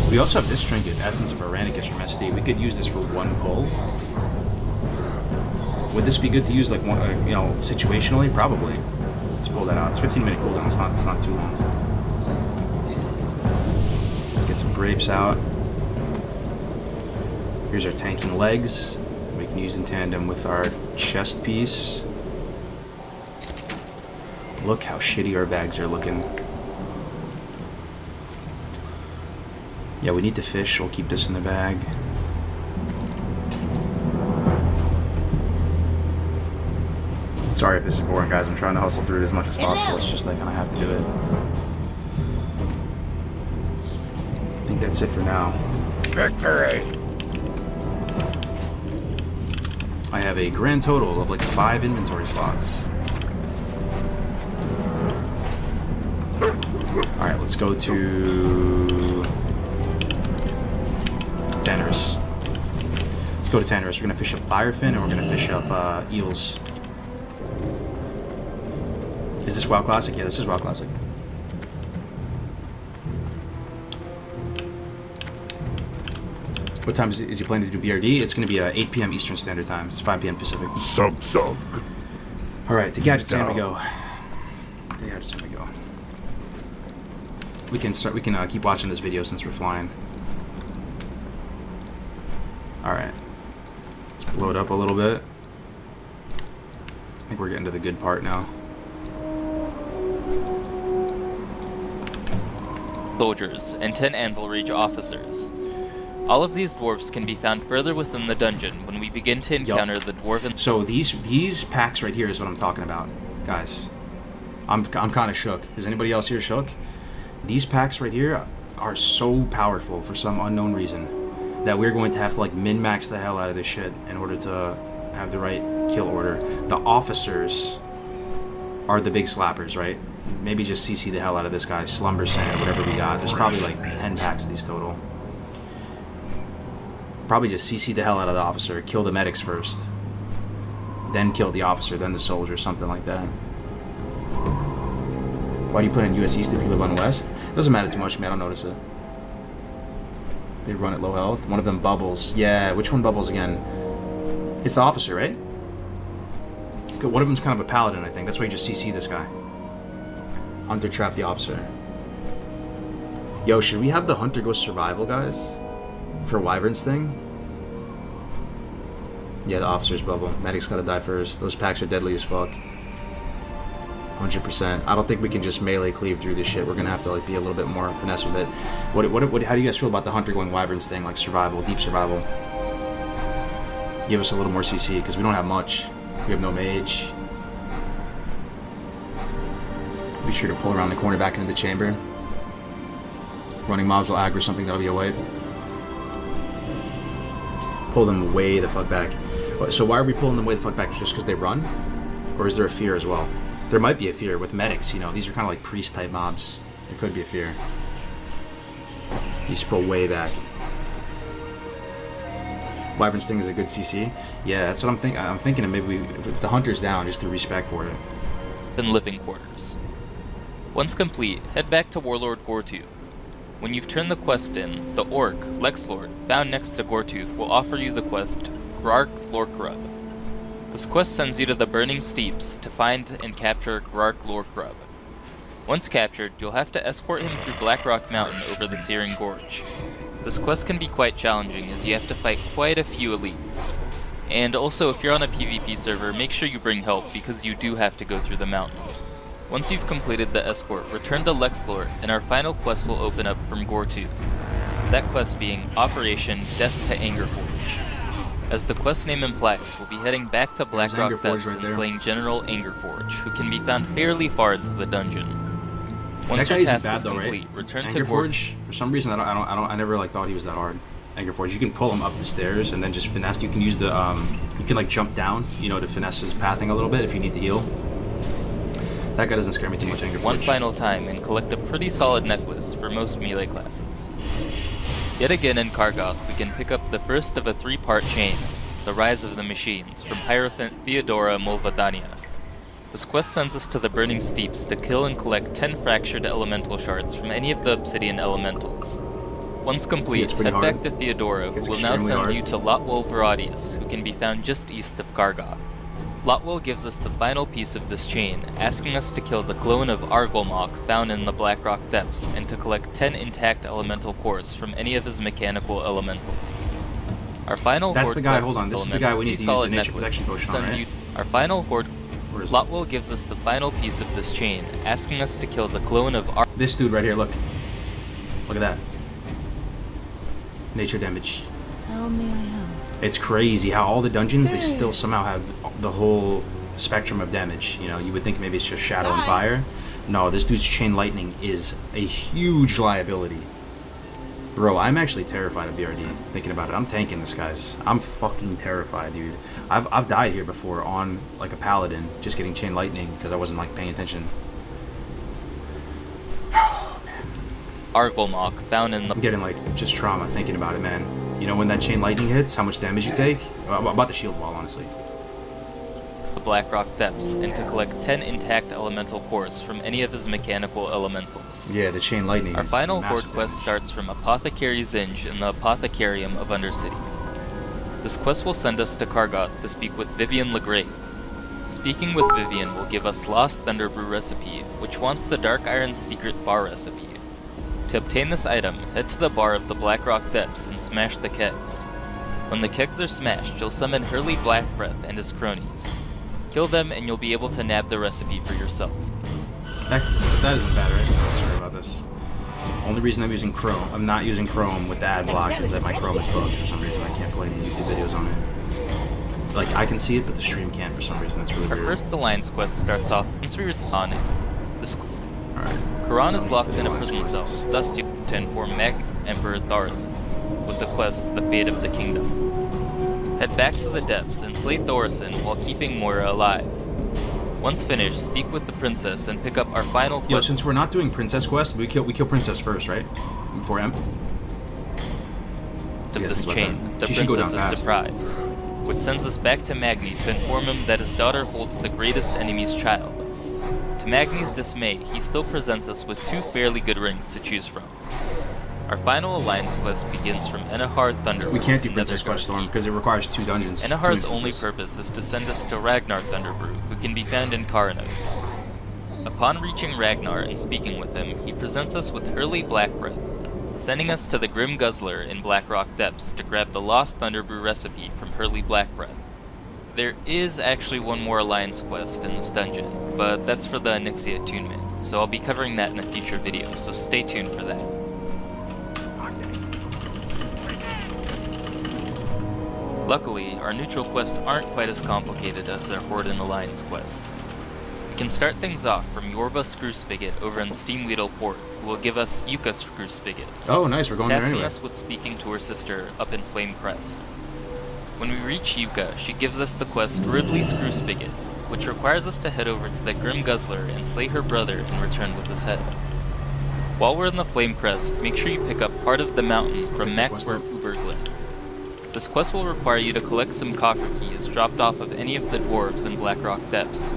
we also have this trinket, Essence of Aranicus from SD. We could use this for 1 pull. Would this be good to use, like, one, you know, situationally? Probably. Let's pull that out. It's 15-minute cooldown. It's not too long. Let's get some grapes out. Here's our tanking legs. We can use in tandem with our chest piece. Look how shitty our bags are looking. Yeah, we need to fish. We'll keep this in the bag. Sorry if this is boring, guys. I'm trying to hustle through it as much as possible. It's just like I kind of have to do it. I think that's it for now. Victory. I have a grand total of like 5 inventory slots. Alright, let's go to Tannerus. Let's go to Tannerus. We're going to fish up Firefin and we're going to fish up eels. Is this WoW Classic? Yeah, this is WoW Classic. What time is he planning to do BRD? It's going to be 8 p.m. Eastern Standard Time. It's 5 p.m. Pacific. Sub. Alright, to Gadget Stand we go. To Gadget Stand we go. We can keep watching this video since we're flying. Alright. Let's blow it up a little bit. I think we're getting to the good part now. Soldiers and 10 Anvil Reach officers. All of these dwarves can be found further within the dungeon when we begin to encounter the dwarven... So these packs right here is what I'm talking about, guys. I'm kind of shook. Is anybody else here shook? These packs right here are so powerful for some unknown reason that we're going to have to like min-max the hell out of this shit in order to have the right kill order. The officers are the big slappers, right? Maybe just CC the hell out of this guy, Slumber Sand, whatever we got. There's probably like 10 packs of these total. Probably just CC the hell out of the officer, kill the medics first, then kill the officer, then the soldier, something like that. Why do you put in US East if you live on West? Doesn't matter too much to me, I don't notice it. They run at low health. One of them bubbles. Yeah, which one bubbles again? It's the officer, right? One of them's kind of a paladin, I think. That's why you just CC this guy. Hunter trap the officer. Yo, should we have the hunter go survival, guys? For Wyvern's thing? Yeah, the officer's bubble. Medic's gotta die first. Those packs are deadly as fuck. 100%. I don't think we can just melee cleave through this shit. We're gonna have to like be a little bit more finesse with it. How do you guys feel about the hunter going Wyvern's thing? Like survival, deep survival. Give us a little more CC, because we don't have much. We have no mage. Be sure to pull around the corner back into the chamber. Running mobs will aggro something, that'll be a wipe. Pull them way the fuck back. So why are we pulling them way the fuck back? Just because they run? Or is there a fear as well? There might be a fear with medics, you know. These are kind of like priest type mobs. There could be a fear. You just pull way back. Wyvern Sting is a good CC. Yeah, that's what I'm thinking. I'm thinking of maybe if the hunter's down, just to respec for it. In living quarters. Once complete, head back to Warlord Goretooth. When you've turned the quest in, the orc, Lexlord, found next to Goretooth, will offer you the quest Grark Lorkrub. This quest sends you to the Burning Steeps to find and capture Grark Lorkrub. Once captured, you'll have to escort him through Blackrock Mountain over the Searing Gorge. This quest can be quite challenging as you have to fight quite a few elites. And also, if you're on a PvP server, make sure you bring help because you do have to go through the mountain. Once you've completed the escort, return to Lexlord and our final quest will open up from Goretooth. That quest being Operation Death to Angerforge. As the quest name implies, we'll be heading back to Blackrock Depths and slaying General Angerforge, who can be found fairly far into the dungeon. Once your task is complete, return to Angerforge. For some reason, I never like thought he was that hard. Angerforge, you can pull him up the stairs and then just finesse. You can use the you can like jump down, you know, to finesse his pathing a little bit if you need to heal. That guy doesn't scare me too much, Angerforge. One final time and collect a pretty solid necklace for most melee classes. Yet again in Kargoth, we can pick up the first of a 3-part chain, The Rise of the Machines, from Hierophant Theodora Mulvadania. This quest sends us to the Burning Steeps to kill and collect 10 fractured elemental shards from any of the obsidian elementals. Once complete, head back to Theodora, who will now send you to Lotwell Verodius, who can be found just east of Kargoth. Lotwell gives us the final piece of this chain, asking us to kill the clone of Argolmok found in the Blackrock Depths, and to collect 10 intact elemental cores from any of his mechanical elementals. Our final That's horde the guy, quest hold on, this is the guy we need to use the nature protection potion on, right? Our final horde... Lotwell gives us the final piece of this chain, asking us to kill the clone of This dude right here, look. Look at that. Nature damage. How may I help? It's crazy how all the dungeons, they still somehow have the whole spectrum of damage. You know, you would think maybe it's just shadow and fire. No, this dude's chain lightning is a huge liability. Bro, I'm actually terrified of BRD, thinking about it. I'm tanking this, guys. I'm fucking terrified, dude. I've died here before on, like, a paladin, just getting chain lightning, because I wasn't, like, paying attention. Oh, man. Argolmok, found in the... I'm getting, like, just trauma thinking about it, man. You know when that chain lightning hits, how much damage you take? About the shield wall, honestly. The Blackrock Depths, and to collect 10 intact elemental cores from any of his mechanical elementals. Yeah, the chain lightning. Our final horde quest starts from Apothecary Zinj in the Apothecarium of Undercity. This quest will send us to Kargoth to speak with Vivian Legrave. Speaking with Vivian will give us Lost Thunderbrew recipe, which wants the Dark Iron secret bar recipe. To obtain this item, head to the bar of the Blackrock Depths and smash the kegs. When the kegs are smashed, you'll summon Hurley Blackbreath and his cronies. Kill them and you'll be able to nab the recipe for yourself. That isn't bad, right? Sorry about this. Only reason I'm not using Chrome with the ad block is that my Chrome is bugged for some reason. I can't play any YouTube videos on it. Like, I can see it, but the stream can't for some reason. It's really weird. Our first Alliance quest starts off once we return the school. Alright. Quran is locked in a prison cell, thus you to inform Emperor Thorson with the quest, The Fate of the Kingdom. Head back to the depths and slay Thorson while keeping Moira alive. Once finished, speak with the princess and pick up our final quest. Yo, since we're not doing princess quest, we kill princess first, right? Before Emp? Of this chain, the princess is surprised, which sends us back to Magni to inform him that his daughter holds the greatest enemy's child. To Magni's dismay, he still presents us with 2 fairly good rings to choose from. Our final alliance quest begins from Enahar Thunderbolt. We can't do in Princess Netherdark Quest Storm Keep. because it requires 2 dungeons. Enahar's two only instances. purpose is to send us to Ragnar Thunderbrew, who can be found in Karanos. Upon reaching Ragnar and speaking with him, he presents us with Hurley Blackbreath, sending us to the Grim Guzzler in Blackrock Depths to grab the lost Thunderbrew recipe from Hurley Blackbreath. There is actually one more alliance quest in this dungeon, but that's for the Onyxia attunement, so I'll be covering that in a future video, so stay tuned for that. Luckily, our neutral quests aren't quite as complicated as their Horde and Alliance quests. We can start things off from Yorba Screw Spigot over in Steamweedle Port, who will give us Yuka Screw Spigot, Oh, nice. We're going there tasking anyway. us with speaking to her sister up in Flame Crest. When we reach Yuka, she gives us the quest Ridley Screw Spigot, which requires us to head over to the Grim Guzzler and slay her brother and return with his head. While we're in the Flame Crest, make sure you pick up Part of the Mountain from Maxwerp Uberglin. This quest will require you to collect some coffer keys dropped off of any of the dwarves in Blackrock Depths.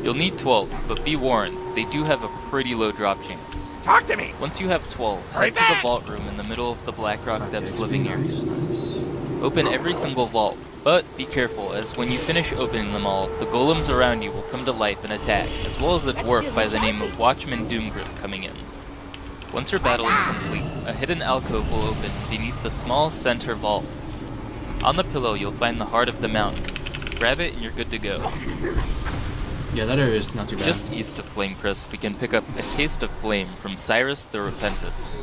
You'll need 12, but be warned, they do have a pretty low drop chance. Talk to me. Once you have 12, Hurry head to the back! vault room in the middle of the Blackrock Depths Nice, living nice. areas. Open every single vault, but be careful, as when you finish opening them all, the golems around you will come to life and attack, as well as a dwarf by the name of Watchman Doomgrip coming in. Once your battle is complete, a hidden alcove will open beneath the small center vault. On the pillow, you'll find the heart of the mountain. Grab it and you're good to go. Yeah, that area is not too bad. Just east of Flame Crest, we can pick up A Taste of Flame from Cyrus the Repentus.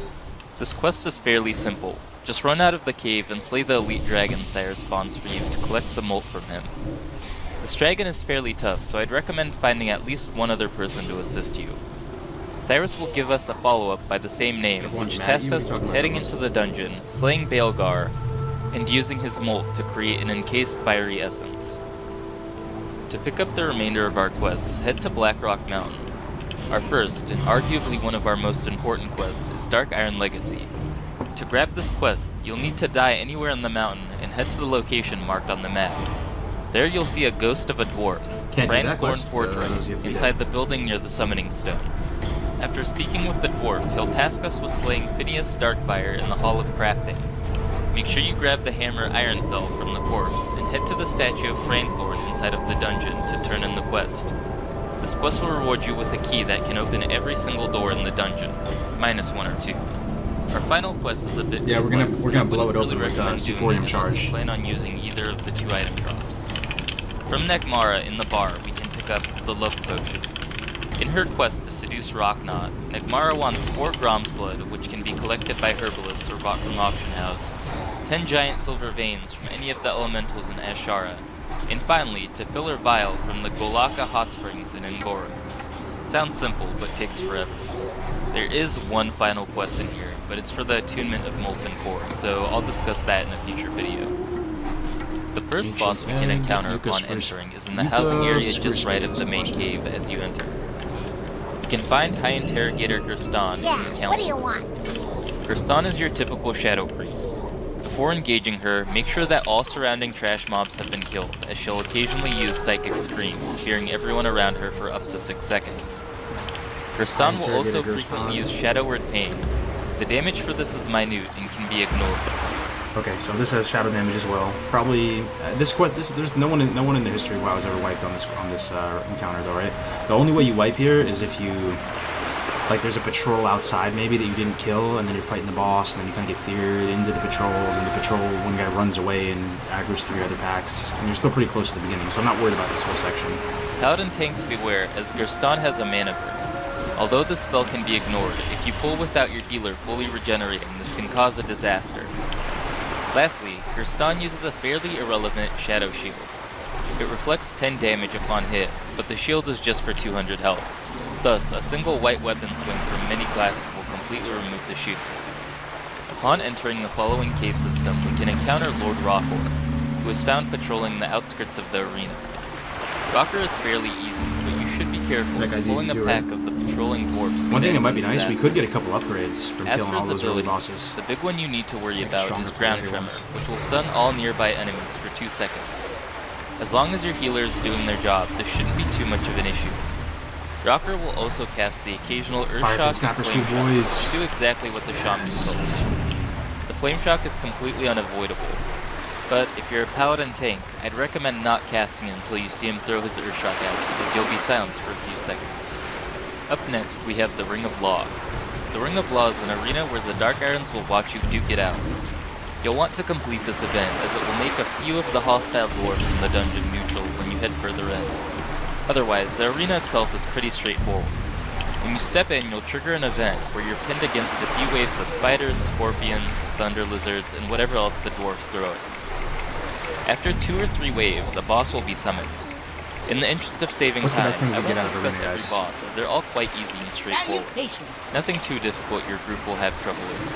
This quest is fairly simple. Just run out of the cave and slay the elite dragon Cyrus spawns for you to collect the molt from him. This dragon is fairly tough, so I'd recommend finding at least one other person to assist you. Cyrus will give us a follow-up by the same name, which tests us with heading into the dungeon, slaying Baelgar, and using his molt to create an encased fiery essence. To pick up the remainder of our quests, head to Blackrock Mountain. Our first, and arguably one of our most important quests, is Dark Iron Legacy. To grab this quest, you'll need to die anywhere on the mountain and head to the location marked on the map. There you'll see a ghost of a dwarf, Can't do that Franklorn quest, Fordray, those you have to beat inside the building near the summoning stone. After speaking with the dwarf, he'll task us with slaying Phineas Darkfire in the Hall of Crafting. Make sure you grab the hammer Ironfell from the corpse, and head to the statue of Franklorn inside of the dungeon to turn in the quest. This quest will reward you with a key that can open every single door in the dungeon, minus 1 or 2. Our final quest is a bit Yeah, we're gonna complex, blow and I it wouldn't open really with recommend doing Sephorium it unless you Charge. plan on using either of the 2 item drops. From Nekmara in the bar, we can pick up the Love Potion. In her quest to seduce Rocknot, Nekmara wants 4 Grom's Blood, which can be collected by herbalists or bought from the auction house, 10 giant silver veins from any of the elementals in Ashara, and finally, to fill her vial from the Golaka Hot Springs in Angora. Sounds simple, but takes forever. There is one final quest in here, but it's for the attunement of Molten Core, so I'll discuss that in a future video. The first boss we can encounter upon entering is in the housing area just right of the main cave as you enter. You can find High Interrogator Gerstan in the council. What do you want? Gerstan is your typical Shadow Priest. Before engaging her, make sure that all surrounding trash mobs have been killed, as she'll occasionally use Psychic Scream, fearing everyone around her for up to 6 seconds. Gerstan will also frequently use Shadow Word Pain. The damage for this is minute and can be ignored. Okay, so this has shadow damage as well. Probably there's no one in the history of WoW has ever wiped on this encounter though, right? The only way you wipe here is if you there's a patrol outside maybe that you didn't kill, and then you're fighting the boss, and then you kind of get feared into the patrol, and the patrol one guy runs away and aggroes 3 other packs, and you're still pretty close to the beginning, so I'm not worried about this whole section. Paladin tanks beware, as Gerstan has a mana burn. Although this spell can be ignored, if you pull without your healer fully regenerating, this can cause a disaster. Lastly, Gerstan uses a fairly irrelevant Shadow Shield. It reflects 10 damage upon hit, but the shield is just for 200 health. Thus, a single white weapon swing from many classes will completely remove the shield. Upon entering the following cave system, we can encounter Lord Rockor, who is found patrolling the outskirts of the arena. Rocker is fairly easy, but you should be careful, That as guy's pulling easy a too, pack right? of the patrolling dwarves. One thing that can might be end in nice, we disaster. could get a couple upgrades from As killing for all his those early abilities, bosses. the big one you need to worry Make it about stronger is for Ground later Tremor, ones. which will stun all nearby enemies for 2 seconds. As long as your healer is doing their job, this shouldn't be too much of an issue. Rocker will also cast the occasional Earth Fire Shock Snapper and Flame School Shock, boys. which do exactly what the Shaman does. The Flame Shock is completely unavoidable, but if you're a Paladin tank, I'd recommend not casting it until you see him throw his Earth Shock out, because you'll be silenced for a few seconds. Up next, we have the Ring of Law. The Ring of Law is an arena where the Dark Irons will watch you duke it out. You'll want to complete this event, as it will make a few of the hostile dwarves in the dungeon neutral when you head further in. Otherwise, the arena itself is pretty straightforward. When you step in, you'll trigger an event where you're pinned against a few waves of spiders, scorpions, thunder lizards, and whatever else the dwarves throw at you. After 2 or 3 waves, a boss will be summoned. In the interest of saving What's the time, best thing to I won't get out of the discuss arena, every guys? boss, as they're all quite easy and straightforward. Nothing too difficult your group will have trouble with.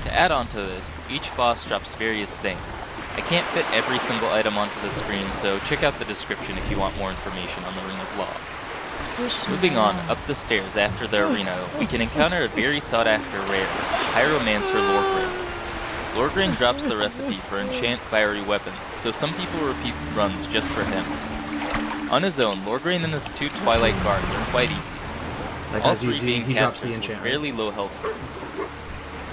To add on to this, each boss drops various things. I can't fit every single item onto the screen, so check out the description if you want more information on the Ring of Law. Moving on, up the stairs after the arena, we can encounter a very sought-after rare, Pyromancer Lorgrain. Lorgrain drops the recipe for enchant fiery weapons, so some people repeat runs just for him. On his own, Lorgrain and his 2 Twilight guards are quite easy. That All guy's 3 usually, being he drops the casters with enchant. fairly low health bars.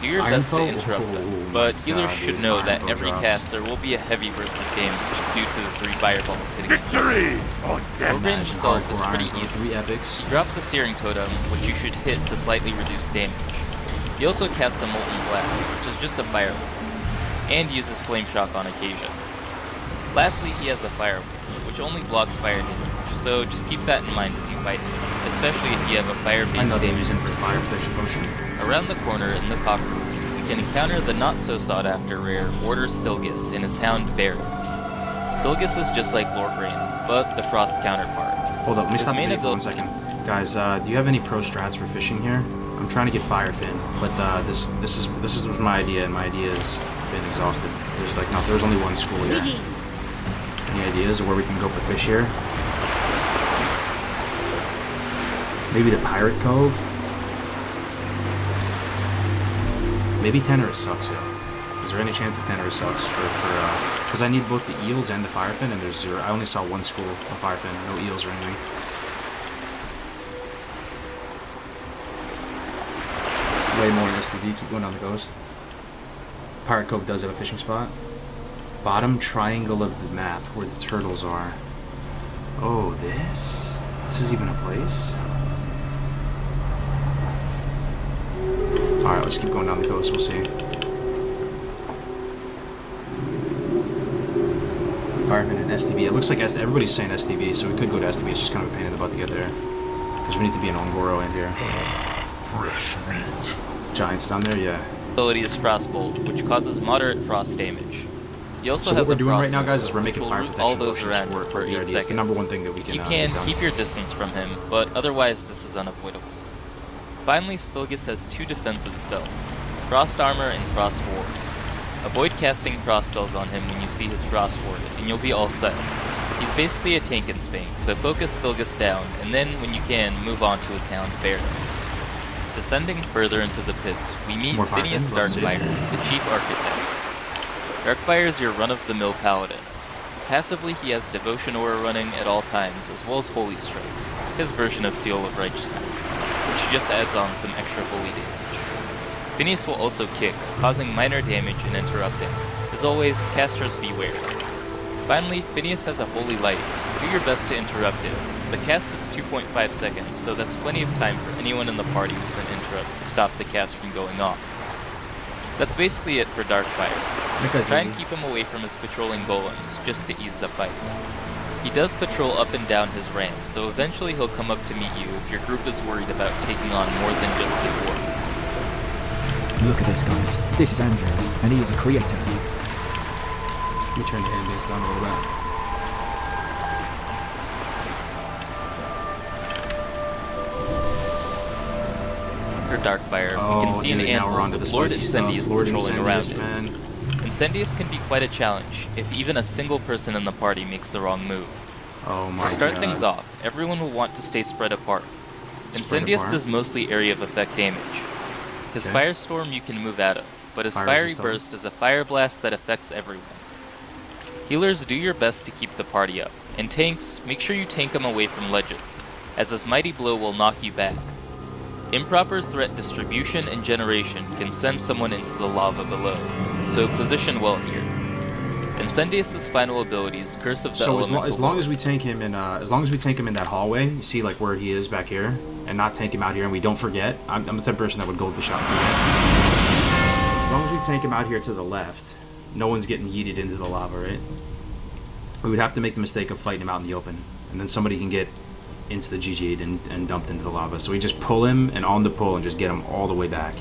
Do your Iron best to Foe? interrupt Oh them, my but healers God, should dude, know Iron that Foe every drops. cast there will be a heavy burst of damage due to the 3 fireballs hitting him. Victory! Oh, damn. Lorgrain himself is Hardcore pretty Iron Foe, easy. 3 epics. He drops a Searing Totem, which you should hit to slightly reduce damage. He also casts a Molten Blast, which is just a fireball, and uses Flame Shock on occasion. Lastly, he has a Fire Wall, which only blocks fire damage, so just keep that in mind as you fight him, especially if you have a fire-based Another damage. reason for fire protection potion. Around the corner in the coffer room, we can encounter the not-so-sought-after rare Order Stilgus and his Hound Baron. Stilgus is just like Lorgrain, but the Frost counterpart. Hold up, let me His stop the main video for 1 ability- second. Guys, do you have any pro strats for fishing here? I'm trying to get Firefin, but this was my idea, and my idea has been exhausted. There's only 1 school here. Any ideas of where we can go for fish here? Maybe the Pirate Cove? Maybe Tenorus sucks, yeah. Is there any chance that Tenorus sucks because I need both the eels and the Firefin, and there's 0. I only saw 1 school of Firefin, no eels or anything. Way more in STV, keep going down the coast. Pirate Cove does have a fishing spot. Bottom triangle of the map where the turtles are. Oh, this? This is even a place? Alright, let's keep going down the coast, we'll see. Fireman and STB. It looks like everybody's saying STB, so we could go to STB. It's just kind of a pain in the butt to get there. Because we need to be in Ongoro and here. Fresh meat. Giants down there, yeah. Ability is Frostbolt, which causes moderate frost damage. He also So has what we're a doing frost right now, guys, is we're which making will fire root protection all those potions around for for 8 the RD. seconds. It's the number 1 thing that we If can you get can, done. keep your distance from him, but otherwise this is unavoidable. Finally, Stilgus has 2 defensive spells, Frost Armor and Frost Ward. Avoid casting frost spells on him when you see his Frost Ward, and you'll be all set. He's basically a tank in Spank, so focus Stilgus down, and then, when you can, move on to his Hound Baron. Descending further into the pits, we meet More fire Phineas things, let's see. Darkfire, the Chief Architect. Darkfire is your run-of-the-mill paladin. Passively, he has Devotion Aura running at all times, as well as Holy Strikes, his version of Seal of Righteousness, which just adds on some extra holy damage. Phineas will also kick, causing minor damage and interrupting. As always, casters beware. Finally, Phineas has a Holy Light. Do your best to interrupt it. The cast is 2.5 seconds, so that's plenty of time for anyone in the party with an interrupt to stop the cast from going off. That's basically it for Darkfire. Try and keep him away from his patrolling golems, just to ease the fight. He does patrol up and down his ramp, so eventually he'll come up to meet you if your group is worried about taking on more than just the dwarf. Look at this, guys. This is Andrew, and he is a creator. Let me turn the ambience down a little bit. After Darkfire, we can see an animal with Lord Incendius patrolling around it. Man. Incendius can be quite a challenge, if even a single person in the party makes the wrong move. Oh my To start God. things off, everyone will want to stay spread apart. Spread Incendius apart? does mostly area of effect damage. His Okay. Firestorm you can move out of, but his Fire Fiery resistant. Burst is a fire blast that affects everyone. Healers, do your best to keep the party up, and tanks, make sure you tank them away from ledges. as his mighty blow will knock you back. Improper threat distribution and generation can send someone into the lava below, so position well here. Incendious' final abilities, Curse of the Elemental. So as long as we tank him in, that hallway, you see like where he is back here, and not tank him out here, and we don't forget. I'm the type of person that would go with the shot and forget. As long as we tank him out here to the left, no one's getting yeeted into the lava, right? We would have to make the mistake of fighting him out in the open, and then somebody can get insta GG'd and dumped into the lava. So we just pull him and on the pull and just get him all the way back.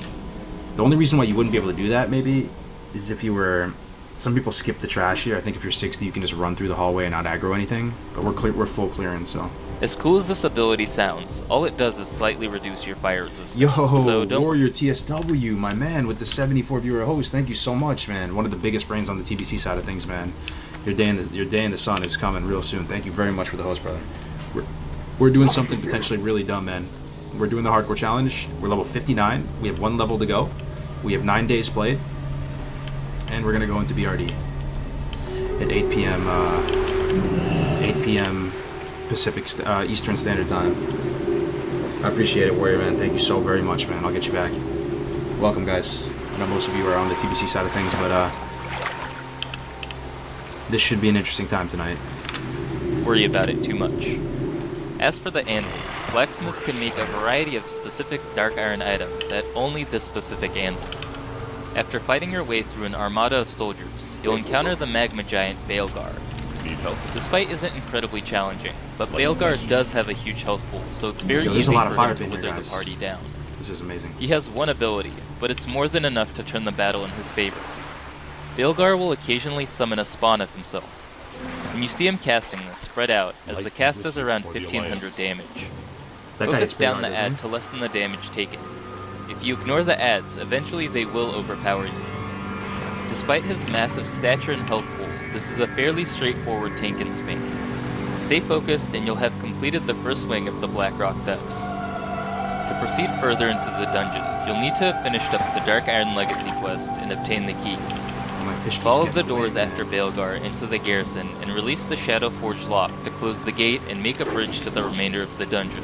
The only reason why you wouldn't be able to do that maybe is if you were. Some people skip the trash here. I think if you're 60, you can just run through the hallway and not aggro anything. But we're full clearance, so. As cool as this ability sounds, all it does is slightly reduce your fire resistance. Yo, so don't Warrior TSW, my man, with the 74 viewer host. Thank you so much, man. One of the biggest brains on the TBC side of things, man. Your day in the sun is coming real soon. Thank you very much for the host, brother. We're doing something potentially really dumb, man. We're doing the hardcore challenge. We're level 59. We have 1 level to go. We have 9 days played. And we're gonna go into BRD at 8 p.m. Pacific Eastern Standard Time. I appreciate it, Warrior, man. Thank you so very much, man. I'll get you back. Welcome, guys. I know most of you are on the TBC side of things, but this should be an interesting time tonight. worry about it too much. As for the anvil, blacksmiths can make a variety of specific dark iron items at only this specific anvil. After fighting your way through an armada of soldiers, you'll encounter the magma giant Baelgar. Need help? This fight isn't incredibly challenging, but Baelgar does have a huge health pool, so it's very there's easy a lot for of fire him to in here, wither the guys. party down. This is amazing. He has one ability, but it's more than enough to turn the battle in his favor. Baelgar will occasionally summon a spawn of himself. When you see him casting this, spread out, as the cast does around 1500 damage. That guy Focus hits pretty down hard, the doesn't ad he? to lessen the damage taken. If you ignore the ads, eventually they will overpower you. Despite his massive stature and health pool, this is a fairly straightforward tank in Spain. Stay focused and you'll have completed the first wing of the Blackrock Depths. To proceed further into the dungeon, you'll need to have finished up the Dark Iron Legacy quest and obtain the key. My fish keeps Follow getting the doors away. after Baelgar into the garrison and release the Shadow Forge lock to close the gate and make a bridge to the remainder of the dungeon.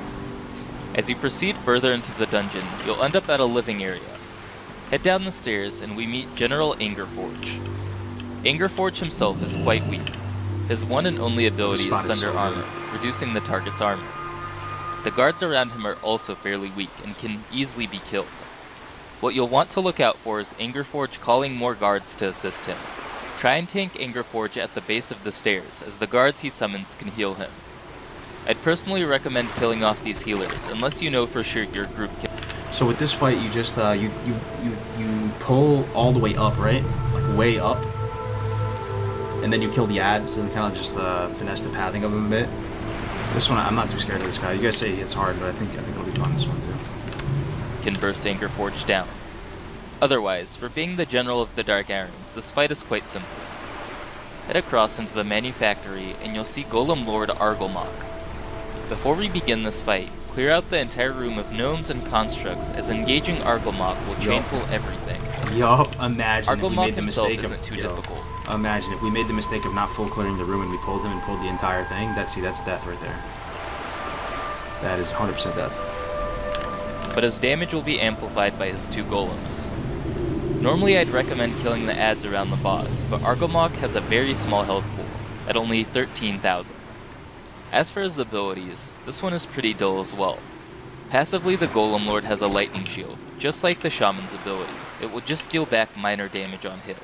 As you proceed further into the dungeon, you'll end up at a living area. Head down the stairs and we meet General Angerforge. Angerforge himself is quite weak. His one and only ability This is spot is Thunder so Armor, good. reducing the target's armor. The guards around him are also fairly weak and can easily be killed. What you'll want to look out for is Angerforge calling more guards to assist him. Try and tank Angerforge at the base of the stairs, as the guards he summons can heal him. I'd personally recommend killing off these healers, unless you know for sure your group can. So with this fight, you just you pull all the way up, right? Like way up, and then you kill the ads and kind of just finesse the pathing of them a bit. This one, I'm not too scared of this guy. You guys say it's hard, but I think it'll be fun this one too. Can burst Angerforge down. Otherwise, for being the general of the Dark Irons, this fight is quite simple. Head across into the manufactory and you'll see Golem Lord Argolmok. Before we begin this fight, clear out the entire room of gnomes and constructs, as engaging Argolmok will chain pull everything. Yup, imagine if we Argolmok made the himself mistake isn't of too difficult. Imagine if we made the mistake of not full clearing the room and we pulled him and pulled the entire thing. That's death right there. That is 100% death. But his damage will be amplified by his two golems. Normally I'd recommend killing the ads around the boss, but Argolmok has a very small health pool, at only 13,000. As for his abilities, this one is pretty dull as well. Passively, the Golem Lord has a lightning shield, just like the Shaman's ability. It will just deal back minor damage on hit.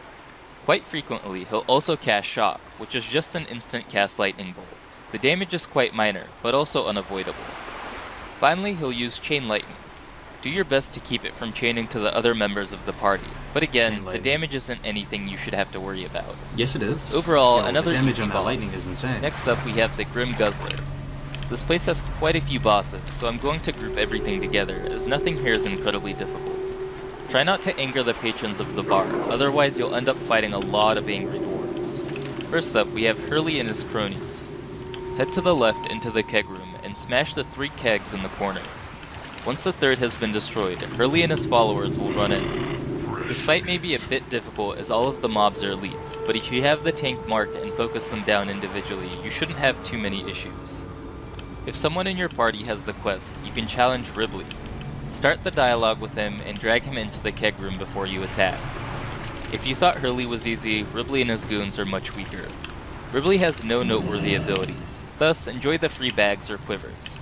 Quite frequently, he'll also cast Shock, which is just an instant cast lightning bolt. The damage is quite minor, but also unavoidable. Finally, he'll use Chain Lightning. Do your best to keep it from chaining to the other members of the party, but again, the damage isn't anything you should have to worry about. Yes, it is. Overall, Yo, another the damage easy on that boss. lightning is insane. Next up, we have the Grim Guzzler. This place has quite a few bosses, so I'm going to group everything together, as nothing here is incredibly difficult. Try not to anger the patrons of the bar, otherwise you'll end up fighting a lot of angry dwarves. First up, we have Hurley and his cronies. Head to the left into the keg room and smash the 3 kegs in the corner. Once the third has been destroyed, Hurley and his followers will run in. This fight may be a bit difficult as all of the mobs are elites, but if you have the tank marked and focus them down individually, you shouldn't have too many issues. If someone in your party has the quest, you can challenge Ribley. Start the dialogue with him and drag him into the keg room before you attack. If you thought Hurley was easy, Ribley and his goons are much weaker. Ribley has no noteworthy abilities, thus enjoy the free bags or quivers.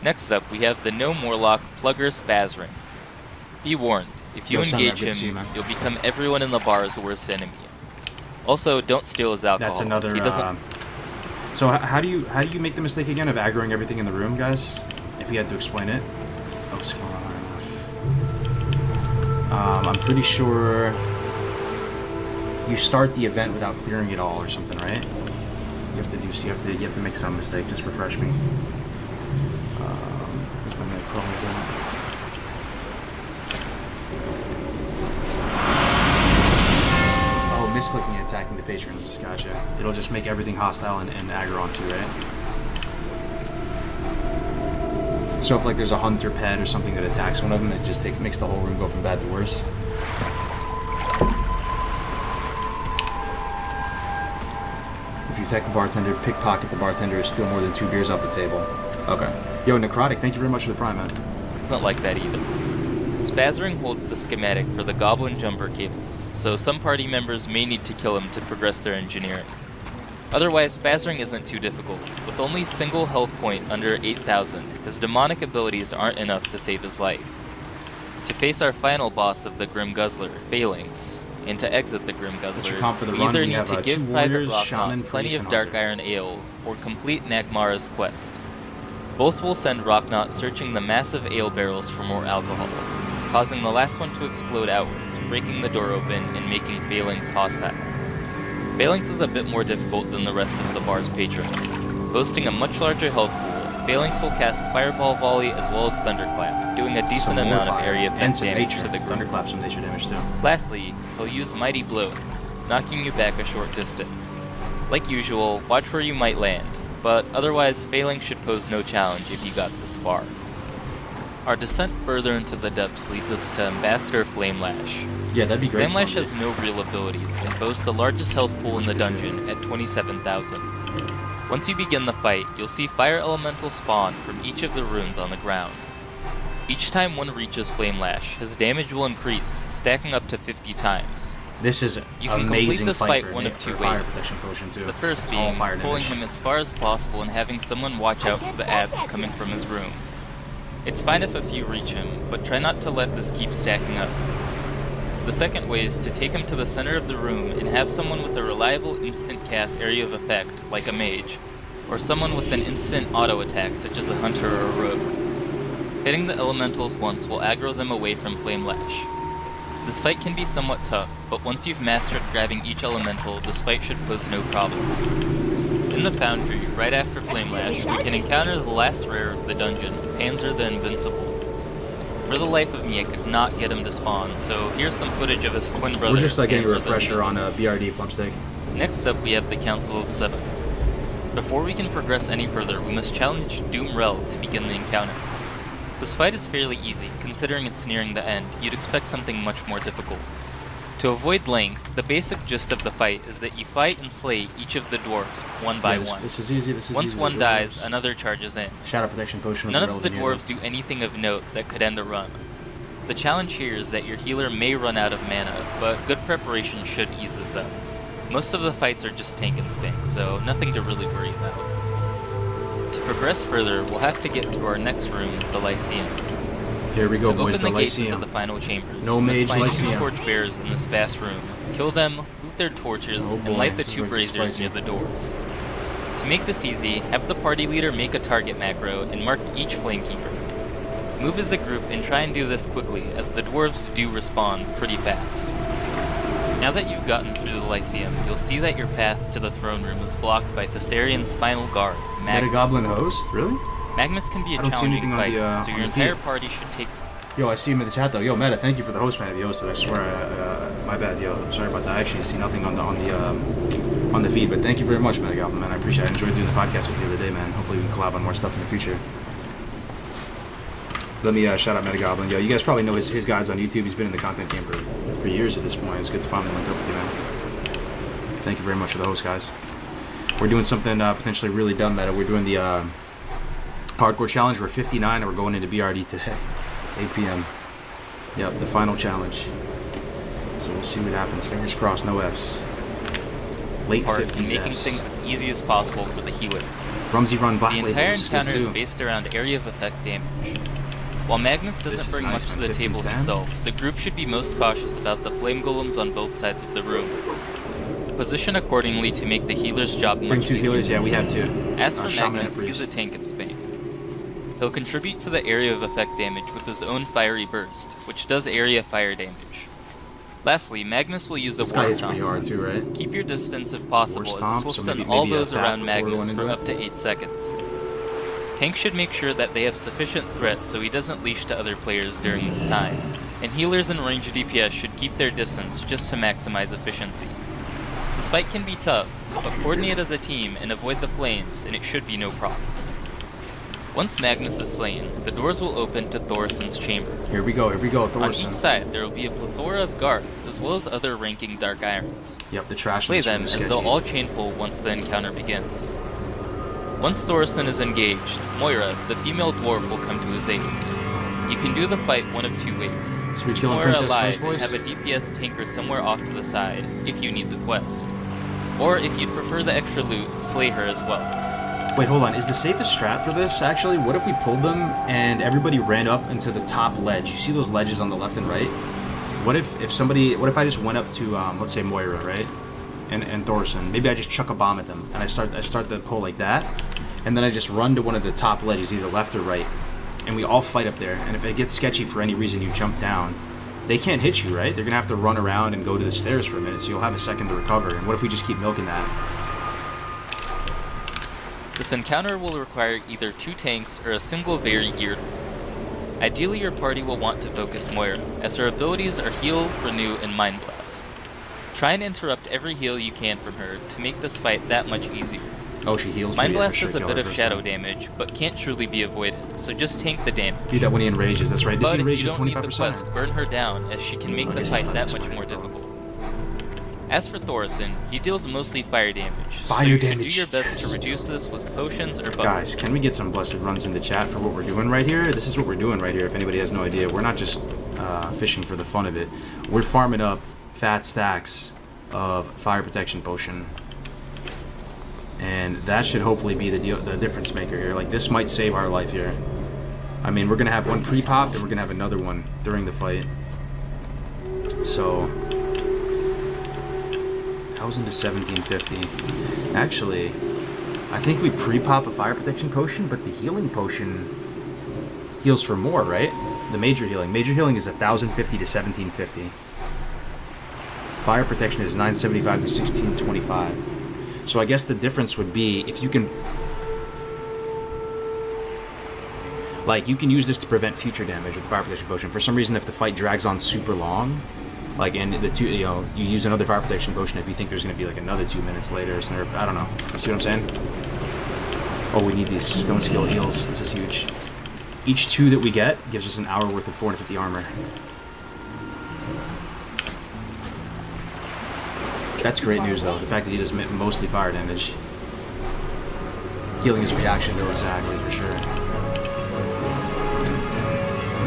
Next up, we have the No Morlock Plugger Spaz Ring. Be warned, if you engage him, you'll become everyone in the bar's worst enemy. Also, don't steal his alcohol. That's another. He doesn't... So how do you make the mistake again of aggroing everything in the room, guys? If you had to explain it. Oh, it's going on enough. I'm pretty sure you start the event without clearing it all or something, right? You have to make some mistake. Just refresh me. Where's my Nightcrawler is at? Misclicking and attacking the patrons. Gotcha. It'll just make everything hostile and aggro onto, right? So if like there's a hunter pet or something that attacks one of them, it just makes the whole room go from bad to worse. If you attack the bartender, pickpocket the bartender, or steal more than 2 beers off the table. Okay. Yo, Necrotic, thank you very much for the prime, man. Not like that either. Spazring holds the schematic for the Goblin jumper cables, so some party members may need to kill him to progress their engineering. Otherwise, Spazring isn't too difficult. With only single health point under 8,000, his demonic abilities aren't enough to save his life. To face our final boss of the Grim Guzzler, Phalanx, and to exit the Grim Guzzler, we either need to give Private Rocknot plenty of Dark Iron Ale, or complete Nagmara's quest. Both will send Rocknot searching the massive ale barrels for more alcohol, causing the last one to explode outwards, breaking the door open and making Phalanx hostile. Phalanx is a bit more difficult than the rest of the bar's patrons. Boasting a much larger health pool, Phalanx will cast Fireball Volley as well as Thunderclap, doing a decent amount of area vent damage to the group. Thunderclap some nature damage too. Lastly, he'll use Mighty Blow, knocking you back a short distance. Like usual, watch where you might land, but otherwise Phalanx should pose no challenge if you got this far. Our descent further into the depths leads us to Ambassador Flamelash. Yeah, that'd be great. Flamelash has no real abilities and boasts the largest health pool in the dungeon at 27,000. Once you begin the fight, you'll see fire elemental spawn from each of the runes on the ground. Each time one reaches Flamelash, his damage will increase, stacking up to 50 times. This is you can complete this fight one of 2 ways. Too. The first being pulling him as far as possible and having someone watch out for the adds coming from his room. It's fine if a few reach him, but try not to let this keep stacking up. The second way is to take him to the center of the room and have someone with a reliable instant cast area of effect, like a mage, or someone with an instant auto attack, such as a hunter or a rogue. Hitting the elementals once will aggro them away from Flamelash. This fight can be somewhat tough, but once you've mastered grabbing each elemental, this fight should pose no problem. In the Foundry, right after Flamelash, we can encounter the last rare of the dungeon, Panzer the Invincible. For the life of me, I could not get him to spawn, so here's some footage of his twin brother. We're just getting a Panzer refresher on BRD Flumpstick. Next up, we have the Council of Seven. Before we can progress any further, we must challenge Doom Rel to begin the encounter. This fight is fairly easy, considering it's nearing the end. You'd expect something much more difficult. To avoid length, the basic gist of the fight is that you fight and slay each of the dwarves one by one. This is easy. Once one dies, another charges in. Shadow Protection Potion. None of the dwarves do anything of note that could end a run. The challenge here is that your healer may run out of mana, but good preparation should ease this up. Most of the fights are just tank and spank, so nothing to really worry about. To progress further, we'll have to get through our next room, the Lyceum. Here we go, to boys, open the gates into Lyceum. the final chambers, No we must mage find Lyceum. 2 torchbearers in this vast room, kill them, loot their torches, and light the 2 braziers near the doors. To make this easy, have the party leader make a target macro and mark each flamekeeper. Move as a group and try and do this quickly, as the dwarves do respawn pretty fast. Now that you've gotten through the Lyceum, you'll see that your path to the throne room is blocked by Thessarian's final guard, Magnus. Metagoblin host? Really? Magnus can be a I don't see challenging anything fight, so your on the entire feed. party should take... Yo, I see him in the chat though. Yo, Meta, thank you for the host, man. If you hosted, I swear. My bad, yo. I'm sorry about that. I actually see nothing on the feed, but thank you very much, Metagoblin, man. I appreciate it. I enjoyed doing the podcast with you the other day, man. Hopefully we can collab on more stuff in the future. Let me shout out Metagoblin. Yo, you guys probably know his guides on YouTube. He's been in the content game for years at this point. It's good to finally link up with you, man. Thank you very much for the host, guys. We're doing something potentially really dumb, Meta. We're doing the Hardcore challenge, we're 59 and we're going into BRD today. 8 p.m. Yep, the final challenge. So we'll see what happens. Fingers crossed, no Fs. Late Part 50s in making Fs. things as easy as possible for the healer. Rumsey run bot The lane, entire this is good encounter is too. based around area of effect damage. While Magnus This doesn't is bring nice, much to man. the 15 table stand. himself, the group should be most cautious about the flame golems on both sides of the room. Position accordingly to make the healer's job Bring much 2 easier. healers, yeah, we have 2. As for Shaman and Magnus, Priest. he's a tank in Spain. He'll contribute to the area of effect damage with his own fiery burst, which does area fire damage. Lastly, Magnus will use a This guy war hits pretty stomp. hard too, right? Keep your distance if possible, War as stomp, this will so stun maybe all a those tap around before Magnus going into for it? up to 8 seconds. Tank should make sure that they have sufficient threat so he doesn't leash to other players during this time, and healers and ranged DPS should keep their distance just to maximize efficiency. This fight can be tough, but coordinate as a team and avoid the flames, and it should be no problem. Once Magnus is slain, the doors will open to Thorison's chamber. Here we go, On Thorson. each side, there will be a plethora of guards, as well as other ranking Dark Irons. Yep, the trash Play list them was as sketchy. they'll all chain pull once the encounter begins. Once Thorison is engaged, Moira, the female dwarf, will come to his aid. You can do the fight one of 2 ways. So we Keep kill a Moira princess alive first, and boys? have a DPS tanker somewhere off to the side, if you need the quest. Or if you'd prefer the extra loot, slay her as well. Wait, hold on. Is the safest strat for this, actually? What if we pulled them and everybody ran up into the top ledge? You see those ledges on the left and right? What if I just went up to, let's say Moira, right? And Thorson. Maybe I just chuck a bomb at them, and I start the pull like that, and then I just run to one of the top ledges, either left or right, and we all fight up there, and if it gets sketchy for any reason, you jump down. They can't hit you, right? They're gonna have to run around and go to the stairs for a minute, so you'll have a second to recover. And what if we just keep milking that? This encounter will require either 2 tanks or a single very geared one. Ideally, your party will want to focus Moira, as her abilities are Heal, Renew, and Mind Blast. Try and interrupt every heal you can from her to make this fight that much easier. Oh, she heals. Mind too, yeah, for Blast sure, is a kill bit her of first shadow time. damage, but can't truly be avoided, so just tank the damage. Do that when he enrages, that's right. Does But he if enrage you at don't need the 25%? quest, burn her down, as she can make the guess fight he's that fine, much it's more fine. difficult. As for Thorison, he deals mostly fire damage, so Fire you should damage, do your best to yes. reduce this with potions or bubbles. Guys, can we get some blessed runs in the chat for what we're doing right here? This is what we're doing right here, if anybody has no idea. We're not just fishing for the fun of it. We're farming up fat stacks of fire protection potion. And that should hopefully be the difference maker here. Like, this might save our life here. I mean, we're going to have one pre-popped, and we're going to have another one during the fight. So, 1,000 to 1750. Actually, I think we pre-pop a fire protection potion, but the healing potion heals for more, right? The major healing. Major healing is 1,050 to 1,750. Fire protection is 975 to 1,625. So I guess the difference would be if you can... Like, you can use this to prevent future damage with the fire protection potion. For some reason, if the fight drags on super long, like, and the two, you know, you use another fire protection potion if you think there's going to be like another 2 minutes later or something. I don't know. You see what I'm saying? Oh, we need these stone skill heals. This is huge. Each 2 that we get gives us an hour worth of 450 armor. That's great news, though. The fact that he does mostly fire damage. Healing his reaction, though, exactly, for sure.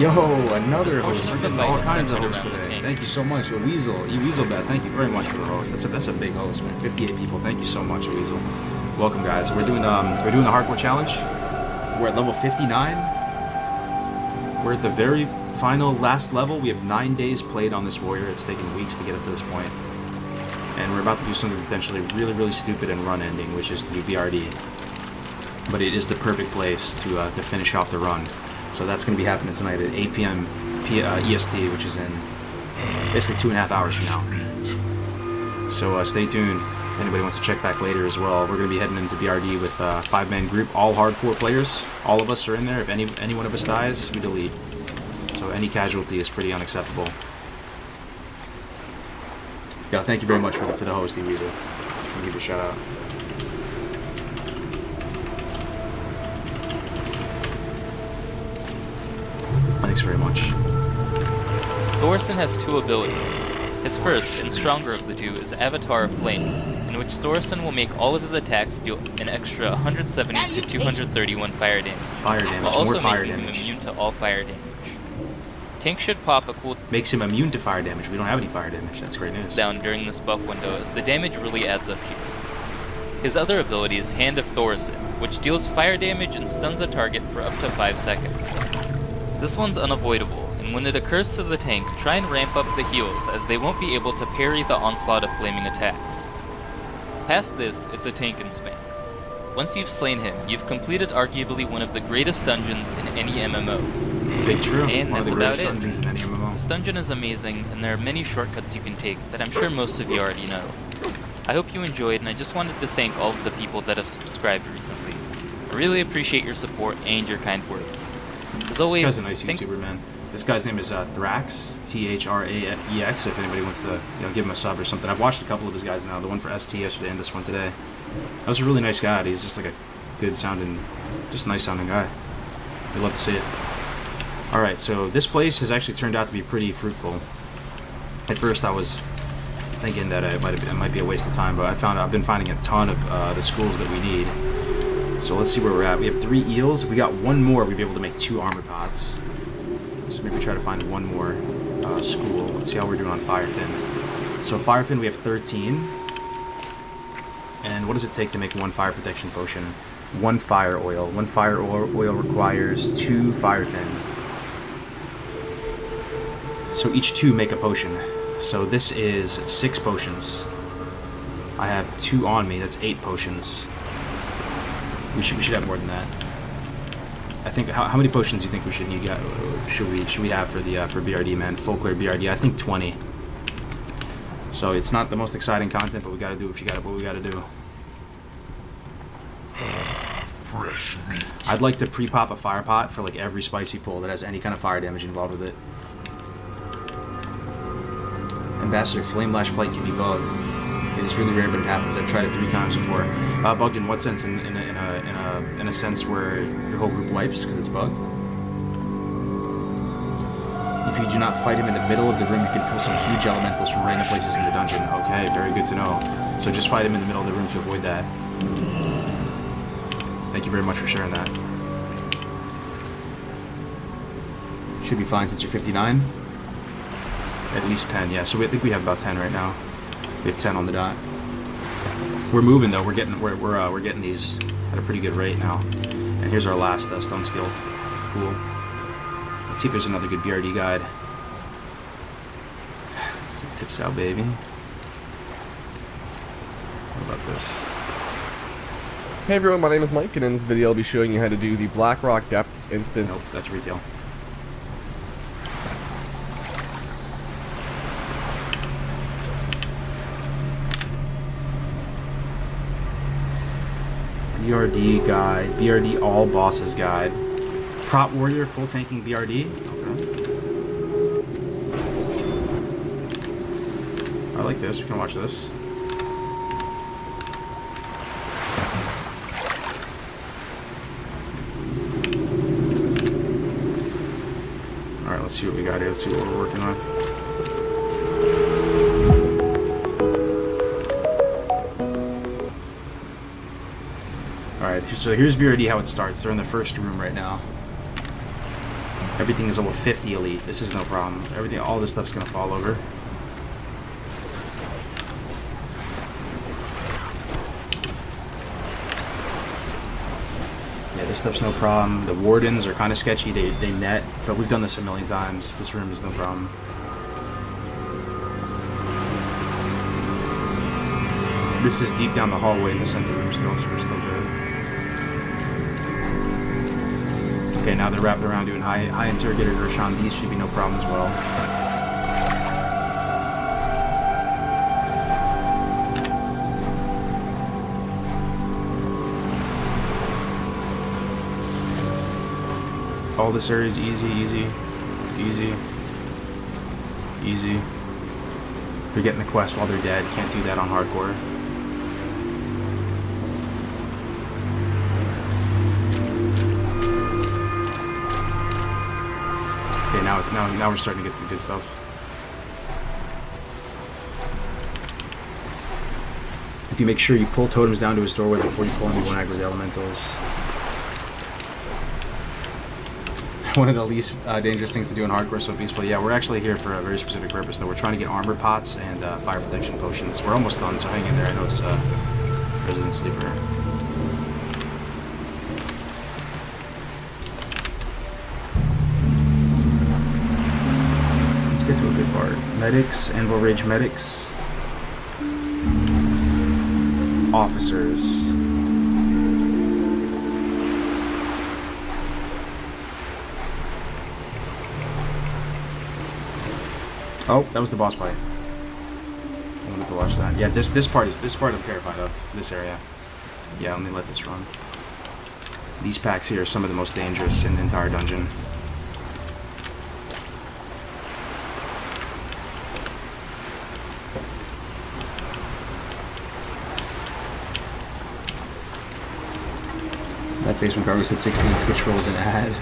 Yo, another host. We're getting all kinds of hosts today. Thank you so much. A Weasel. Weaselbad, thank you very much for the host. That's a big host, man. 58 people. Thank you so much, Weasel. Welcome, guys. We're doing the hardcore challenge. We're at level 59. We're at the very final last level. We have 9 days played on this warrior. It's taken weeks to get up to this point. And we're about to do something potentially really, really stupid and run ending, which is to do BRD. But it is the perfect place to finish off the run. So that's going to be happening tonight at 8 p.m. EST, which is in basically 2.5 hours from now. So stay tuned. If anybody wants to check back later as well, we're going to be heading into BRD with a 5-man group, all hardcore players. All of us are in there. If any one of us dies, we delete. So any casualty is pretty unacceptable. Yeah, thank you very much for the host, Weasel. I'll give you a shout out. Thanks very much. Thorson has 2 abilities. His first, and stronger of the 2, is Avatar of Flame. in which Thorson will make all of his attacks deal an extra 170 to 231 fire damage, Fire damage, while also more fire making him damage. immune to all fire damage. Tank should pop a Makes him immune to fire damage. We don't have any fire damage. That's great news. cooldown during this buff window, as the damage really adds up here. His other ability is Hand of Thorson, which deals fire damage and stuns a target for up to 5 seconds. This one's unavoidable, and when it occurs to the tank, try and ramp up the heals, as they won't be able to parry the onslaught of flaming attacks. Past this, it's a tank and spam. Once you've slain him, you've completed arguably one of the greatest dungeons in any MMO. Big true. And One of that's the about greatest it. dungeons in any MMO. This dungeon is amazing, and there are many shortcuts you can take that I'm sure most of you already know. I hope you enjoyed, and I just wanted to thank all of the people that have subscribed recently. I really appreciate your support and your kind words. As always, This guy's a nice YouTuber, man. This guy's name is Thrax, Thraex. If anybody wants to, give him a sub or something. I've watched a couple of his guys now. The one for ST yesterday and this one today. That was a really nice guy. He's just like a good sounding, just nice sounding guy. We'd love to see it. All right, so this place has actually turned out to be pretty fruitful. At first, I was thinking that it might be a waste of time, but I've been finding a ton of the schools that we need. So let's see where we're at. We have 3 eels. If we got one more, we'd be able to make 2 armor pots. So maybe try to find one more school. Let's see how we're doing on Firefin. So Firefin, we have 13. And what does it take to make 1 fire protection potion? 1 fire oil. 1 fire oil requires 2 Firefin. So each 2 make a potion. So this is 6 potions. I have 2 on me. That's 8 potions. We should have more than that. I think how many potions do you think we should need? Should we have for the for BRD, man? Folklore BRD. I think 20. So it's not the most exciting content, but we gotta do what we gotta do. Fresh meat. I'd like to pre-pop a fire pot for like every spicy pull that has any kind of fire damage involved with it. Ambassador Flame Lash Flight can be bugged. It is really rare, but it happens. I've tried it 3 times before. Bugged in what sense? In a sense where your whole group wipes because it's bugged. If you do not fight him in the middle of the room, you can pull some huge elementals from random places in the dungeon. Okay, very good to know. So just fight him in the middle of the room to avoid that. Thank you very much for sharing that. Should be fine since you're 59. At least 10, yeah. So I think we have about 10 right now. We have 10 on the dot. We're moving though. We're getting these at a pretty good rate now. And here's our last stun skill. Cool. Let's see if there's another good BRD guide. Some tips out, baby. What about this? Hey everyone, my name is Mike, and in this video I'll be showing you how to do the Blackrock Depths instant. Nope, that's retail. BRD guide, BRD all bosses guide. Prop warrior, full tanking BRD. Okay. I like this. We can watch this. All right, let's see what we got here. Let's see what we're working with. Alright, so here's BRD how it starts. They're in the first room right now. Everything is level 50 elite. This is no problem. All this stuff's gonna fall over. Yeah, this stuff's no problem. The wardens are kind of sketchy. They net, but we've done this a million times. This room is no problem. This is deep down the hallway in the center room still, so we're still good. Okay, now they're wrapped around doing high interrogator Gershon. These should be no problem as well. All this area is easy, easy, easy, easy. They're getting the quest while they're dead. Can't do that on hardcore. Okay, now we're starting to get to the good stuff. If you make sure you pull totems down to his doorway before you pull him, you won't aggro the elementals. One of the least dangerous things to do in hardcore so peaceful. Yeah, we're actually here for a very specific purpose, though. We're trying to get armor pots and fire protection potions. We're almost done, so hang in there. I know it's Resident Sleeper. Let's get to a good part. Medics, Anvil Rage medics. Officers. Oh, that was the boss fight. I wanted to watch that. Yeah, this part I'm terrified of. This area. Yeah, let me let this run. These packs here are some of the most dangerous in the entire dungeon. That face when Carlos hit 16 Twitch rolls an ad.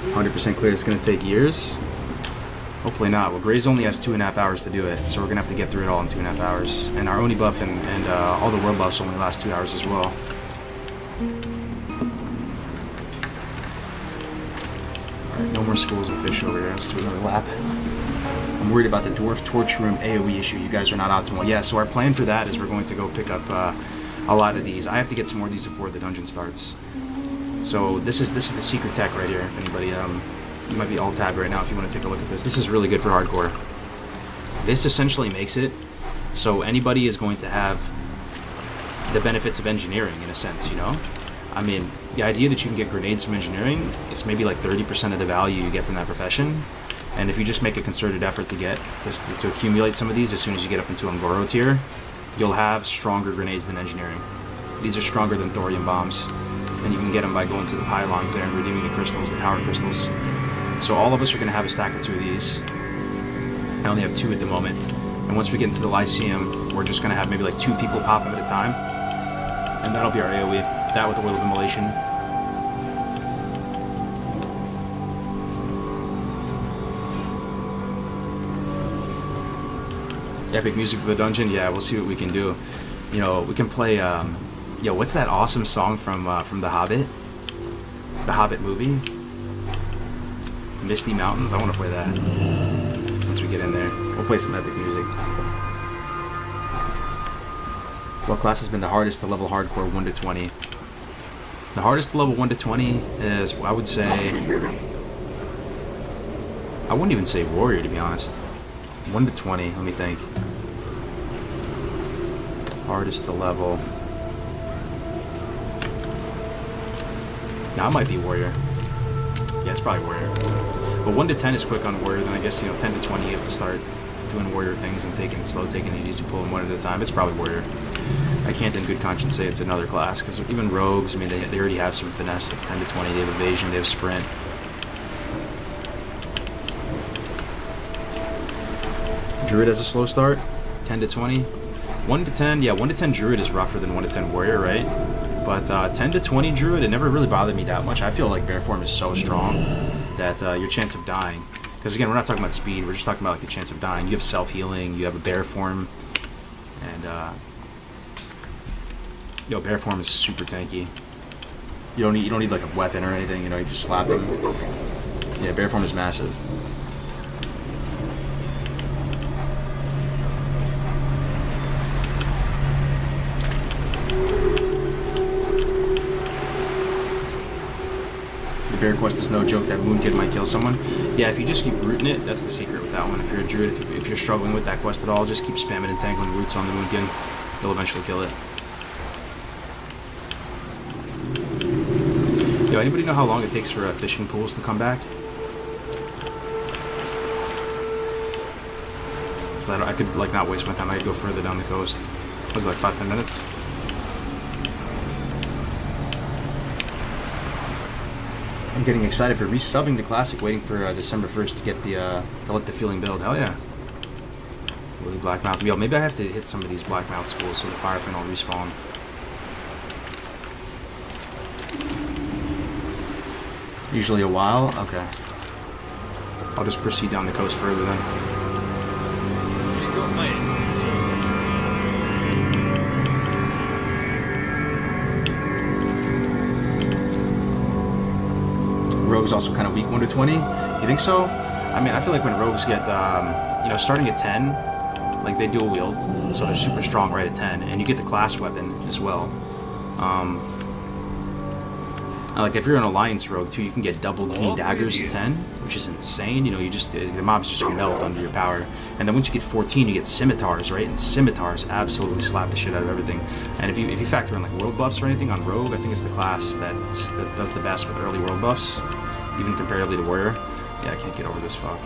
100% clear, it's going to take years. Hopefully not. Well, Graze only has 2.5 hours to do it, so we're going to have to get through it all in 2.5 hours. And our Oni buff and all the world buffs only last 2 hours as well. Alright, no more schools of fish over here. Let's do another lap. I'm worried about the Dwarf Torch Room AoE issue. You guys are not optimal. Yeah, so our plan for that is we're going to go pick up a lot of these. I have to get some more of these before the dungeon starts. So this is the secret tech right here. If anybody, you might be alt-tabbed right now if you want to take a look at this. This is really good for hardcore. This essentially makes it so anybody is going to have the benefits of engineering in a sense, you know? I mean, the idea that you can get grenades from engineering is maybe like 30% of the value you get from that profession. And if you just make a concerted effort to get this, to accumulate some of these as soon as you get up into Ungoro tier, you'll have stronger grenades than engineering. These are stronger than thorium bombs, and you can get them by going to the pylons there and redeeming the crystals, the power crystals. So all of us are going to have a stack or two of these. I only have 2 at the moment. And once we get into the Lyceum, we're just going to have maybe like 2 people pop them at a time. And that'll be our AoE. That with the Will of Immolation. Epic music for the dungeon? Yeah, we'll see what we can do. You know, we can play, yo, what's that awesome song from The Hobbit? The Hobbit movie? Misty Mountains? I want to play that. Once we get in there. We'll play some epic music. What class has been the hardest to level hardcore 1 to 20? The hardest to level 1 to 20 is, I would say... I wouldn't even say warrior, to be honest. 1 to 20, let me think. Hardest to level. Now, it might be warrior. Yeah, it's probably warrior. But 1 to 10 is quick on warrior, then I guess, you know, 10 to 20 you have to start doing warrior things and taking it slow, taking it easy, pulling one at a time. It's probably warrior. I can't in good conscience say it's another class, because even rogues, I mean, they already have some finesse at 10 to 20. They have evasion, they have sprint. Druid has a slow start, 10 to 20. 1 to 10, yeah, 1 to 10 Druid is rougher than 1 to 10 warrior, right? But 10 to 20 Druid, it never really bothered me that much. I feel like bear form is so strong that your chance of dying, because again, we're not talking about speed, we're just talking about like the chance of dying. You have self-healing, you have a bear form, and yo, bear form is super tanky. You don't need like a weapon or anything, you know, you just slap them. Yeah, bear form is massive. Bear quest is no joke. That Moon Kid might kill someone. Yeah, if you just keep rooting it, that's the secret with that one. If you're a druid, if you're struggling with that quest at all, just keep spamming and tangling roots on the Moon Kid. You'll eventually kill it. Yo, anybody know how long it takes for fishing pools to come back? Cause I could like not waste my time. I could go further down the coast. Was it like 5-10 minutes? I'm getting excited for resubbing to Classic, waiting for December 1st to get the to let the feeling build. Hell yeah! Really Blackmouth. Yo, maybe I have to hit some of these Blackmouth schools so the Firefin will respawn. Usually a while. Okay. I'll just proceed down the coast further then. rogue's also kind of weak 1 to 20. You think so? I mean, I feel like when rogues get, you know, starting at 10, like they dual wield, so they're super strong right at 10, and you get the class weapon as well. Like if you're an alliance rogue too, you can get double key daggers at 10, which is insane. You know, you just the mobs just melt under your power, and then once you get 14, you get scimitars, right? And scimitars absolutely slap the shit out of everything. And if you factor in like world buffs or anything on rogue, I think it's the class that does the best with early world buffs, even comparatively to warrior. Yeah, I can't get over this fuck.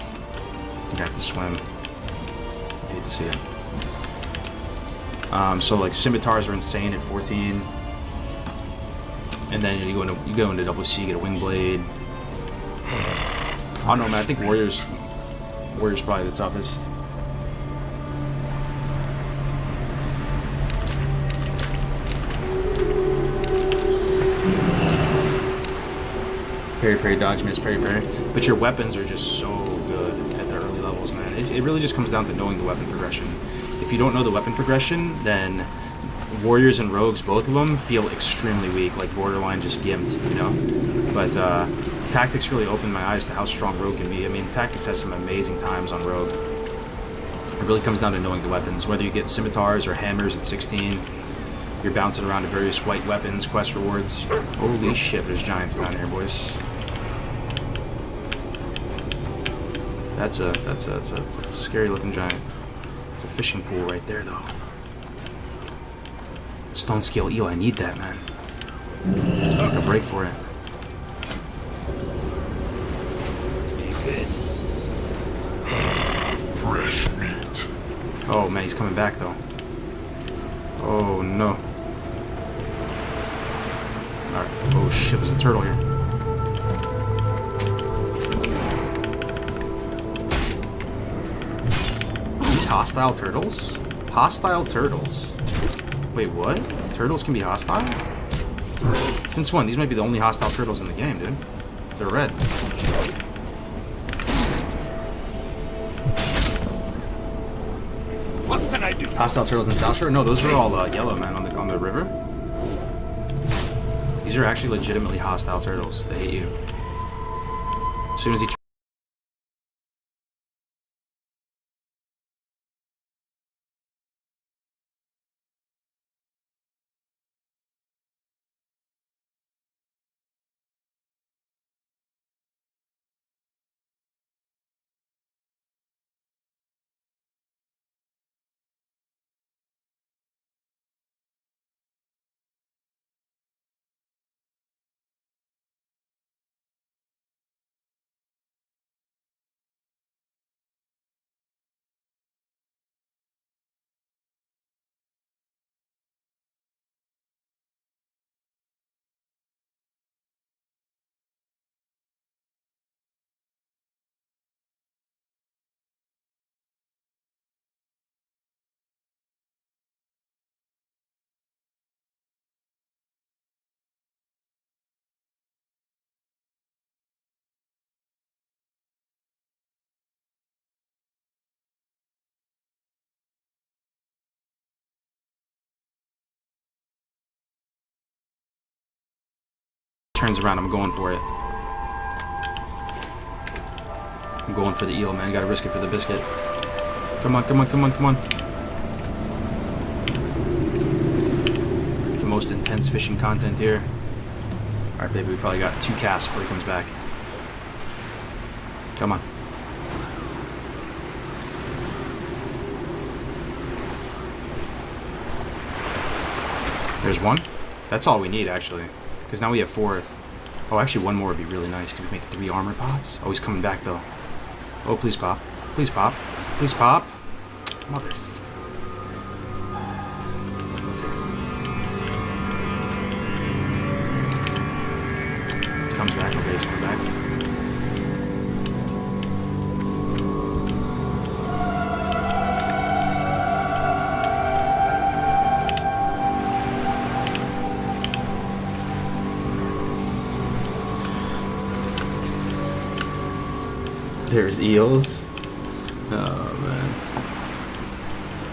I have to swim. I hate to see it. So like scimitars are insane at 14. And then you go into double C, you get a wing blade. I don't know, man. I think warrior's probably the toughest. Parry, parry, dodge, miss, parry, parry. But your weapons are just so good at the early levels, man. It really just comes down to knowing the weapon progression. If you don't know the weapon progression, then warriors and rogues, both of them, feel extremely weak, like borderline just gimped, you know? But tactics really opened my eyes to how strong rogue can be. I mean, tactics has some amazing times on rogue. It really comes down to knowing the weapons. Whether you get scimitars or hammers at 16, you're bouncing around to various white weapons, quest rewards. Holy shit, there's giants down here, boys. That's a scary looking giant. It's a fishing pool right there, though. Stone scale eel, I need that, man. Make a break for it. Fresh meat. Oh man, he's coming back though. Oh no. Alright. Oh shit, there's a turtle here. These hostile turtles? Hostile turtles? Wait, what? Turtles can be hostile? Since when? These might be the only hostile turtles in the game, dude. They're red. What can I do? Hostile turtles in South Shore? No, those are all yellow, man, on the river. These are actually legitimately hostile turtles. They hate you. As soon as he turns around, I'm going for it. I'm going for the eel, man. Gotta risk it for the biscuit. Come on, come on, come on, come on. The most intense fishing content here. Alright, baby, we probably got 2 casts before he comes back. Come on. There's one. That's all we need, actually. Because now we have 4. Oh, actually, one more would be really nice. Can we make 3 armor pots? Oh, he's coming back, though. Oh, please pop. Please pop. Please pop. Mother... Comes back. Okay, he's coming back. There's eels. Oh, man.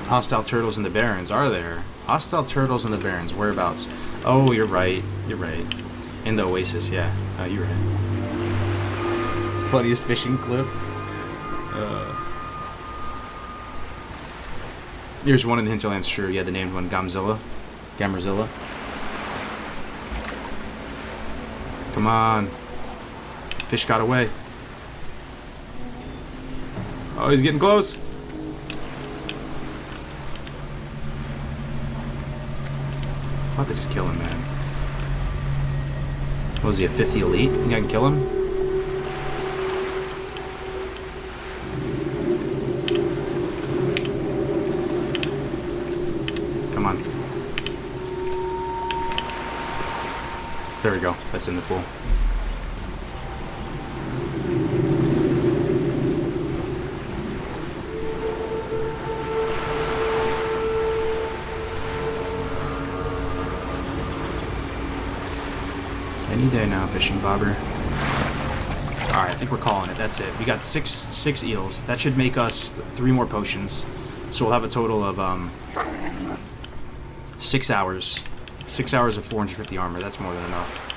Hostile turtles in the Barrens, are there? Hostile turtles in the Barrens, whereabouts? Oh, you're right. You're right. In the Oasis, yeah. Oh, you're right. funniest fishing clip. Here's one in the hinterlands, sure. Yeah, the named one, Gamzilla. Gamerzilla. Come on. Fish got away. Oh, he's getting close. I'm about to just kill him, man. What was he, a 50 elite? Think I can kill him? Come on. There we go. That's in the pool. Any day now, fishing bobber. Alright, I think we're calling it. That's it. We got six eels. That should make us 3 more potions. So we'll have a total of 6 hours. 6 hours of 450 armor. That's more than enough.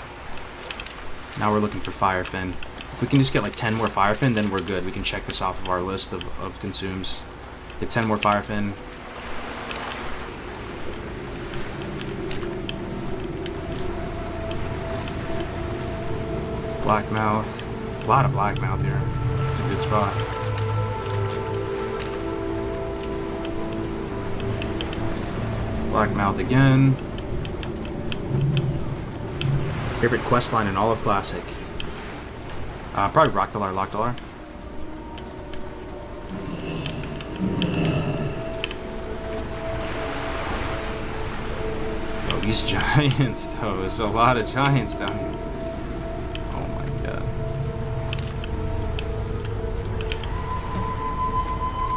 Now we're looking for firefin. If we can just get like 10 more firefin, then we're good. We can check this off of our list of consumes. Get 10 more firefin. Blackmouth. A lot of blackmouth here. It's a good spot. Blackmouth again. Favorite quest line in all of Classic? Probably Rockdalar, Lockdalar. Oh, these giants, though. There's a lot of giants down here.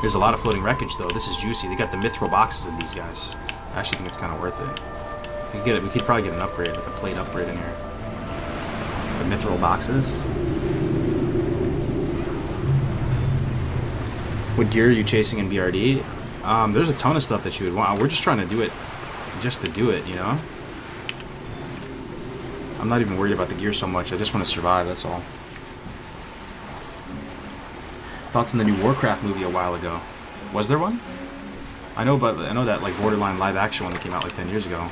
There's a lot of floating wreckage, though. This is juicy. They got the mithril boxes in these guys. I actually think it's kind of worth it. We could get it. We could probably get an upgrade, like a plate upgrade in here. The mithril boxes. What gear are you chasing in BRD? There's a ton of stuff that you would want. We're just trying to do it just to do it, you know? I'm not even worried about the gear so much. I just want to survive, that's all. Thoughts on the new Warcraft movie a while ago? Was there one? I know that like borderline live action one that came out like 10 years ago.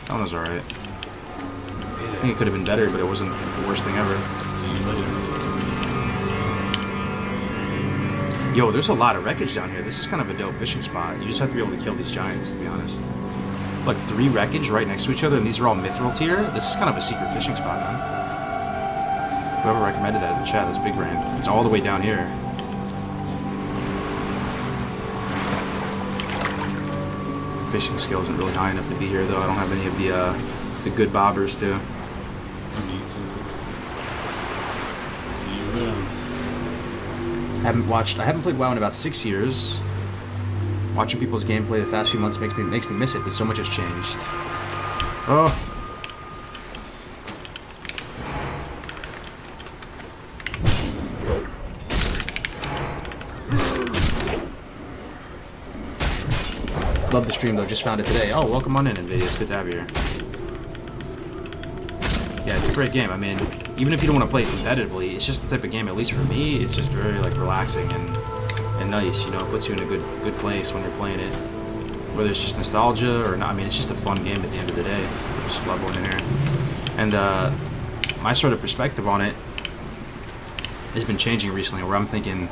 That one was alright. I think it could have been better, but it wasn't the worst thing ever. Yo, there's a lot of wreckage down here. This is kind of a dope fishing spot. You just have to be able to kill these giants, to be honest. Like 3 wreckage right next to each other, and these are all mithril tier. This is kind of a secret fishing spot, man. Whoever recommended that in the chat, that's big brain. It's all the way down here. Fishing skill isn't really high enough to be here, though. I don't have any of the good bobbers to. I haven't played WoW in about 6 years. Watching people's gameplay the past few months makes me miss it, but so much has changed. Oh. Love the stream though, just found it today. Oh, welcome on in, NVIDIA. It's good to have you here. Yeah, it's a great game. I mean, even if you don't want to play it competitively, it's just the type of game, at least for me, it's just very like relaxing and nice, you know. It puts you in a good place when you're playing it. Whether it's just nostalgia or not, I mean, it's just a fun game at the end of the day. I just love going in here. And my sort of perspective on it has been changing recently, where I'm thinking